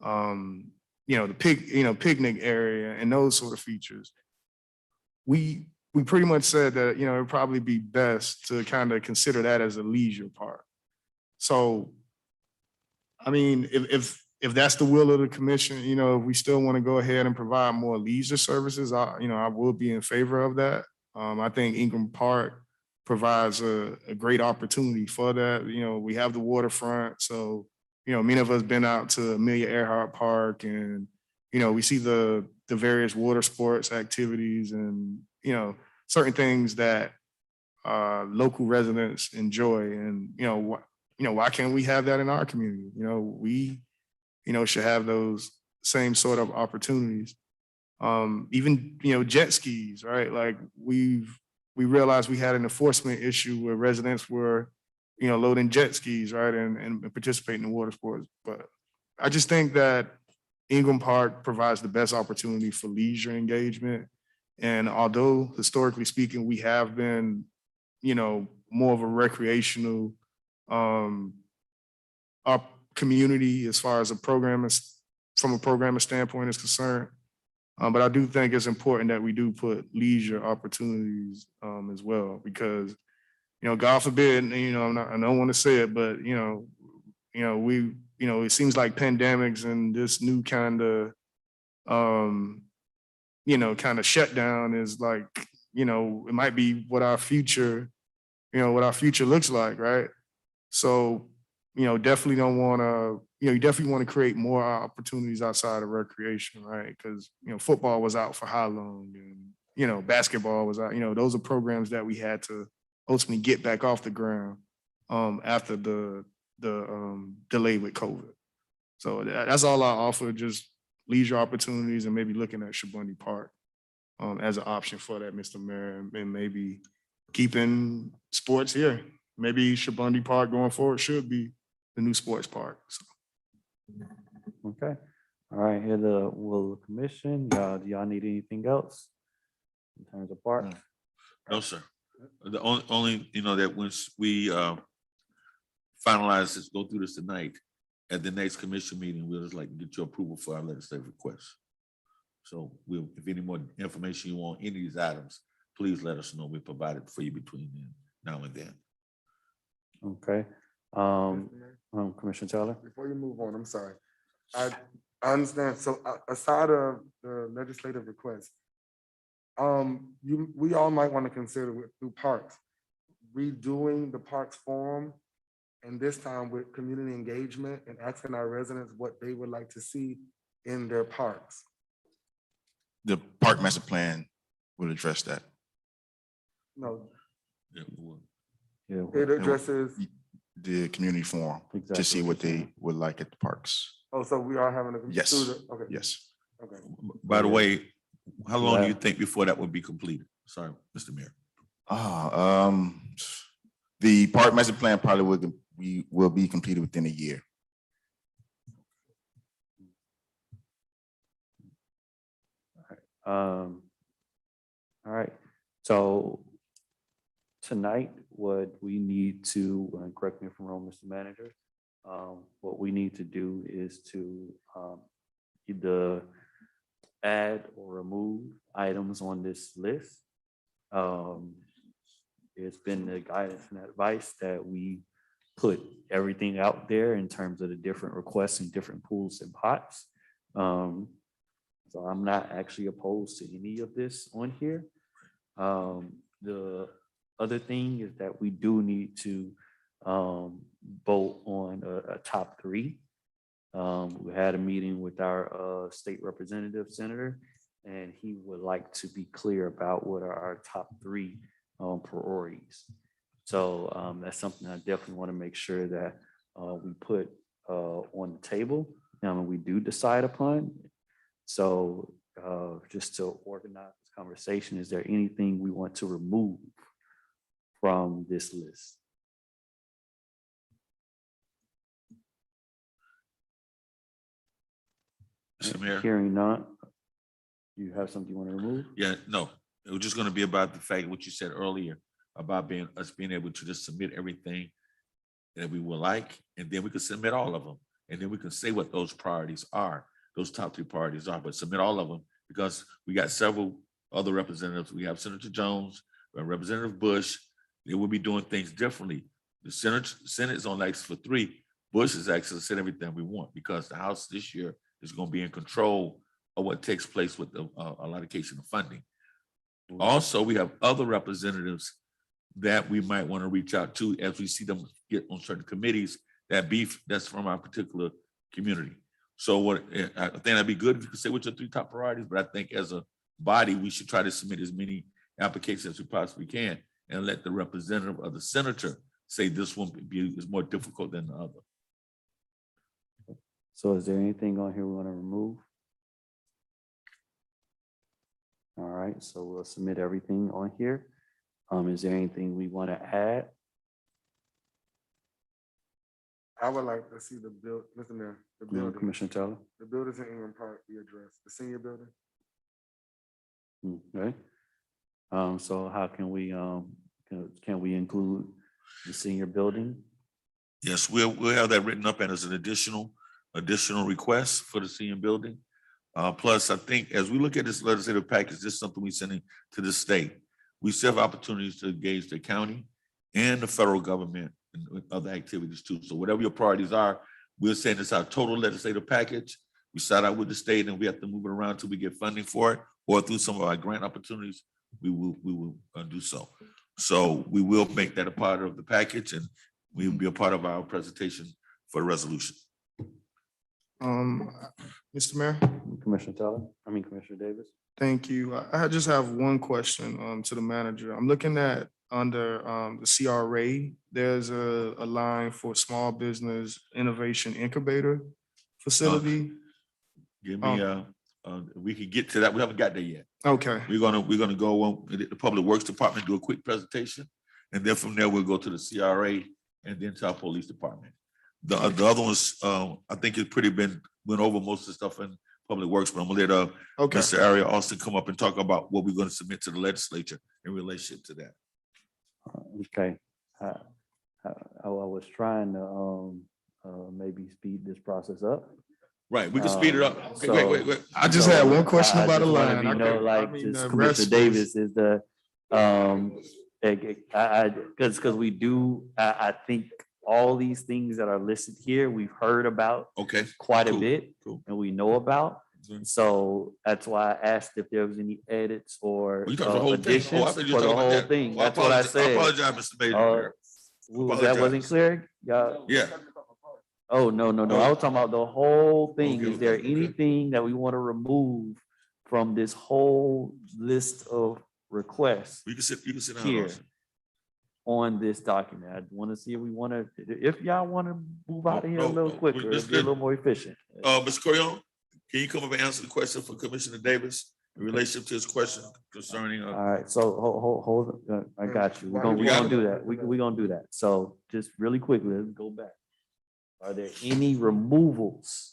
S7: the picnic area and those sort of features. We we pretty much said that, you know, it'd probably be best to kind of consider that as a leisure park. So, I mean, if that's the will of the commission, you know, if we still want to go ahead and provide more leisure services, I will be in favor of that. I think Ingram Park provides a great opportunity for that. You know, we have the waterfront, so, you know, many of us been out to Amelia Earhart Park, and, you know, we see the various water sports activities and, you know, certain things that local residents enjoy. And, you know, why can't we have that in our community? You know, we, you know, should have those same sort of opportunities. Even, you know, jet skis, right? Like we realized we had an enforcement issue where residents were, you know, loading jet skis, right? And participating in water sports. But I just think that Ingram Park provides the best opportunity for leisure engagement. And although historically speaking, we have been, you know, more of a recreational community as far as from a programming standpoint is concerned. But I do think it's important that we do put leisure opportunities as well, because, you know, God forbid, you know, I don't want to say it, but, it seems like pandemics and this new kind of, shutdown is like, you know, it might be what our future looks like, right? So, you know, definitely don't want to, you definitely want to create more opportunities outside of recreation, right? Because, you know, football was out for how long? And, you know, basketball was out, you know, those are programs that we had to ultimately get back off the ground after the delay with COVID. So that's all I offer, just leisure opportunities and maybe looking at Shabundy Park as an option for that, Mr. Mayor, and maybe keeping sports here. Maybe Shabundy Park going forward should be the new sports park. So.
S1: Okay. All right, here the will of the commission. Do y'all need anything else in terms of park?
S4: No, sir. The only, you know, that once we finalize this, go through this tonight, at the next commission meeting, we'll just like get your approval for our legislative request. So if any more information you want, any of these items, please let us know. We provide it for you between now and then.
S1: Okay. Commissioner Taylor?
S8: Before you move on, I'm sorry. I understand. So aside of the legislative request, we all might want to consider through parks, redoing the parks forum, and this time with community engagement and asking our residents what they would like to see in their parks.
S11: The park master plan will address that.
S8: No,
S4: Yeah, we will.
S1: Yeah.
S8: it addresses,
S11: The community forum to see what they would like at the parks.
S8: oh, so we are having a.
S11: Yes.
S8: Okay.
S11: Yes.
S8: Okay.
S4: By the way, how long do you think before that would be completed? Sorry, Mr. Mayor.
S11: The park master plan probably will be completed within a year.
S1: All right, so tonight, what we need to, and correct me if I'm wrong, Mr. Manager, what we need to do is to either add or remove items on this list. It's been the guidance and advice that we put everything out there in terms of the different requests and different pools and pots. So I'm not actually opposed to any of this on here. The other thing is that we do need to vote on a top three. We had a meeting with our state representative, senator, and he would like to be clear about what are our top three priorities. So that's something I definitely want to make sure that we put on the table and we do decide upon. So just to organize this conversation, is there anything we want to remove from this list?
S4: Mr. Mayor.
S1: Hearing none. You have something you want to remove?
S4: Yeah, no, it was just gonna be about the fact, what you said earlier, about us being able to just submit everything that we would like, and then we could submit all of them. And then we can say what those priorities are, those top three priorities are, but submit all of them, because we got several other representatives. We have Senator Jones, we have Representative Bush. They will be doing things differently. The Senate is on access for 3. Bush is access to set everything we want because the House this year is going to be in control of what takes place with the allocation of funding. Also, we have other representatives that we might want to reach out to as we see them get on certain committees that's from our particular community. So what I think that'd be good if you could say what your 3 top priorities, but I think as a body, we should try to submit as many applications as we possibly can and let the representative of the senator say this one is more difficult than the other.
S1: So is there anything on here we want to remove? All right, so we'll submit everything on here. Is there anything we want to add?
S8: I would like to see the build, Mr. Mayor, the building,
S1: Commissioner Taylor?
S8: the buildings in Ingram Park be addressed, the senior building.
S1: Okay. So how can we include the senior building?
S4: Yes, we'll have that written up and as an additional request for the senior building. Plus, I think as we look at this legislative package, this is something we sending to the state. We still have opportunities to engage the county and the federal government and with other activities too. So whatever your priorities are, we're saying it's our total legislative package. We start out with the state and we have to move it around till we get funding for it, or through some of our grant opportunities, we will do so. So we will make that a part of the package and we will be a part of our presentation for the resolution.
S7: Mr. Mayor,
S1: Commissioner Taylor? Commissioner Davis?
S7: thank you. I just have one question to the manager. I'm looking at under the CRA, there's a line for small business innovation incubator facility.
S4: Give me we can get to that. We haven't got there yet.
S7: Okay,
S4: We're gonna go on the Public Works Department, do a quick presentation, and then from there we'll go to the CRA and then to our police department. The other ones, I think it's went over most of the stuff in Public Works, but I'm gonna let
S7: okay.
S4: Mr. Ariel Austin come up and talk about what we're gonna submit to the legislature in relationship to that.
S1: Okay. I was trying to maybe speed this process up.
S4: Right, we can speed it up. Okay,
S1: So-
S4: wait.
S7: I just had one question
S1: I
S7: about a
S1: just wanna
S7: line.
S1: be
S7: I
S1: know,
S7: could-
S1: like,
S7: I mean,
S1: just
S7: the
S1: Commissioner
S7: rest was-
S1: Davis is the, because we do, I think all these things that are listed here, we've heard about
S4: Okay.
S1: quite a
S4: Cool,
S1: bit
S4: cool.
S1: and we know about.
S4: Mhm.
S1: So that's why I asked if there was any edits or
S4: You talking the whole thing?
S1: additions
S4: Oh, I thought you
S1: for
S4: were
S1: the
S4: talking about
S1: whole
S4: that.
S1: thing.
S4: Oh,
S1: That's what I
S4: I
S1: said.
S4: apologize, Mr. Major.
S1: That wasn't
S4: apologize.
S1: clear? Yeah.
S4: Yeah.
S1: Oh, no. I was talking about the whole thing.
S4: Okay,
S1: Is there
S4: okay.
S1: anything that we want to remove from this whole list of requests
S4: You can sit down.
S1: here
S4: Austin.
S1: on this document? I want to see if y'all want to move out of here a
S4: No,
S1: little
S4: no,
S1: quicker,
S4: this
S1: it'll be a
S4: good.
S1: little more efficient.
S4: Ms. Corion, can you come up and answer the question for Commissioner Davis in relationship to his question concerning,
S1: All right, so hold, I got you. We're gonna do that. We're gonna do that. So just really quickly, let's go back. Are there any removals?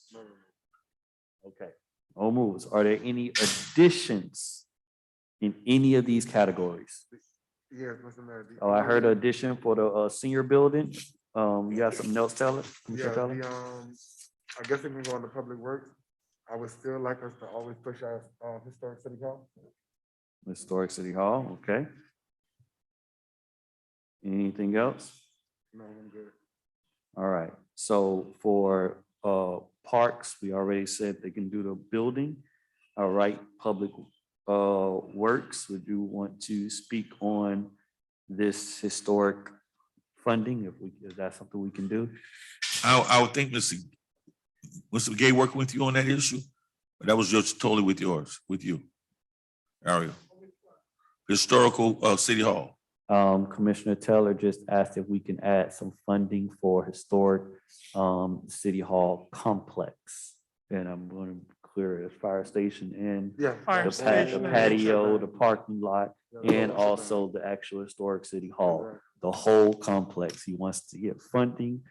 S1: Okay, no removals. Are there any additions in any of these categories?
S8: Yes, Mr. Mayor.
S1: Oh, I heard addition for the senior building. You got something else, Taylor?
S8: Yeah,
S1: Commissioner Taylor?
S8: I guess we can go on to Public Works. I would still like us to always push our historic city hall.
S1: Historic City Hall, okay. Anything else?
S8: No, I'm good.
S1: All right, so for parks, we already said they can do the building. All right, Public Works, would you want to speak on this historic funding, if that's something we can do?
S4: I would think Mr. Gay working with you on that issue, but that was just totally with you, Ariel. Historical City Hall.
S1: Commissioner Taylor just asked if we can add some funding for historic City Hall complex. And I'm going to clear it, fire station and
S8: Yeah.
S6: Fire
S1: the
S6: station.
S1: patio, the parking lot, and also the actual historic City Hall, the whole complex. He wants to get funding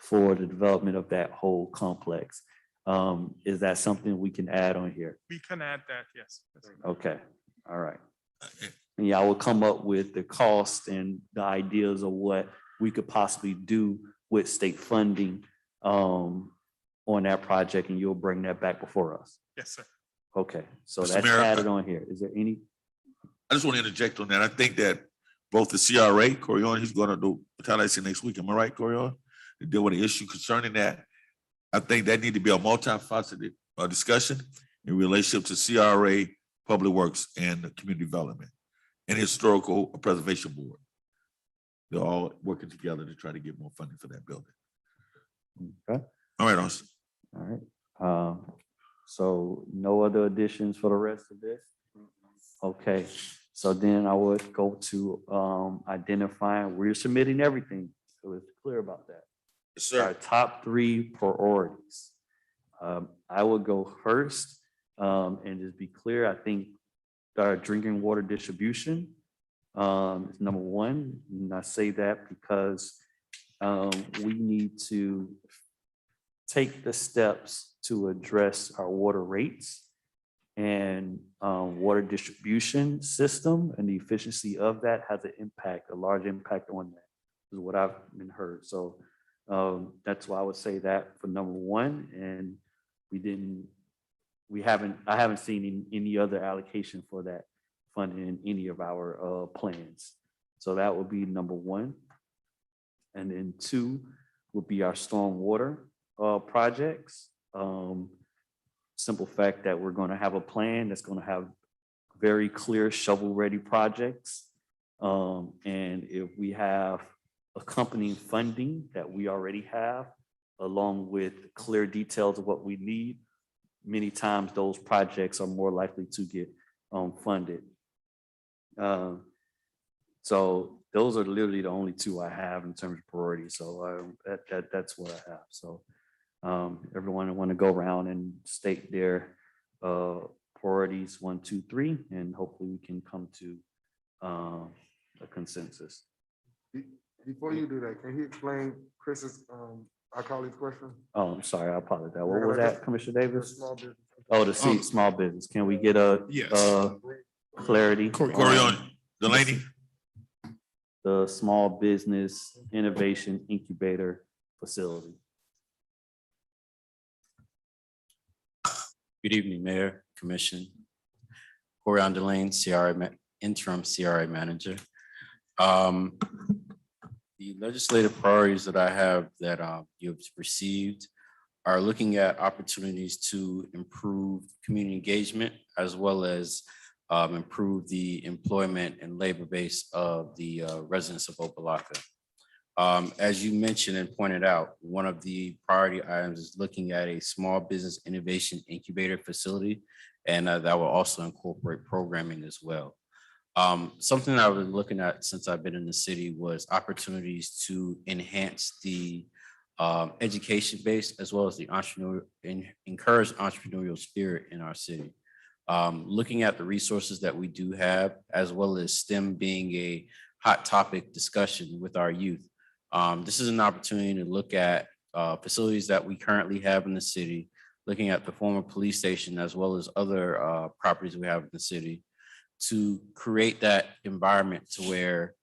S1: for the development of that whole complex. Is that something we can add on here?
S6: We can add that, yes.
S1: Okay, all right. And y'all will come up with the cost and the ideas of what we could possibly do with state funding on that project, and you'll bring that back before us.
S6: Yes, sir.
S1: Okay, so
S4: Mr.
S1: that's
S4: Mayor,
S1: added on here. Is there any?
S4: just want to interject on that. I think that both the CRA, Corion, he's going to do Tallahassee next week. Am I right, Corion? To deal with the issue concerning that. I think that need to be a multifaceted discussion in relationship to CRA, Public Works, and the Community Development and Historical Preservation Board. They're all working together to try to get more funding for that building.
S1: Okay,
S4: All right, Austin.
S1: all right. So no other additions for the rest of this? Okay, so then I would go to identifying, we're submitting everything, so it's clear about that.
S4: Yes,
S1: Our top 3 priorities. I would go first, and just be clear, I think our drinking water distribution is number 1. And I say that because we need to take the steps to address our water rates and water distribution system, and the efficiency of that has an impact, a large impact on that, is what I've been heard. So that's why I would say that for number 1. And I haven't seen any other allocation for that funding in any of our plans. So that would be number 1. And then 2 would be our stormwater projects. Simple fact that we're going to have a plan that's going to have very clear shovel-ready projects. And if we have accompanying funding that we already have, along with clear details of what we need, many times those projects are more likely to get funded. So those are literally the only 2 I have in terms of priority. So that's what I have. So everyone, I want to go around and state their priorities 1, 2, 3, and hopefully we can come to a consensus.
S8: Before you do that, can he explain Chris's, our colleague's question?
S1: Oh, I'm sorry, I apologize. What
S8: Yeah,
S1: was
S8: that's-
S1: that, Commissioner Davis?
S8: Small business.
S1: Oh, the small business. Can we get a
S6: Yes.
S1: clarity?
S4: Corion,
S1: on
S4: Delaney.
S1: The small business innovation incubator facility.
S12: Good evening, Mayor, Commission. Corion Delane, Interim CRA Manager. The legislative priorities that I have that you've received are looking at opportunities to improve community engagement as well as improve the employment and labor base of the residents of Opa-locka. As you mentioned and pointed out, one of the priority items is looking at a small business innovation incubator facility, and that will also incorporate programming as well. Something I've been looking at since I've been in the city was opportunities to enhance the education base as well as the encourage entrepreneurial spirit in our city. Looking at the resources that we do have, as well as STEM being a hot topic discussion with our youth. This is an opportunity to look at facilities that we currently have in the city, looking at the former police station as well as other properties we have in the city, to create that environment to where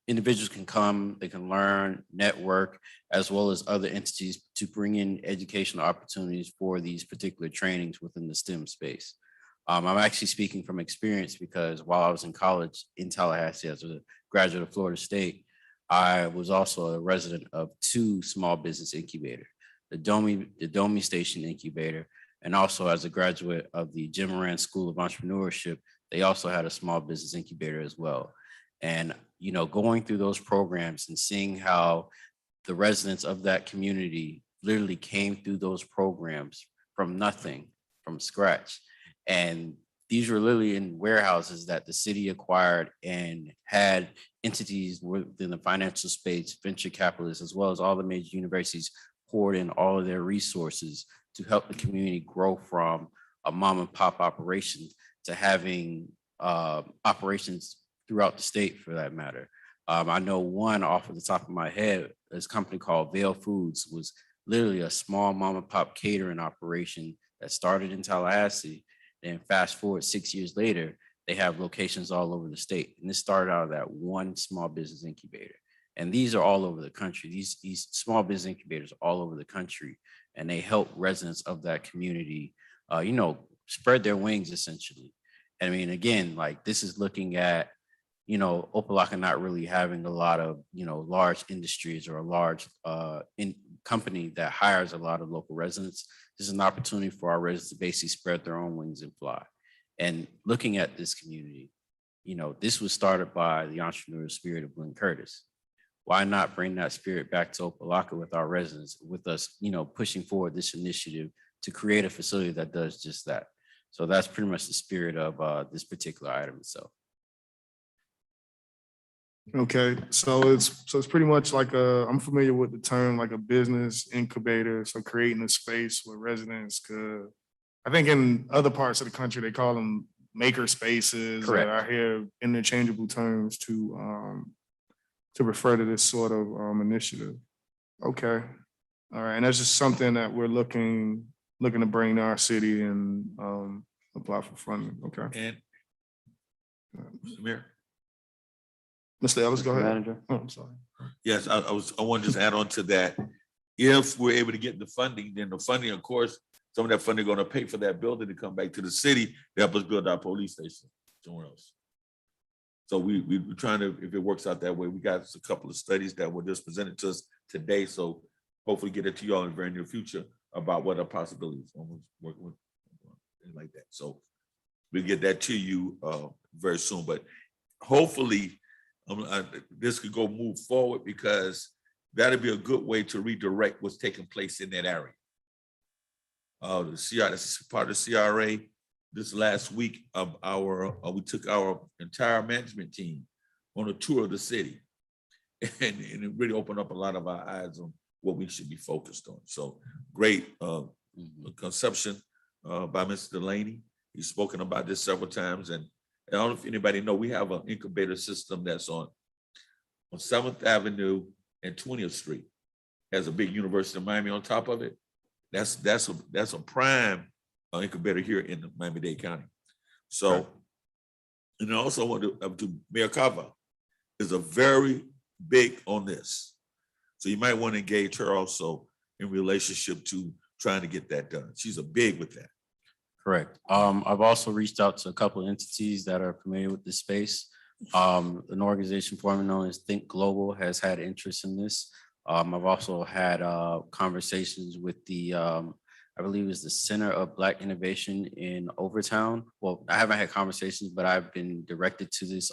S12: individuals can come, they can learn, network, as well as other entities to bring in educational opportunities for these particular trainings within the STEM space. I'm actually speaking from experience because while I was in college in Tallahassee as a graduate of Florida State, I was also a resident of 2 small business incubator, the Domi Station Incubator, and also as a graduate of the Gilmour School of Entrepreneurship, they also had a small business incubator as well. And, you know, going through those programs and seeing how the residents of that community literally came through those programs from nothing, from scratch. And these were literally in warehouses that the city acquired and had entities within the financial space, venture capitalists, as well as all the major universities poured in all of their resources to help the community grow from a mom and pop operation to having operations throughout the state for that matter. I know one off of the top of my head, this company called Vail Foods was literally a small mom and pop catering operation that started in Tallahassee. And fast forward 6 years later, they have locations all over the state. And this started out of that one small business incubator. And these are all over the country. These small business incubators are all over the country. And they help residents of that community, you know, spread their wings essentially. I mean, again, like this is looking at, Opa-locka not really having a lot of, large industries or a large company that hires a lot of local residents. This is an opportunity for our residents to basically spread their own wings and fly. And looking at this community, this was started by the entrepreneurial spirit of Glenn Curtis. Why not bring that spirit back to Opa-locka with our residents, with us, pushing forward this initiative to create a facility that does just that. So that's pretty much the spirit of this particular item itself.
S7: Okay, so it's pretty much like I'm familiar with the term like a business incubator, so creating a space where residents could, I think in other parts of the country, they call them maker spaces.
S12: Correct.
S7: I hear interchangeable terms to refer to this sort of initiative. Okay, all right, and that's just something that we're looking to bring to our city and apply for funding. Okay.
S4: And Mr. Mayor?
S7: Mr. Ellis, go
S1: Mr.
S7: ahead.
S1: Manager.
S7: Oh, I'm sorry.
S4: Yes, I want to just add on to that. If we're able to get the funding, then the funding, of course, some of that funding going to pay for that building to come back to the city to help us build our police station somewhere else. So we're trying to, if it works out that way, we got a couple of studies that were just presented to us today. So hopefully get it to y'all in the very near future about what are possibilities on working with things like that. So we'll get that to you very soon. But hopefully this could go move forward because that'll be a good way to redirect what's taking place in that area. The CR, this is part of the CRA. This last week of we took our entire management team on a tour of the city, and it really opened up a lot of our eyes on what we should be focused on. So great conception by Mr. Delaney. He's spoken about this several times, and I don't know if anybody know, we have an incubator system that's on 7th Avenue and 20th Street. Has a big University of Miami on top of it. That's a prime incubator here in Miami-Dade County. So, and I also want to Mayor Kava is a very big on this. So you might want to engage her also in relationship to trying to get that done. She's a big with that.
S12: Correct. I've also reached out to a couple of entities that are familiar with this space. An organization formerly known as Think Global has had interest in this. I've also had conversations with the, I believe it's the Center of Black Innovation in Overtown. Well, I haven't had conversations, but I've been directed to this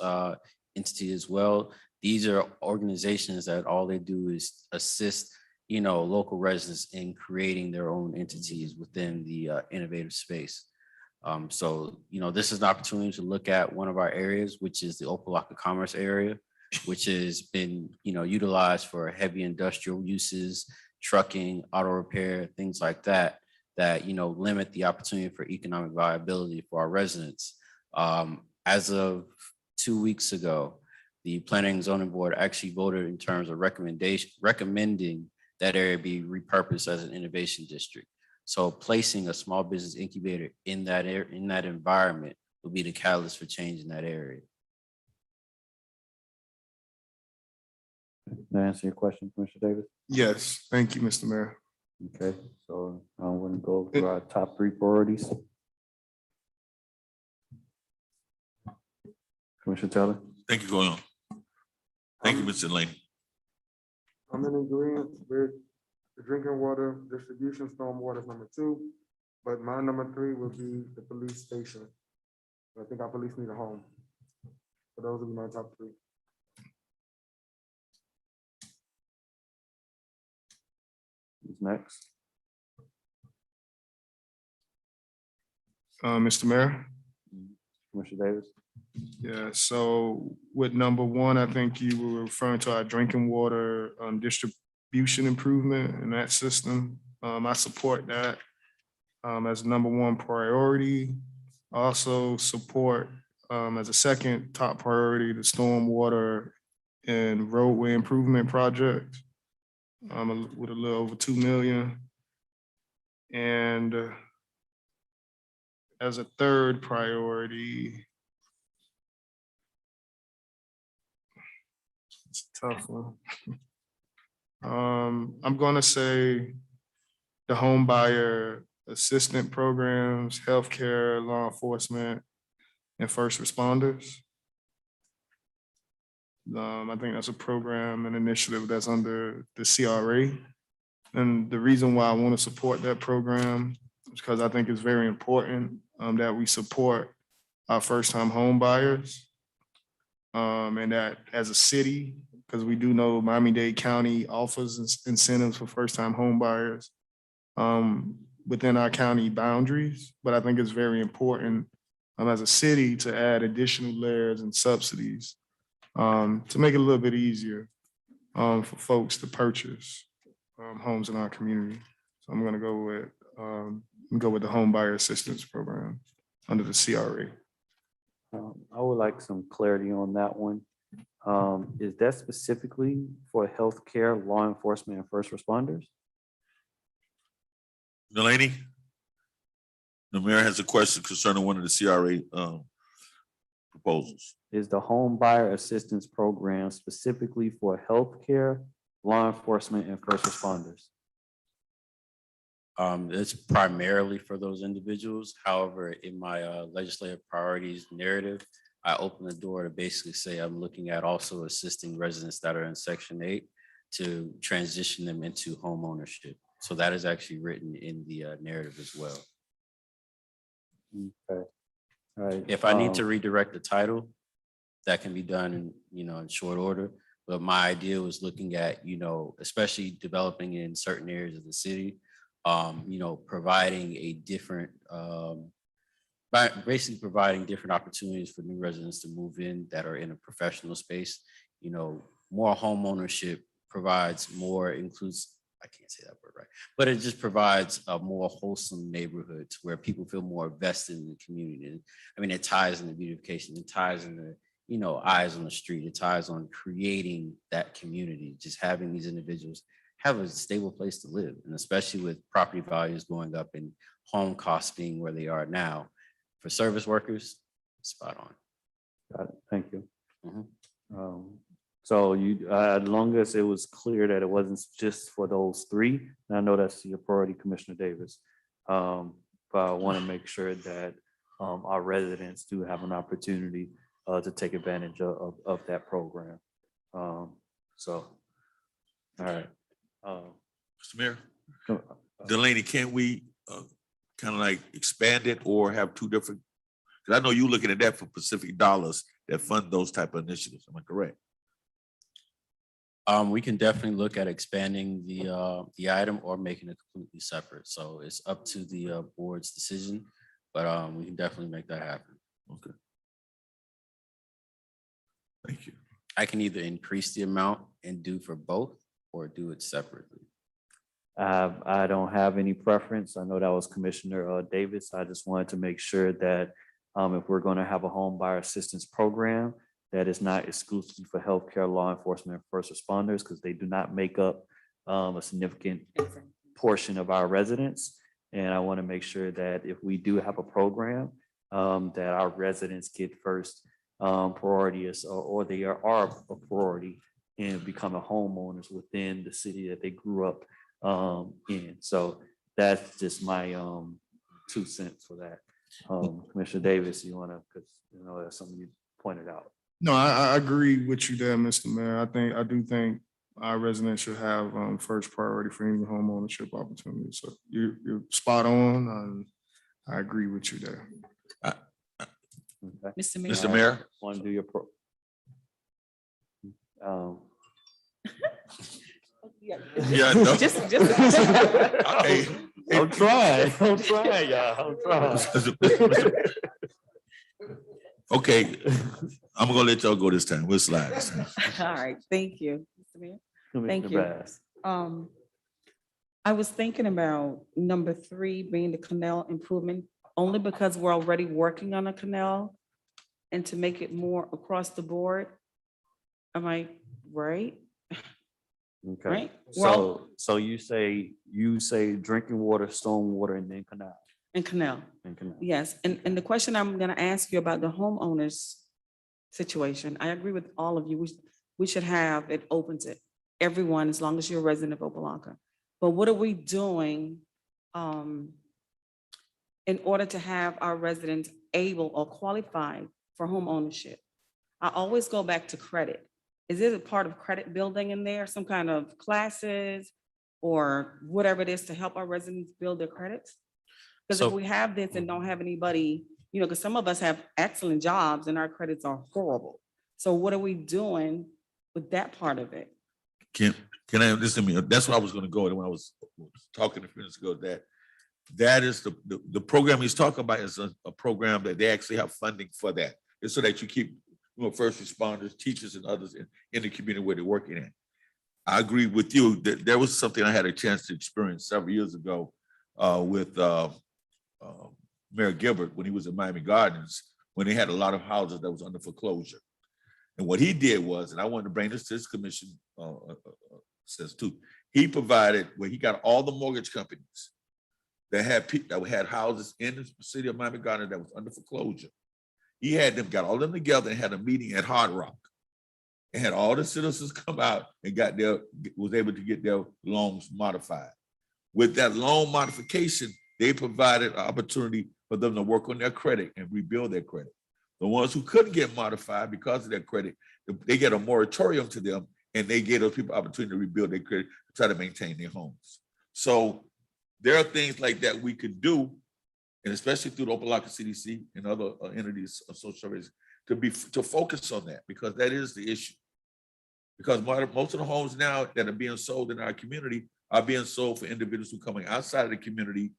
S12: entity as well. These are organizations that all they do is assist, local residents in creating their own entities within the innovative space. So, this is an opportunity to look at one of our areas, which is the Opa-locka Commerce area, which has been, utilized for heavy industrial uses, trucking, auto repair, things like that, limit the opportunity for economic viability for our residents. As of 2 weeks ago, the Planning and Zoning Board actually voted in terms of recommending that area be repurposed as an innovation district. So placing a small business incubator in that environment will be the catalyst for change in that area.
S1: Did that answer your question, Commissioner Davis?
S7: Yes, thank you, Mr. Mayor.
S1: Okay, so I'm going to go through our top 3 priorities. Commissioner Taylor?
S4: Thank you, going on. Thank you, Mr. Delaney.
S8: I'm in agreement with the drinking water distribution, stormwater is number 2, but my number 3 would be the police station. I think our police need a home. So those would be my top 3.
S1: Who's next?
S7: Mr. Mayor?
S1: Commissioner Davis?
S7: Yeah, so with number 1, I think you were referring to our drinking water distribution improvement in that system. I support that as number 1 priority. I also support as a second top priority, the stormwater and roadway improvement project with a little over 2 million. And as a third priority, it's a tough one. I'm gonna say the home buyer assistant programs, healthcare, law enforcement, and first responders. I think that's a program and initiative that's under the CRA. And the reason why I want to support that program is because I think it's very important that we support our first-time home buyers. And that as a city, because we do know Miami-Dade County offers incentives for first-time home buyers within our county boundaries. But I think it's very important as a city to add additional layers and subsidies to make it a little bit easier for folks to purchase homes in our community. So I'm gonna go with the home buyer assistance program under the CRA.
S1: I would like some clarity on that one. Is that specifically for healthcare, law enforcement, and first responders?
S4: Delaney? The mayor has a question concerning one of the CRA proposals.
S1: Is the home buyer assistance program specifically for healthcare, law enforcement, and first responders?
S12: It's primarily for those individuals. However, in my legislative priorities narrative, I open the door to basically say I'm looking at also assisting residents that are in Section 8 to transition them into home ownership. So that is actually written in the narrative as well.
S1: Okay. All right.
S12: If I need to redirect the title, that can be done in short order. But my idea was looking at, especially developing in certain areas of the city, providing a different, basically providing different opportunities for new residents to move in that are in a professional space. More home ownership provides more includes, I can't say that word right, but it just provides a more wholesome neighborhood to where people feel more vested in the community. I mean, it ties into beautification, it ties into, eyes on the street, it ties on creating that community, just having these individuals have a stable place to live. And especially with property values going up and home costs being where they are now, for service workers, spot on.
S1: Got it. Thank you.
S12: Mhm.
S1: So as long as it was clear that it wasn't just for those three, and I know that's your priority, Commissioner Davis. But I want to make sure that our residents do have an opportunity to take advantage of that program. So, all right.
S4: Mr. Mayor, Delaney, can't we kind of like expand it or have two different? Because I know you're looking at that for specific dollars that fund those type of initiatives. Am I correct?
S12: We can definitely look at expanding the item or making it completely separate. So it's up to the board's decision, but we can definitely make that happen.
S4: Okay. Thank you.
S12: I can either increase the amount and do for both or do it separately.
S1: I don't have any preference. I know that was Commissioner Davis. I just wanted to make sure that if we're going to have a home buyer assistance program, that is not exclusively for healthcare, law enforcement, and first responders, because they do not make up a significant portion of our residents. And I want to make sure that if we do have a program, that our residents get first priority or they are a priority in becoming homeowners within the city that they grew up in. So that's just my 2 cents for that. Commissioner Davis, you want to, because that's something you pointed out.
S7: No, I agree with you there, Mr. Mayor. I do think our residents should have first priority for any home ownership opportunities. So you're spot on, and I agree with you there.
S1: Okay.
S4: Mr. Mayor?
S1: Want to do your
S4: Yeah, no. Hey,
S1: I'm trying, y'all. I'm trying.
S4: Okay, I'm gonna let y'all go this time. We'll slide this time.
S3: All right, thank you, Mr. Mayor. Thank
S1: Commissioner
S3: you.
S1: Bass.
S3: I was thinking about number 3 being the canal improvement, only because we're already working on a canal and to make it more across the board. Am I right?
S1: Okay,
S3: Right? Well,
S1: so you say drinking water, storm water, and then canal.
S3: and canal,
S1: And canal.
S3: yes. And the question I'm gonna ask you about the homeowners situation, I agree with all of you. We should have it open to everyone as long as you're a resident of Opa-locka. But what are we doing in order to have our residents able or qualified for home ownership. I always go back to credit. Is it a part of credit building in there, some kind of classes or whatever it is to help our residents build their credits? Because if
S12: So-
S3: we have this and don't have anybody, you know, because some of us have excellent jobs and our credits are horrible. So what are we doing with that part of it?
S4: Can I, listen to me, that's what I was gonna go, when I was talking a few minutes ago, that is the program he's talking about is a program that they actually have funding for that. It's so that you keep, you know, first responders, teachers and others in the community where they're working at. I agree with you that there was something I had a chance to experience several years ago with Mayor Gilbert when he was at Miami Gardens, when they had a lot of houses that was under foreclosure. And what he did was, and I wanted to bring this to this commission says too, he provided where he got all the mortgage companies that had houses in the city of Miami Gardens that was under foreclosure. He had them, got all of them together and had a meeting at Hard Rock. And had all the citizens come out and was able to get their loans modified. With that loan modification, they provided an opportunity for them to work on their credit and rebuild their credit. The ones who couldn't get modified because of their credit, they get a moratorium to them and they gave those people opportunity to rebuild their credit, to try to maintain their homes. So there are things like that we could do, and especially through the Opa-locka CDC and other entities of social services, to focus on that, because that is the issue. Because most of the homes now that are being sold in our community are being sold for individuals who are coming outside of the community,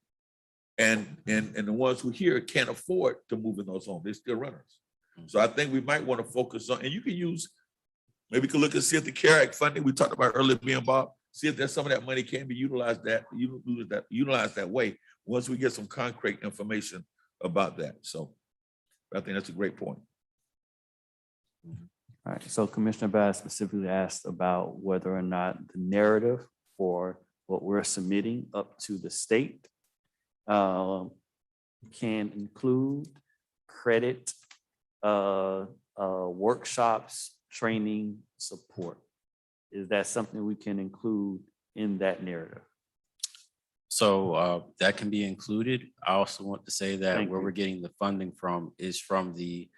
S4: and the ones who here can't afford to move in those homes. They're still renters. So I think we might want to focus on, and you can use, maybe we can look and see if the CARE Act funding we talked about earlier, being Bob, see if there's some of that money can be utilized that way once we get some concrete information about that. So I think that's a great point.
S1: All right, so Commissioner Bass specifically asked about whether or not the narrative for what we're submitting up to the state can include credit, workshops, training, support. Is that something we can include in that narrative?
S12: So that can be included. I also want to say that
S1: Thank
S12: where
S1: you.
S12: we're getting the funding from is from the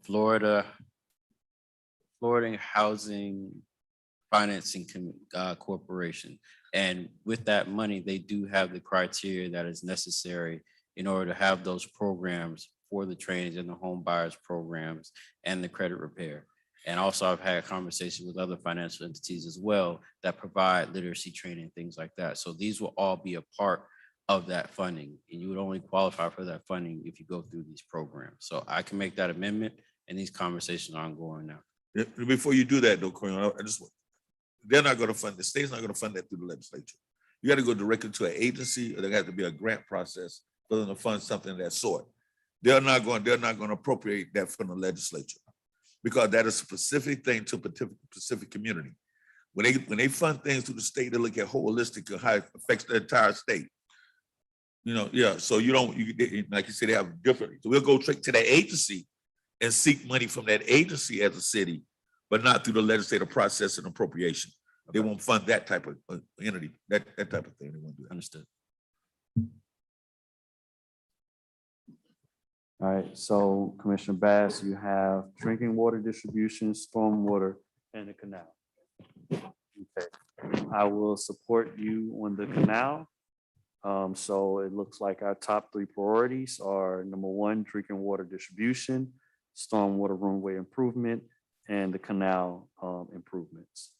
S12: Florida Housing Financing Corporation. And with that money, they do have the criteria that is necessary in order to have those programs for the trainings and the home buyers programs and the credit repair. And also I've had conversations with other financial entities as well that provide literacy training, things like that. So these will all be a part of that funding, and you would only qualify for that funding if you go through these programs. So I can make that amendment, and these conversations are ongoing now.
S4: Before you do that though, Corian, they're not going to fund, the state's not going to fund that through the legislature. You got to go directly to an agency, or there has to be a grant process for them to fund something of that sort. They're not going to appropriate that from the legislature, because that is a specific thing to a specific community. When they fund things through the state, they look at holistic and how it affects the entire state. You know, yeah. So you don't, like you said, they have different. So we'll go straight to that agency and seek money from that agency as a city, but not through the legislative process and appropriation. They won't fund that type of entity, that type of thing. They won't do that.
S12: Understood.
S1: All right, so Commissioner Bass, you have drinking water distribution, stormwater, and the canal. Okay, I will support you on the canal. So it looks like our top three priorities are number one, drinking water distribution, stormwater runway improvement, and the canal improvements.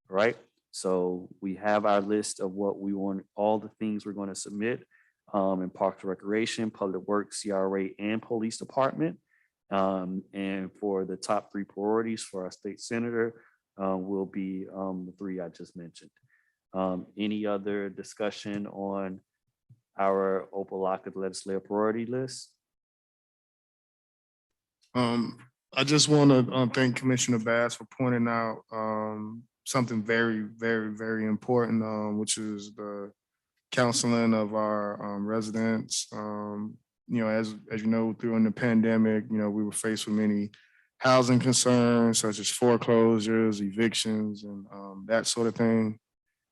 S1: All right, so we have our list of what we want, all the things we're going to submit in Parks and Recreation, Public Works, CRA, and Police Department. And for the top three priorities for our state senator will be the three I just mentioned. Any other discussion on our Opa-locka legislative priority list?
S7: I just want to thank Commissioner Bass for pointing out something very, very, very important, which is the counseling of our residents. You know, as you know, during the pandemic, you know, we were faced with many housing concerns such as foreclosures, evictions, and that sort of thing.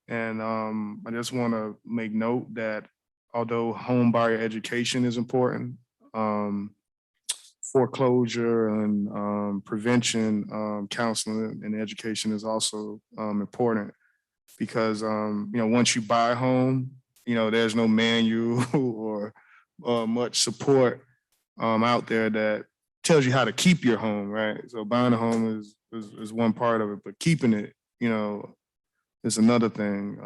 S7: And I just want to make note that although home buyer education is important, foreclosure and prevention, counseling and education is also important. Because once you buy a home, there's no manual or much support out there that tells you how to keep your home, right? So buying a home is one part of it, but keeping it, is another thing.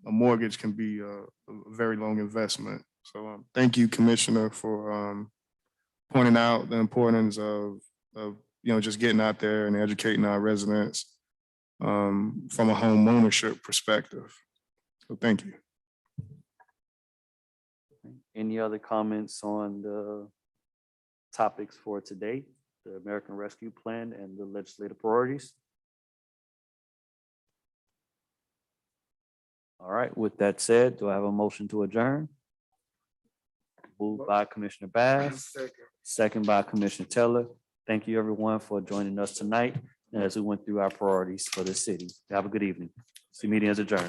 S7: A mortgage can be a very long investment. So thank you, Commissioner, for pointing out the importance of just getting out there and educating our residents from a home ownership perspective. So thank you.
S1: Any other comments on the topics for today, the American Rescue Plan and the legislative priorities? All right, with that said, do I have a motion to adjourn? Moved by Commissioner Bass, second by Commissioner Taylor. Thank you, everyone, for joining us tonight as we went through our priorities for the city. Have a good evening. See, meeting is adjourned.